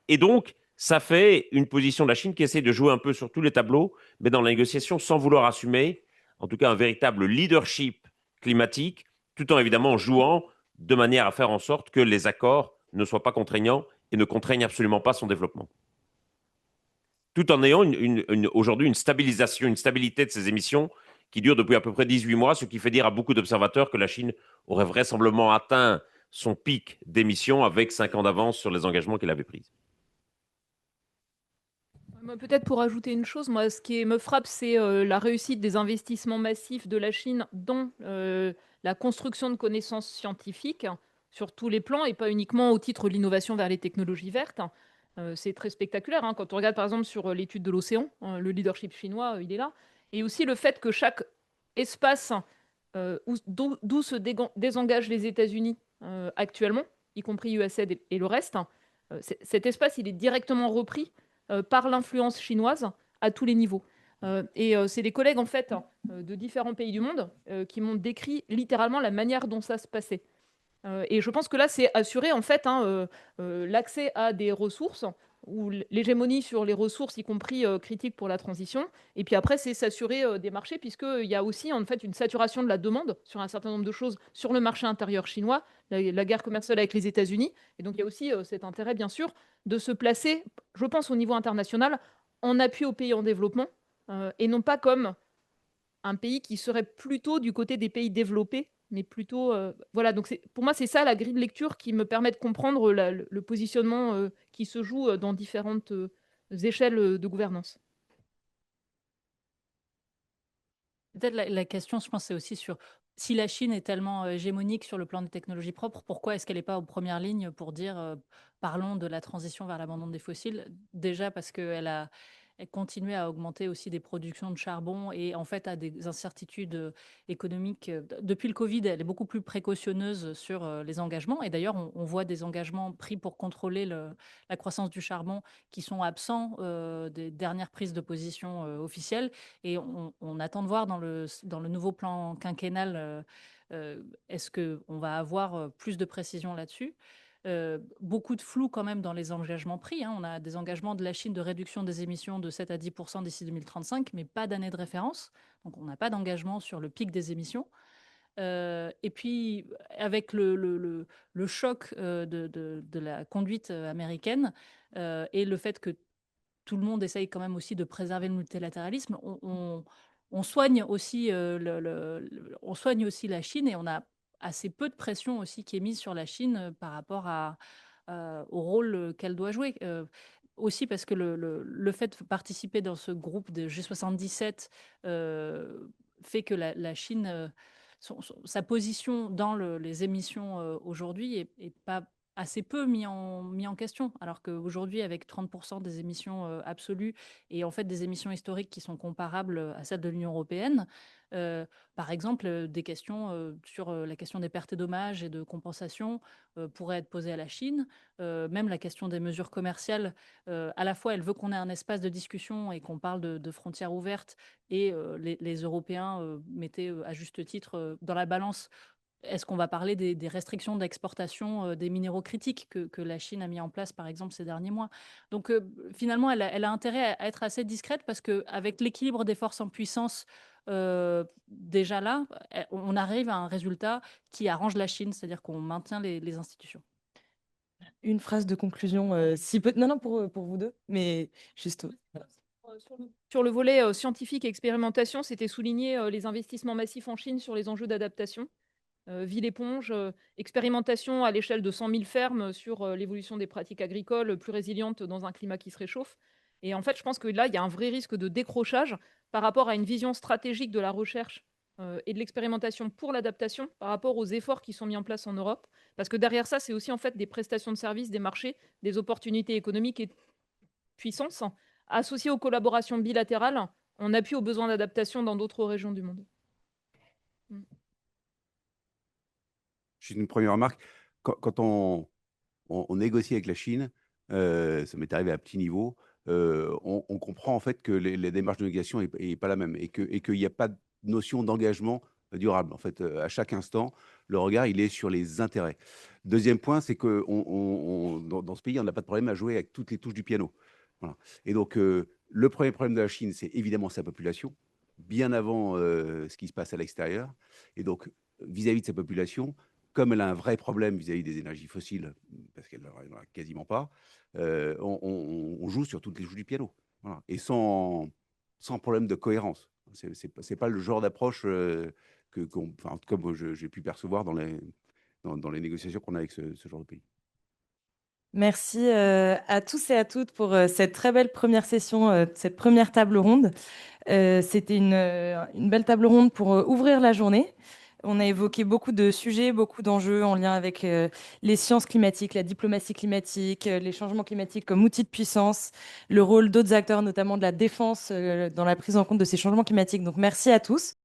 F: Et donc, ça fait une position de la Chine qui essaie de jouer un peu sur tous les tableaux, mais dans la négociation sans vouloir assumer, en tout cas, un véritable leadership climatique, tout en évidemment jouant de manière à faire en sorte que les accords ne soient pas contraignants et ne contraignent absolument pas son développement. Tout en ayant aujourd'hui une stabilisation, une stabilité de ces émissions qui dure depuis à peu près 18 mois, ce qui fait dire à beaucoup d'observateurs que la Chine aurait vraisemblablement atteint son pic d'émissions avec 5 ans d'avance sur les engagements qu'elle avait pris.
D: Peut-être pour ajouter une chose, moi, ce qui me frappe, c'est la réussite des investissements massifs de la Chine dans la construction de connaissances scientifiques sur tous les plans et pas uniquement au titre de l'innovation vers les technologies vertes. C'est très spectaculaire, hein, quand on regarde par exemple sur l'étude de l'océan, le leadership chinois, il est là. Et aussi le fait que chaque espace d'où se désengagent les États-Unis actuellement, y compris USAID et le reste, cet espace, il est directement repris par l'influence chinoise à tous les niveaux. C'est des collègues en fait de différents pays du monde qui m'ont décrit littéralement la manière dont ça se passait. Et je pense que là, c'est assurer en fait l'accès à des ressources ou l'hégémonie sur les ressources, y compris critiques pour la transition. Et puis après, c'est s'assurer des marchés, puisqu'il y a aussi en fait une saturation de la demande sur un certain nombre de choses sur le marché intérieur chinois, la guerre commerciale avec les États-Unis. Et donc, il y a aussi cet intérêt, bien sûr, de se placer, je pense, au niveau international, en appui aux pays en développement, et non pas comme un pays qui serait plutôt du côté des pays développés, mais plutôt voilà. Donc pour moi c'est ça la grille de lecture qui me permet de comprendre le positionnement qui se joue dans différentes échelles de gouvernance.
E: Peut-être la question, je pense, c'est aussi sur si la Chine est tellement hégémonique sur le plan des technologies propres, pourquoi est-ce qu'elle n'est pas aux premières lignes pour dire parlons de la transition vers l'abandon des fossiles? Déjà parce qu'elle continué à augmenter aussi des productions de charbon et en fait a des incertitudes économiques. Depuis le Covid, elle est beaucoup plus précautionneuse sur les engagements. Et d'ailleurs, on voit des engagements pris pour contrôler la croissance du charbon qui sont absents des dernières prises de position officielles. Et on attend de voir dans le nouveau plan quinquennal, est-ce qu'on va avoir plus de précision là-dessus? Beaucoup de flou quand même dans les engagements pris, hein. On a des engagements de la Chine de réduction des émissions de 7 à 10% d'ici 2035, mais pas d'année de référence. Donc on n'a pas d'engagement sur le pic des émissions. Et puis avec le choc de la conduite américaine et le fait que tout le monde essaye quand même aussi de préserver le multilatéralisme, on soigne aussi, on soigne aussi la Chine et on a assez peu de pression aussi qui est mise sur la Chine par rapport au rôle qu'elle doit jouer. Aussi parce que le fait de participer dans ce groupe de G77 fait que la Chine, sa position dans les émissions aujourd'hui est pas assez peu mis en question, alors qu'aujourd'hui, avec 30% des émissions absolues et en fait des émissions historiques qui sont comparables à celles de l'Union européenne, par exemple, des questions sur la question des pertes et dommages et de compensation pourraient être posées à la Chine. Même la question des mesures commerciales, à la fois, elle veut qu'on ait un espace de discussion et qu'on parle de frontières ouvertes, et les Européens mettaient à juste titre dans la balance. Est-ce qu'on va parler des restrictions d'exportation des minéraux critiques que la Chine a mis en place, par exemple, ces derniers mois? Donc, finalement, elle a intérêt à être assez discrète parce qu'avec l'équilibre des forces en puissance, déjà là, on arrive à un résultat qui arrange la Chine, c'est-à-dire qu'on maintient les institutions.
B: Une phrase de conclusion, si peu... Non, non, pour vous deux, mais juste...
D: Sur le volet scientifique et expérimentation, c'était souligné les investissements massifs en Chine sur les enjeux d'adaptation. Ville éponge, expérimentation à l'échelle de 100 000 fermes sur l'évolution des pratiques agricoles plus résilientes dans un climat qui se réchauffe. Et en fait, je pense que là, il y a un vrai risque de décrochage par rapport à une vision stratégique de la recherche et de l'expérimentation pour l'adaptation par rapport aux efforts qui sont mis en place en Europe. Parce que derrière ça, c'est aussi en fait des prestations de services, des marchés, des opportunités économiques et de puissance associées aux collaborations bilatérales en appui aux besoins d'adaptation dans d'autres régions du monde.
G: Juste une première remarque. Quand on négocie avec la Chine, ça m'est arrivé à petit niveau, on comprend en fait que les démarches de négociation n'est pas la même et qu'il n'y a pas de notion d'engagement durable. En fait, à chaque instant, le regard, il est sur les intérêts. Deuxième point, c'est que dans ce pays, on n'a pas de problème à jouer avec toutes les touches du piano. Voilà. Et donc, le premier problème de la Chine, c'est évidemment sa population, bien avant ce qui se passe à l'extérieur. Et donc, vis-à-vis de sa population, comme elle a un vrai problème vis-à-vis des énergies fossiles, parce qu'elle n'en a quasiment pas, on joue sur toutes les joues du piano. Voilà. Et sans problème de cohérence. Ce n'est pas le genre d'approche comme j'ai pu percevoir dans les négociations qu'on a avec ce genre de pays.
B: Merci à tous et à toutes pour cette très belle première session, cette première table ronde. C'était une belle table ronde pour ouvrir la journée. On a évoqué beaucoup de sujets, beaucoup d'enjeux en lien avec les sciences climatiques, la diplomatie climatique, les changements climatiques comme outil de puissance, le rôle d'autres acteurs, notamment de la défense, dans la prise en compte de ces changements climatiques. Donc merci à tous.